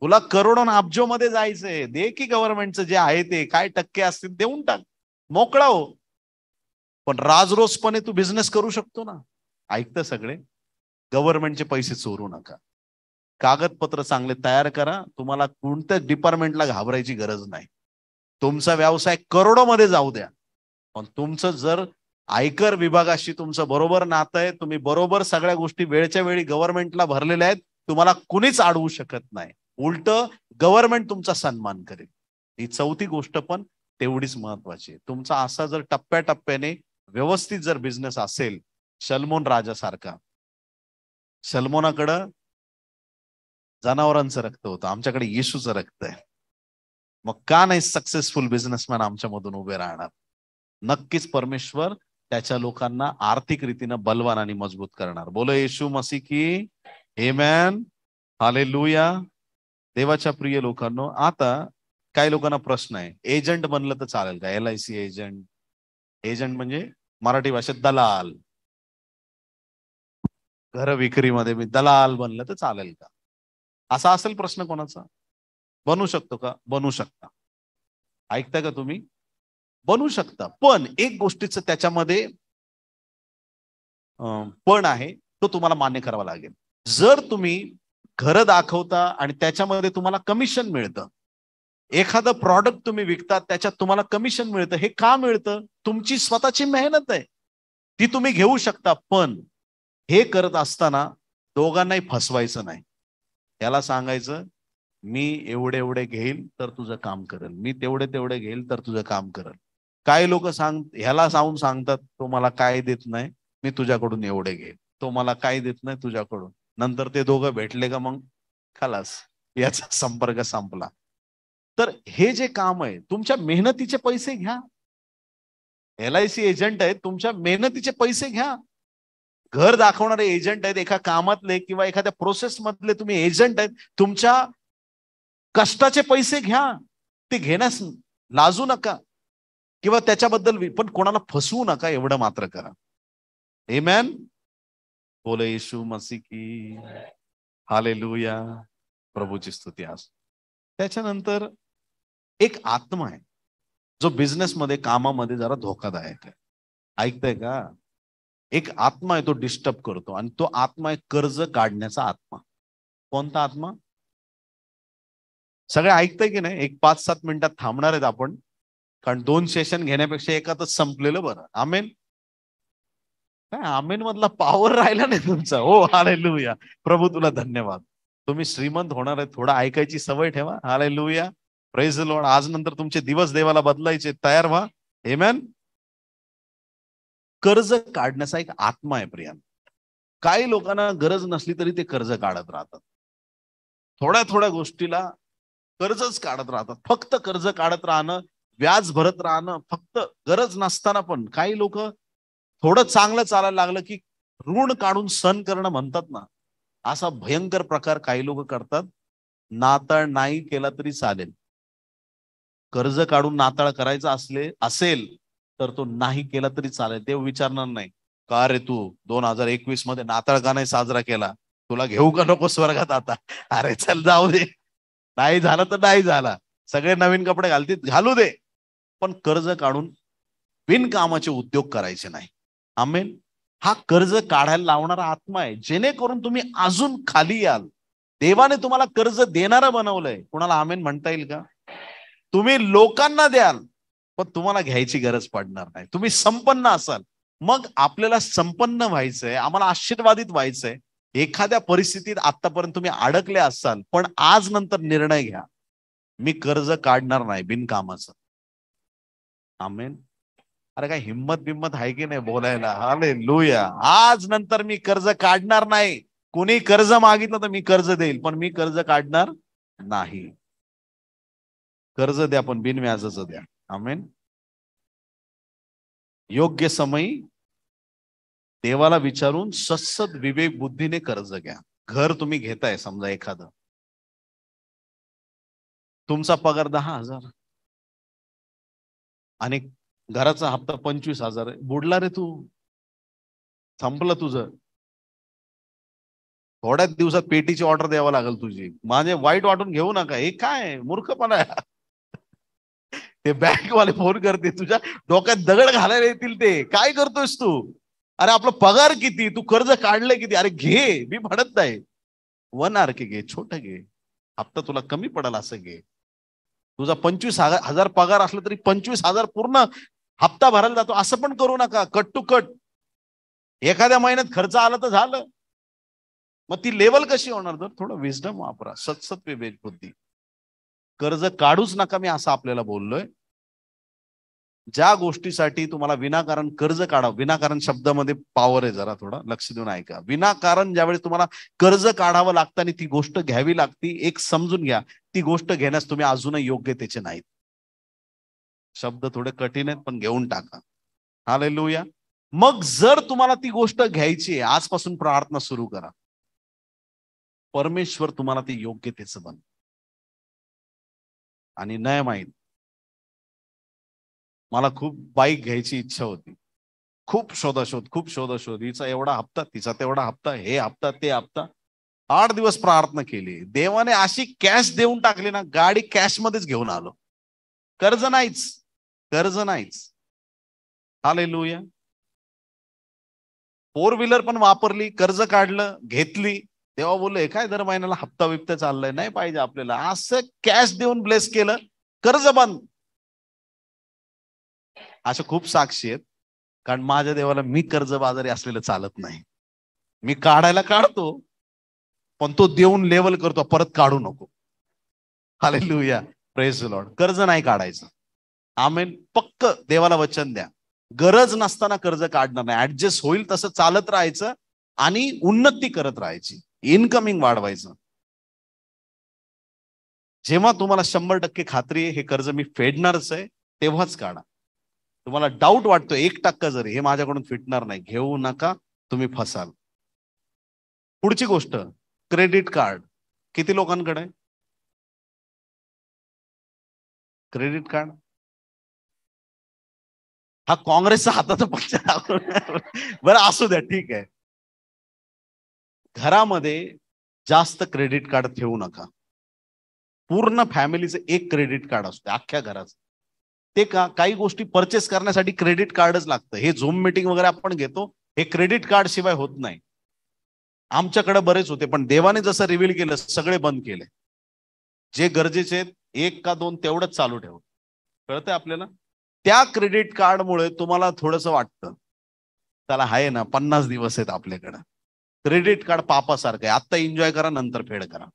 तुला करोडो अब्जो मध्ये जायचंय. दे की गव्हर्नमेंटचं जे आहे ते काय टक्के असतील देऊन टाक, मोकळा हो. पण राजरोसपणे तू बिझनेस करू शकतो ना. ऐकतं सगळे, गव्हर्नमेंटचे पैसे चोरू नका. कागदपत्र चांगले तयार करा. तुम्हाला कोणत्याच डिपार्टमेंटला घाबरायची गरज नाही. तुमचा व्यवसाय करोडोमध्ये जाऊ द्या, पण तुमचं जर आयकर विभागाशी तुमचं बरोबर नातं आहे, तुम्ही बरोबर सगळ्या गोष्टी वेळच्या वेळी गव्हर्नमेंटला भरलेल्या आहेत, तुम्हाला कुणीच अडवू शकत नाही. उलट गव्हर्नमेंट तुमचा सन्मान करेल. ही चौथी गोष्ट पण तेवढीच महत्वाची आहे. तुमचा असा जर टप्प्याटप्प्याने व्यवस्थित जर बिझनेस असेल, शल्मोन राजासारखा, सलमोनाकडं जनावरांचं रक्त होतं, आमच्याकडे येशूचं रक्त आहे. मग का नाही सक्सेसफुल बिझनेसमॅन आमच्यामधून उभे राहणार? नक्कीच परमेश्वर त्याच्या लोकांना आर्थिक रीतीनं बलवान आणि मजबूत करणार. बोलो येशू मसीह की आमेन, हालेलुया. देवाच्या प्रिय लोकांनो, आता काही लोकांना प्रश्न आहे, एजंट बनलं तर चालेल का? LIC agent. एजंट म्हणजे मराठी भाषेत दलाल. घर विक्रीमध्ये मी दलाल बनलं तर चालेल का? असा असेल प्रश्न कोणाचा? बनू शकतो का? बनू शकता. ऐकता का तुम्ही? बनू शकता. पण एक गोष्टीचं त्याच्यामध्ये पण आहे, तो तुम्हाला मान्य करावा लागेल. जर तुम्ही घर दाखवता आणि त्याच्यामध्ये तुम्हाला कमिशन मिळतं, एखादं प्रॉडक्ट तुम्ही विकता त्याच्यात तुम्हाला कमिशन मिळतं, हे का मिळतं? तुमची स्वतःची मेहनत आहे, ती तुम्ही घेऊ शकता. पण हे करत असताना दोघांनाही फसवायचं नाही. याला सांगायचं मी एवढे एवढे घेईल तर तुझं काम करेल, मी तेवढे तेवढे घेईल तर तुझं काम करेल. काही लोक ह्याला जाऊन सांगतात तो मला काय देत नाही, मी तुझ्याकडून एवढे घेईल, तो मला काय देत नाही तुझ्याकडून. नंतर ते दोघं भेटले का मग खलास, याचा संपर्क संपला. तर हे जे काम आहे, तुमच्या मेहनतीचे पैसे घ्या. LIC एजंट आहेत, तुमच्या मेहनतीचे पैसे घ्या. घर दाखवणारे एजंट आहेत, एका कामातले किंवा एखाद्या प्रोसेस मधले तुम्ही एजंट आहेत, तुमच्या कष्टाचे पैसे घ्या. ते घेण्यास लाजू नका किंवा त्याच्याबद्दल पण कोणाला फसवू नका, एवढं मात्र करा. आमेन. बोले येशू मसीह की हालेलुया. प्रभूची स्तुती असो. त्याच्यानंतर एक आत्मा आहे जो बिझनेसमध्ये कामामध्ये जरा धोकादायक आहे. ऐकताय का? एक आत्मा आहे तो डिस्टर्ब करतो, आणि तो आत्मा आहे कर्ज काढण्याचा आत्मा. कोणता आत्मा? सगळे ऐकताय की नाही? एक 5-7 मिनिटात थांबणार आहेत आपण, कारण 2 सेशन घेण्यापेक्षा एकातच संपलेलं बरं. आमेन. काय आमेन मधला पॉवर राहिला नाही तुमचा. हो हालेलुया. प्रभू तुला धन्यवाद. तुम्ही श्रीमंत होणार आहे, थोडा ऐकायची सवय ठेवा. हालेलुया. Praise the Lord. आज नंतर तुमचे दिवस देवाला बदलायचे, तयार व्हा. आमेन. कर्ज काढण्याचा एक आत्मा आहे प्रिया. काही लोकांना गरज नसली तरी ते कर्ज काढत राहतात. थोड्या थोड्या गोष्टीला कर्जच काढत राहतात. फक्त कर्ज काढत राहणं, व्याज भरत राहणं, फक्त गरज नसताना पण. काही लोक थोडं चांगलं चालायला लागलं की ऋण काढून सण करणं म्हणतात ना, असा भयंकर प्रकार काही लोक करतात. नाताळ नाही केला तरी चालेल. कर्ज काढून नाताळ करायचा असेल तर तो नाही केला तरी चालेल. देव विचारणार नाही का रे तू 2021 मध्ये नाताळ का नाही साजरा केला, तुला घेऊ का नको स्वर्गात आता. अरे चल जाऊ दे, नाही झालं तर नाही झाला. सगळे नवीन कपडे घालतील, घालू दे, पण कर्ज काढून बिनकामाचे उद्योग करायचे नाही. आमेन. हा कर्ज काढायला लावणारा आत्मा आहे, जेणेकरून तुम्ही अजून खाली याल. देवाने तुम्हाला कर्ज देणारं बनवलंय. कुणाला आमेन म्हणता येईल का? तुम्ही लोकांना द्याल पण तुम्हाला घ्यायची गरज पडणार नाही. तुम्ही संपन्न असाल. मग आपल्याला संपन्न व्हायचंय, आम्हाला आशीर्वादित व्हायचंय. एखाद्या परिस्थितीत आतापर्यंत तुम्ही अडकले असाल, पण आज नंतर निर्णय घ्या, मी कर्ज काढणार नाही बिनकामाचं. आमेन. अरे काय हिम्मत आहे की नाही बोलायला? हालेलुया. आज नंतर मी कर्ज काढणार नाही. कोणी कर्ज मागितलं तर मी कर्ज देईल, पण मी कर्ज काढणार नाही. कर्ज द्या पण बिनव्याजाचं द्या. आमेन. योग्य समयी देवाला विचारून सत्सद विवेक बुद्धीने कर्ज घ्या. घर तुम्ही घेताय समजा एखादं, तुमचा पगार 10,000 आणि घराचा हप्ता 25,000 आहे. बुडला रे तू, संपलं तुझं. थोड्याच दिवसात पेटीची ऑर्डर द्यावा लागेल तुझी. माझे वाईट वाटून घेऊ नका, हे काय मूर्खपणा आहे. ते बँकवाले फोन करते, तुझ्या डोक्यात दगड घालायला येतील. ते काय करतोयस तू? अरे आपला पगार किती, तू कर्ज काढलंय किती? अरे घे, मी म्हणत नाही. 1 RK घे, छोट घे, हप्ता तुला कमी पडेल असं घे. तुझा 25,000 पगार असला तरी 25,000 पूर्ण हप्ता भरायला जातो असं पण करू नका. Cut to cut. एखाद्या महिन्यात खर्च आला तर झालं. मग ती लेवल कशी होणार? तर थोडं विजडम वापरा, सत्सत विवेक बुद्धी. कर्ज काढूच नका, मी असं आपल्याला बोललोय. ज्या गोष्टीसाठी तुम्हाला विनाकारण कर्ज काढा, विनाकारण शब्दामध्ये पॉवर आहे, जरा थोडा लक्ष देऊन ऐका. विनाकारण ज्यावेळेस तुम्हाला कर्ज काढावं लागतं आणि ती गोष्ट घ्यावी लागती, एक समजून घ्या, ती गोष्ट घेण्यास तुम्ही अजूनही योग्यतेचे नाहीत. शब्द थोडे कठीण आहेत पण घेऊन टाका. हालेलुया. मग जर तुम्हाला ती गोष्ट घ्यायची आहे, आजपासून प्रार्थना सुरू करा. परमेश्वर तुम्हाला ते योग्यतेचं बन. आणि नाही माहित, मला खूप बाईक घ्यायची इच्छा होती. खूप शोधाशोध, हिचा एवढा हप्ता, तिचा तेवढा हप्ता, हे हप्ता ते हप्ता. 8 दिवस प्रार्थना केली. देवाने अशी कॅश देऊन टाकली ना, गाडी कॅश मध्येच घेऊन आलो. कर्ज नाहीच. हालेलुया. 4 व्हीलर पण वापरली, कर्ज काढलं, घेतली. तेव्हा बोलले काय दर महिन्याला हप्ता बिप्ता चाललाय, नाही पाहिजे आपल्याला. असं कॅश देऊन ब्लेस केलं, कर्ज बंद. अशा खूप साक्षी आहेत. कारण माझ्या देवाला मी कर्जबाजारी असलेलं चालत नाही. मी काढायला काढतो, पण तो देऊन लेवल करतो, परत काढू नको. हालेलुया. Praise the Lord. कर्ज नाही काढायचं. आमेन. पक्क देवाला वचन द्या, गरज नसताना कर्ज काढणार नाही. ऍडजस्ट होईल तसं चालत राहायचं आणि उन्नती करत राहायची, इनकमिंग वाढवायचं. जेव्हा तुम्हाला 100% खात्री आहे हे कर्ज मी फेडणारच आहे, तेव्हाच काढा. तुम्हाला डाऊट वाटतो 1% जरी, हे माझ्याकडून फिटणार नाही, घेऊ नका, तुम्ही फसाल. पुढची गोष्ट, क्रेडिट कार्ड. किती लोकांकडे क्रेडिट कार्ड? हा काँग्रेसचा हाताचा पक्ष. बरं असू द्या, ठीक आहे. घरामध्ये जास्त क्रेडिट कार्ड ठेवू नका. पूर्ण फॅमिलीचं एक क्रेडिट कार्ड असतं अख्ख्या घराचं. ते का, काही गोष्टी परचेस करण्यासाठी क्रेडिट कार्डच लागतं. हे झूम मीटिंग वगैरे आपण घेतो, हे क्रेडिट कार्ड शिवाय होत नाही. आमच्याकडे बरेच होते, पण देवाने जसं रिव्हील केलं सगळे बंद केले. जे गरजेचे आहेत 1 का 2 तेवढंच चालू ठेव. कळतंय आपल्याला? त्या क्रेडिट कार्डमुळे तुम्हाला थोडस वाटतं, त्याला आहे ना 50 दिवस आहेत आपल्याकडं. क्रेडिट कार्ड पापासारखं आहे. आता एन्जॉय करा, नंतर फेड करा.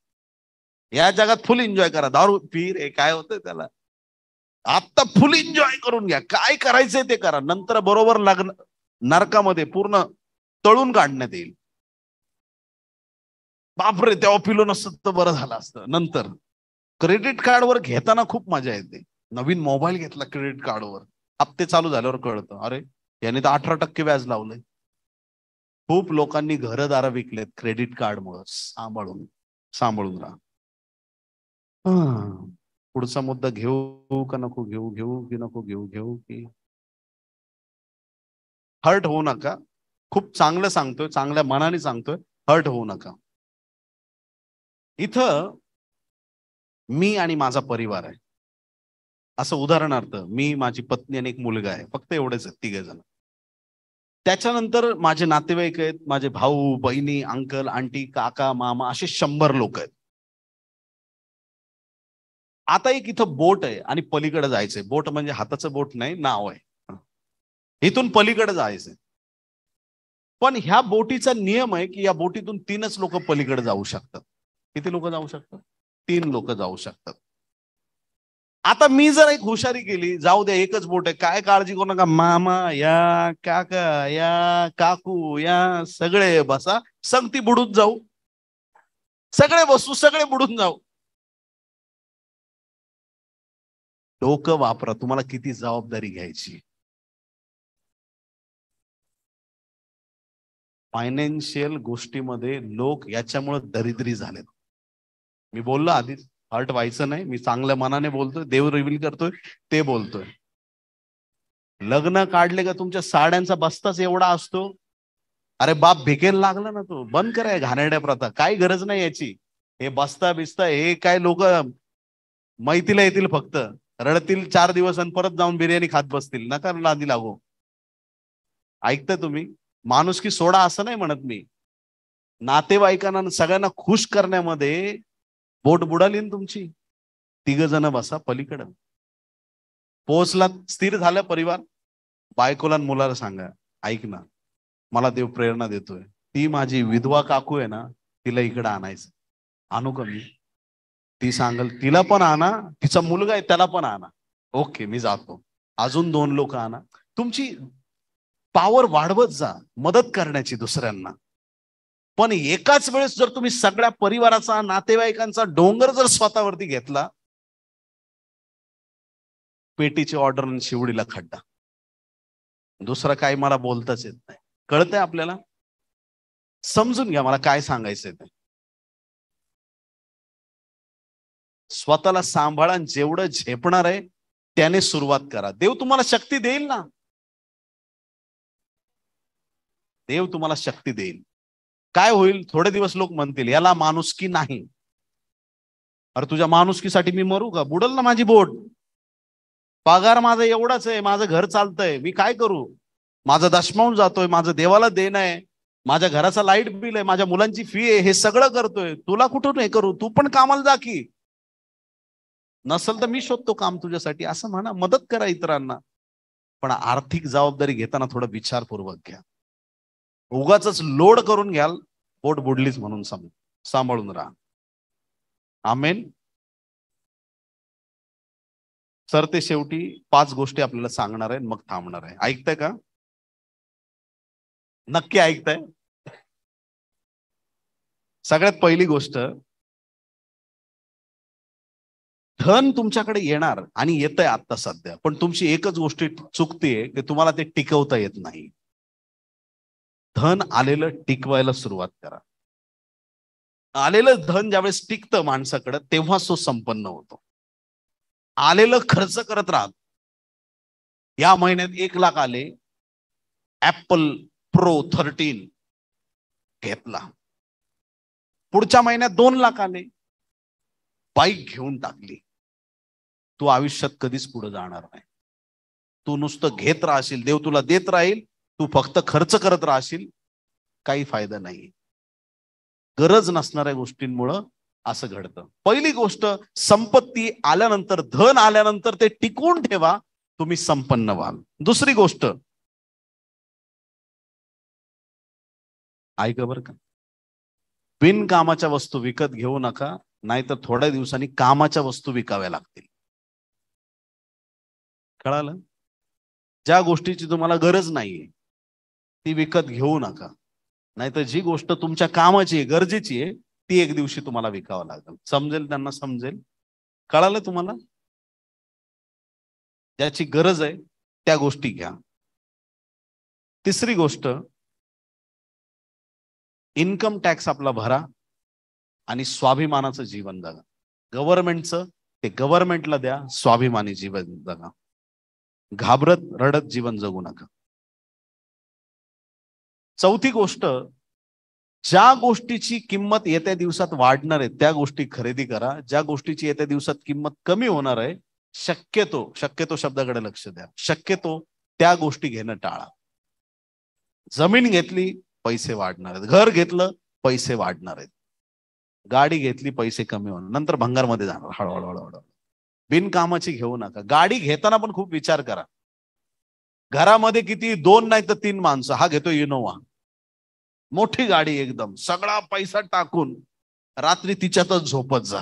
या जगात फुल एन्जॉय करा. दारू पीर हे काय होतं त्याला, आता फुल एन्जॉय करून घ्या. काय करायचंय ते करा, नंतर बरोबर लग्न नरकामध्ये पूर्ण तळून काढण्यात येईल. बापरे, तेव्हा पिलो नसतं तर बरं झालं असतं. नंतर क्रेडिट कार्डवर घेताना खूप मजा येते. नवीन मोबाईल घेतला क्रेडिट कार्डवर, हप्ते चालू झाल्यावर कळतं, अरे याने तर 18% व्याज लावलंय. खूप लोकांनी घरदार विकलेत क्रेडिट कार्डमुळे. सांभाळून सांभाळून राहा. पुढचा मुद्दा घेऊ का नको घेऊ, घेऊ की नको घेऊ, घेऊ की. हर्ट होऊ नका. खूप चांगलं सांगतोय, चांगल्या मनाने सांगतोय, हर्ट होऊ नका. इथं मी आणि माझा परिवार आहे. असं उदाहरणार्थ, मी, माझी पत्नी आणि एक मुलगा आहे, फक्त एवढेच आहेत, 3 जण. त्याच्यानंतर माझे नातेवाईक आहेत, माझे भाऊ बहिणी, अंकल आंटी, काका मामा, असे 100 लोक आहेत. आता एक इथं बोट आहे आणि पलीकडे जायचंय. बोट म्हणजे हाताचं बोट नाही, नाव आहे. इथून पलीकडे जायचंय. पण ह्या बोटीचा नियम आहे की या बोटीतून 3च लोक पलीकडे जाऊ शकतात. किती लोक जाऊ शकतात? 3 लोक जाऊ शकतात. आता मी जर एक हुशारी केली, जाऊ द्या एकच बोट आहे, काय काळजी करू नका, मामा या, काका या, काकू या, सगळे बसा, संगती बुडून जाऊ, सगळे बसू, सगळे बुडून जाऊ. डोकं वापरा, तुम्हाला किती जबाबदारी घ्यायची. फायनान्शियल गोष्टीमध्ये लोक याच्यामुळे दरिद्री झालेत. मी बोललो आधीच, हर्ट व्हायचं नाही. मी चांगल्या मनाने बोलतोय, देव रिव्हील करतोय ते बोलतोय. लग्न काढले का तुमच्या साड्यांचा बस्ताच एवढा असतो. अरे बाप भिकेल लागला ना, तो बंद कराय घाणेरड्या प्रथा, काही गरज नाही याची. हे बस्ता बिस्ता हे काय, लोक मैतीला येतील फक्त, रडतील 4 दिवस आणि परत जाऊन बिर्याणी खात बसतील. नका नादी लागू. ऐकताय तुम्ही? माणुसकी सोडा असं नाही म्हणत मी. नातेवाईकांना सगळ्यांना खुश करण्यामध्ये बोट बुडाली ना तुमची. 3 जण बसा पलीकडं. पोहोचला, स्थिर झालं परिवार, बायकोला आणि मुलाला सांगा, ऐक ना, मला देव प्रेरणा देतोय, ती माझी विधवा काकू आहे ना, तिला इकडे आणायचं. आणू का मी? ती सांगल तिला पण आणा, तिचा मुलगा आहे त्याला पण आणा. ओके, मी जातो. अजून 2 लोक आणा. तुमची पॉवर वाढवत जा मदत करण्याची दुसऱ्यांना. पण एकाच वेळेस जर तुम्ही सगळ्या परिवाराचा, नातेवाईकांचा डोंगर जर स्वतःवरती घेतला, पेटीची ऑर्डर आणि शिवडीला खड्डा. दुसरं काही मला बोलताच येत नाही. कळतंय आपल्याला? समजून घ्या मला काय सांगायचंय ते. स्वतःला सांभाळा, जेवढं झेपणार आहे त्याने सुरुवात करा. देव तुम्हाला शक्ती देईल ना. देव तुम्हाला शक्ती देईल. काय होईल, थोडे दिवस लोक म्हणतील याला माणुसकी नाही. अरे तुझ्या माणुसकीसाठी मी मरू का? बुडल ना माझी बोट. पगार माझा एवढाच आहे, माझं घर चालतंय, मी काय करू? माझा दशमावून जातोय, माझं देवाला देणं आहे, माझ्या घराचा लाईट बिल आहे, माझ्या मुलांची फी आहे, हे सगळं करतोय. तुला कुठून हे करू? तू पण कामाला जा की. नसल तर मी शोधतो काम तुझ्यासाठी, असं म्हणा, मदत करा इतरांना. पण आर्थिक जबाबदारी घेताना थोडं विचारपूर्वक घ्या. उगाच लोड करून घ्याल, पोट बुडलीच म्हणून सांभाळून राहा. आमेन. सर ते शेवटी 5 गोष्टी आपल्याला सांगणार आहे, मग थांबणार आहे. ऐकताय का? नक्की ऐकताय? सगळ्यात पहिली गोष्ट, धन तुमच्याकडे येणार आणि येतंय आता सध्या, पण तुमची एकच गोष्ट चुकतेय की तुम्हाला ते टिकवता येत नाही. धन आलेलं टिकवायला सुरुवात करा. आलेलं धन ज्यावेळेस टिकतं माणसाकडे, तेव्हा तो संपन्न होतो. आलेलं खर्च करत राहत. या महिन्यात 1,00,000 आले, ऍपल प्रो 13 घेतला. पुढच्या महिन्यात 2,00,000 आले, बाईक घेऊन टाकली. तू आयुष्यात कधीच पुढे जाणार नाही. तू नुसतं घेत राहशील, देव तुला देत राहील, तू फक्त खर्च करत राहशील, काही फायदा नाही. गरज नसणाऱ्या गोष्टींमुळं असं घडतं. पहिली गोष्ट, संपत्ती आल्यानंतर, धन आल्यानंतर ते टिकवून ठेवा, तुम्ही संपन्न व्हाल. दुसरी गोष्ट, ऐका बरं का, बिनकामाच्या वस्तू विकत घेऊ नका, नाहीतर थोड्या दिवसांनी कामाच्या वस्तू विकाव्या लागतील. कळालं? ज्या गोष्टीची तुम्हाला गरज नाहीये ती विकत घेऊ नका, नाहीतर जी गोष्ट तुमच्या कामाची आहे, गरजेची आहे, ती एक दिवशी तुम्हाला विकावं लागेल. समजेल त्यांना समजेल. कळालं तुम्हाला? ज्याची गरज आहे त्या गोष्टी घ्या. तिसरी गोष्ट, इन्कम टॅक्स आपला भरा आणि स्वाभिमानाचं जीवन जगा. गव्हर्नमेंटचं ते गव्हर्नमेंटला द्या, स्वाभिमानी जीवन जगा. घाबरत रडत जीवन जगू नका. चौथी गोष्ट, ज्या गोष्टीची किंमत येत्या दिवसात वाढणार आहे त्या गोष्टी खरेदी करा. ज्या गोष्टीची येत्या दिवसात किंमत कमी होणार आहे, शक्यतो शब्दाकडे लक्ष द्या, शक्यतो त्या गोष्टी घेणं टाळा. जमीन घेतली, पैसे वाढणार आहेत. घर घेतलं, पैसे वाढणार आहेत. गाडी घेतली, पैसे कमी होणार, नंतर भंगारमध्ये जाणार हळूहळू. बिनकामाची घेऊ नका. गाडी घेताना पण खूप विचार करा. घरामध्ये किती 2 नाही तर 3 माणसं, हा घेतो इनोवा, मोठी गाडी, एकदम सगळा पैसा टाकून रात्री तिच्यातच झोपत जा.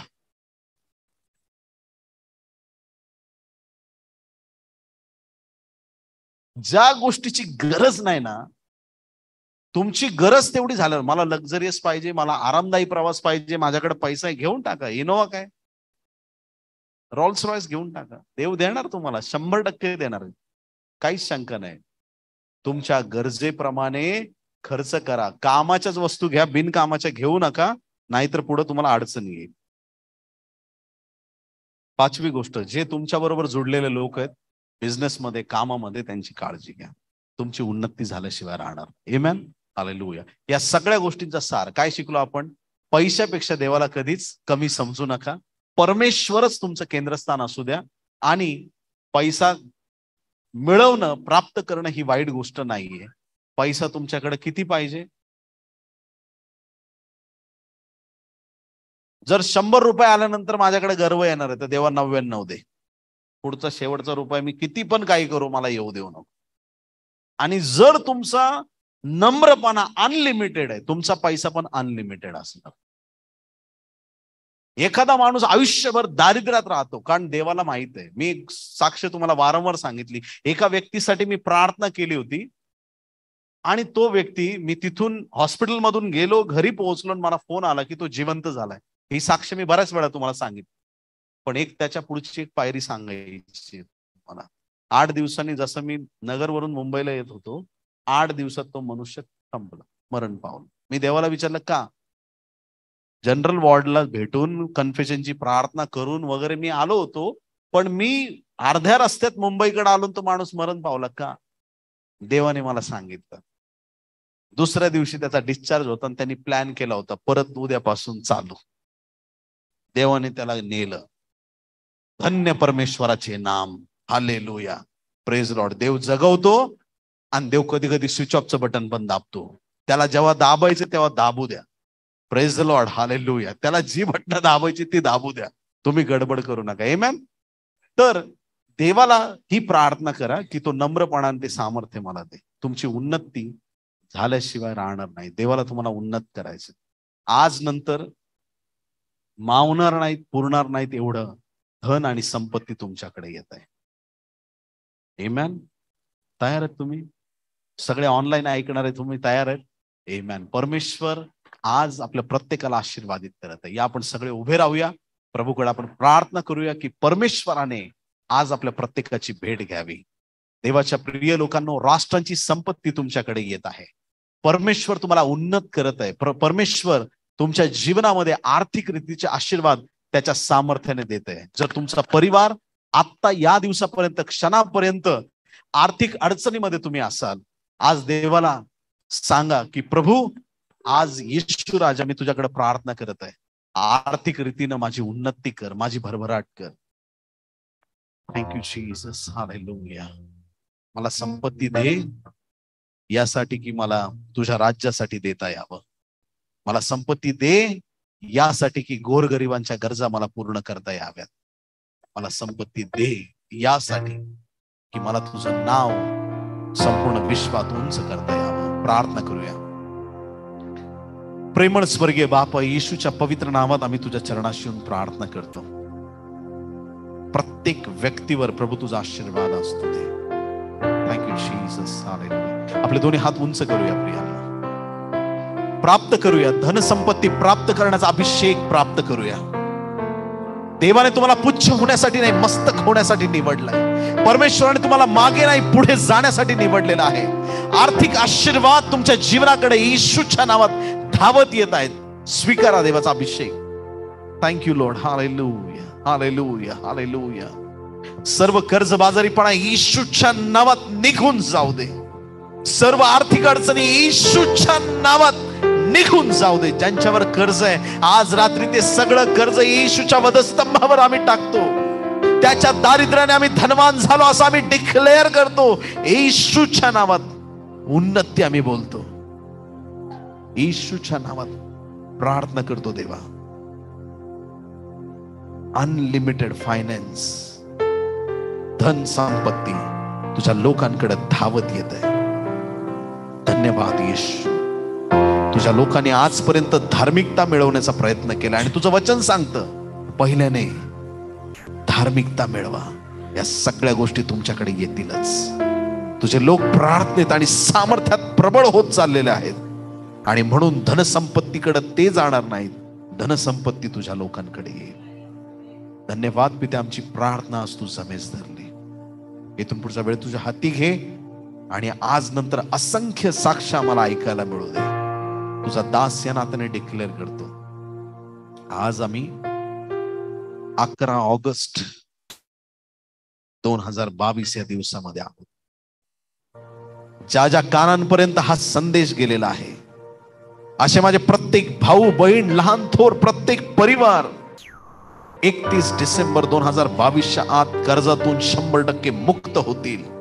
ज्या गोष्टीची गरज नाही ना, तुमची गरज तेवढी झाल्यावर, मला लक्झरियस पाहिजे, मला आरामदायी प्रवास पाहिजे, माझ्याकडे पैसा आहे, घेऊन टाका. इनोवा काय, रॉल्स रॉयस घेऊन टाका. देव देणार तुम्हाला, 100% देणार, काहीच शंका नाही. तुमच्या गरजेप्रमाणे खर्च करा. कामाच्याच वस्तू घ्या, बिनकामाच्या घेऊ नका, नाहीतर पुढे तुम्हाला अडचण येईल. पाचवी गोष्ट, जे तुमच्या बरोबर जुडलेले लोक आहेत बिझनेसमध्ये, कामामध्ये, त्यांची काळजी घ्या. तुमची उन्नती झाल्याशिवाय राहणार. आमेन, हालेलुया. या सगळ्या गोष्टींचा सार काय शिकलो आपण? पैशापेक्षा देवाला कधीच कमी समजू नका. परमेश्वरच तुमचं केंद्रस्थान असू द्या. आणि पैसा मिळवणं, प्राप्त करणं ही वाईट गोष्ट नाहीये. पैसा तुमच्याकडे किती पाहिजे? जर 100 रुपये आल्यानंतर माझ्याकडे गर्व येणार आहे, तर देवा 99 दे. पुढचा शेवटचा रुपये मी किती पण काही करू, मला येऊ देऊ नको. आणि जर तुमचा नम्रपणा अनलिमिटेड आहे, तुमचा पैसा पण अनलिमिटेड असणार. एखादा माणूस आयुष्यभर दारिद्र्यात राहतो, कारण देवाला माहित आहे. मी साक्ष तुम्हाला वारंवार सांगितली. एका व्यक्तीसाठी मी प्रार्थना केली होती, आणि तो व्यक्ती, मी तिथून हॉस्पिटलमधून गेलो, घरी पोहोचलो, मला फोन आला की तो जिवंत झालाय. ही साक्ष मी बऱ्याच वेळा तुम्हाला सांगितली. पण त्याच्या पुढची एक पायरी सांगायची मला. 8 दिवसांनी, जसं मी नगरवरून मुंबईला येत होतो, 8 दिवसात तो मनुष्य संपला, मरण पावला. मी देवाला विचारलं का? जनरल वॉर्डला भेटून कन्फेशनची प्रार्थना करून वगैरे मी आलो होतो, पण मी अर्ध्या रस्त्यात मुंबईकडे आलो, तो माणूस मरण पावला का? देवाने मला सांगितलं. दुसऱ्या दिवशी त्याचा डिस्चार्ज होता आणि त्यांनी प्लॅन केला होता, परत उद्यापासून चालू. देवाने त्याला नेलं. धन्य परमेश्वराचे नाम, हालेलुया, प्रेज लॉर्ड. देव जगवतो आणि देव कधी कधी स्विच ऑफचं बटन पण दाबतो. त्याला जेव्हा दाबायचं तेव्हा दाबू द्या. Praise Lord, hallelujah. त्याला जी बटन दाबायची ती दाबू द्या, तुम्ही गडबड करू नका. आमेन. तर देवाला ही प्रार्थना करा की तो नम्रपणाने ते सामर्थ्य मला दे. तुमची उन्नती झाल्याशिवाय राहणार नाही. देवाला तुम्हाला उन्नत करायचं. आज नंतर मावणार नाहीत, पुरणार नाहीत एवढं धन आणि संपत्ती तुमच्याकडे येत आहे. आमेन. तयार आहेत तुम्ही? सगळे ऑनलाईन ऐकणारे तुम्ही तयार आहेत? आमेन. परमेश्वर आज आपल्या प्रत्येकाला आशीर्वादित करत आहे. या आपण सगळे उभे राहूया. प्रभूकडे आपण प्रार्थना करूया की परमेश्वराने आज आपल्या प्रत्येकाची भेट घ्यावी. देवाच्या प्रिय लोकांनो, राष्ट्रांची संपत्ती तुमच्याकडे येत आहे. परमेश्वर तुम्हाला उन्नत करत आहे. परमेश्वर तुमच्या जीवनामध्ये आर्थिक रीतीचे आशीर्वाद त्याच्या सामर्थ्याने देत आहे. जर तुमचा परिवार आता या दिवसापर्यंत, क्षणापर्यंत आर्थिक अडचणीमध्ये तुम्ही असाल, आज देवाला सांगा की प्रभू, आज येशू राजा, मी तुझ्याकडे प्रार्थना करत आहे, आर्थिक रीतीनं माझी उन्नती कर, माझी भरभराट कर. Thank you Jesus, hallelujah. मला संपत्ती दे यासाठी की मला तुझ्या राज्यासाठी देता यावं. मला संपत्ती दे यासाठी की गोरगरिबांच्या गरजा मला पूर्ण करता याव्यात. मला संपत्ती दे यासाठी की मला तुझं नाव संपूर्ण विश्वात उंच करता यावं. प्रार्थना करूया. प्रेमळ स्वर्गीय बाप, येशूच्या पवित्र नावात आम्ही तुझ्या चरणाशी येऊन प्रार्थना करतो. प्रत्येक व्यक्तीवर प्रभू तुझा आशीर्वाद असतो दे. Thank you Jesus, hallelujah. आपले दोन्ही हात उंच करूया. प्रियाला प्राप्त करूया, धनसंपत्ती प्राप्त करण्याचा अभिषेक प्राप्त करूया. देवाने तुम्हाला पुच्छ होण्यासाठी नाही, मस्तक होण्यासाठी निवडलंय. परमेश्वराने तुम्हाला मागे नाही, पुढे जाण्यासाठी निवडलेलं आहे. आर्थिक आशीर्वाद तुमच्या जीवनाकडे येशूच्या नावात धावत येत आहेत. स्वीकारा देवाचा अभिषेक. Thank you Lord, hallelujah, hallelujah, hallelujah. सर्व कर्जबाजारीपणा येशूच्या नावात निघून जाऊ दे. सर्व आर्थिक अडचणी येशूच्या नावात निघून जाऊ दे. ज्यांच्यावर कर्ज आहे, आज रात्री ते सगळं कर्ज येशूच्या वधस्तंभावर आम्ही टाकतो. त्याच्या दारिद्र्याने आम्ही धनवान झालो असं आम्ही डिक्लेअर करतो. येशूच्या नावात उन्नती आम्ही बोलतो. येशूच्या नावात प्रार्थना करतो देवा. अनलिमिटेड फायनान्स, धन संपत्ती तुझ्या लोकांकडे धावत येत आहे. धन्यवाद येशू. तुझ्या लोकांनी आजपर्यंत धार्मिकता मिळवण्याचा प्रयत्न केला आणि तुझं वचन सांगतं, पहिल्याने धार्मिकता मिळवा, या सगळ्या गोष्टी तुमच्याकडे येतीलच. तुझे लोक प्रार्थनेत आणि सामर्थ्यात प्रबळ होत चाललेले आहेत आणि म्हणून धनसंपत्तीकडे ते जाणार नाहीत. धनसंपत्ती तुझ्या लोकांकडे येईल. धन्यवाद पिते, आमची प्रार्थना आज तू जमेस धरली. इथून पुढचा वेळ तुझ्या हाती घे आणि आज नंतर असंख्य साक्ष आम्हाला ऐकायला मिळू दे. तुझा दास या नात्याने डिक्लेअर करतो. आज आम्ही 11 ऑगस्ट 2022 या दिवसामध्ये आहोत. ज्या ज्या कानांपर्यंत हा संदेश गेलेला आहे, असे माझे प्रत्येक भाऊ बहीण, लहान थोर, प्रत्येक परिवार 31 डिसेंबर 2022च्या आत कर्जातून 100% मुक्त होतील.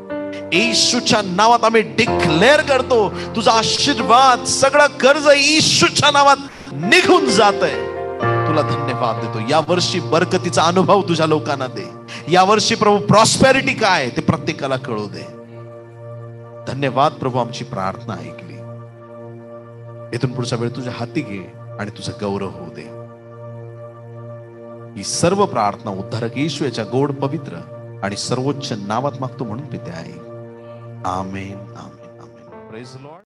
येशूच्या नावात आम्ही डिक्लेअर करतो, तुझा आशीर्वाद, सगळं कर्ज येशूच्या नावात निघून जात आहे. तुला धन्यवाद देतो. या वर्षी बरकतीचा अनुभव तुझ्या लोकांना दे. या वर्षी प्रभू प्रॉस्पेरिटी काय ते प्रत्येकाला कळू दे. धन्यवाद प्रभू, आमची प्रार्थना ऐकली. इथून पुढचा वेळ तुझ्या हाती घे आणि तुझं गौरव होऊ दे. ही सर्व प्रार्थना उद्धारक येशू याच्या गोड, पवित्र आणि सर्वोच्च नावात मागतो म्हणून पिते आहे. Amen, amen, amen. Praise the Lord.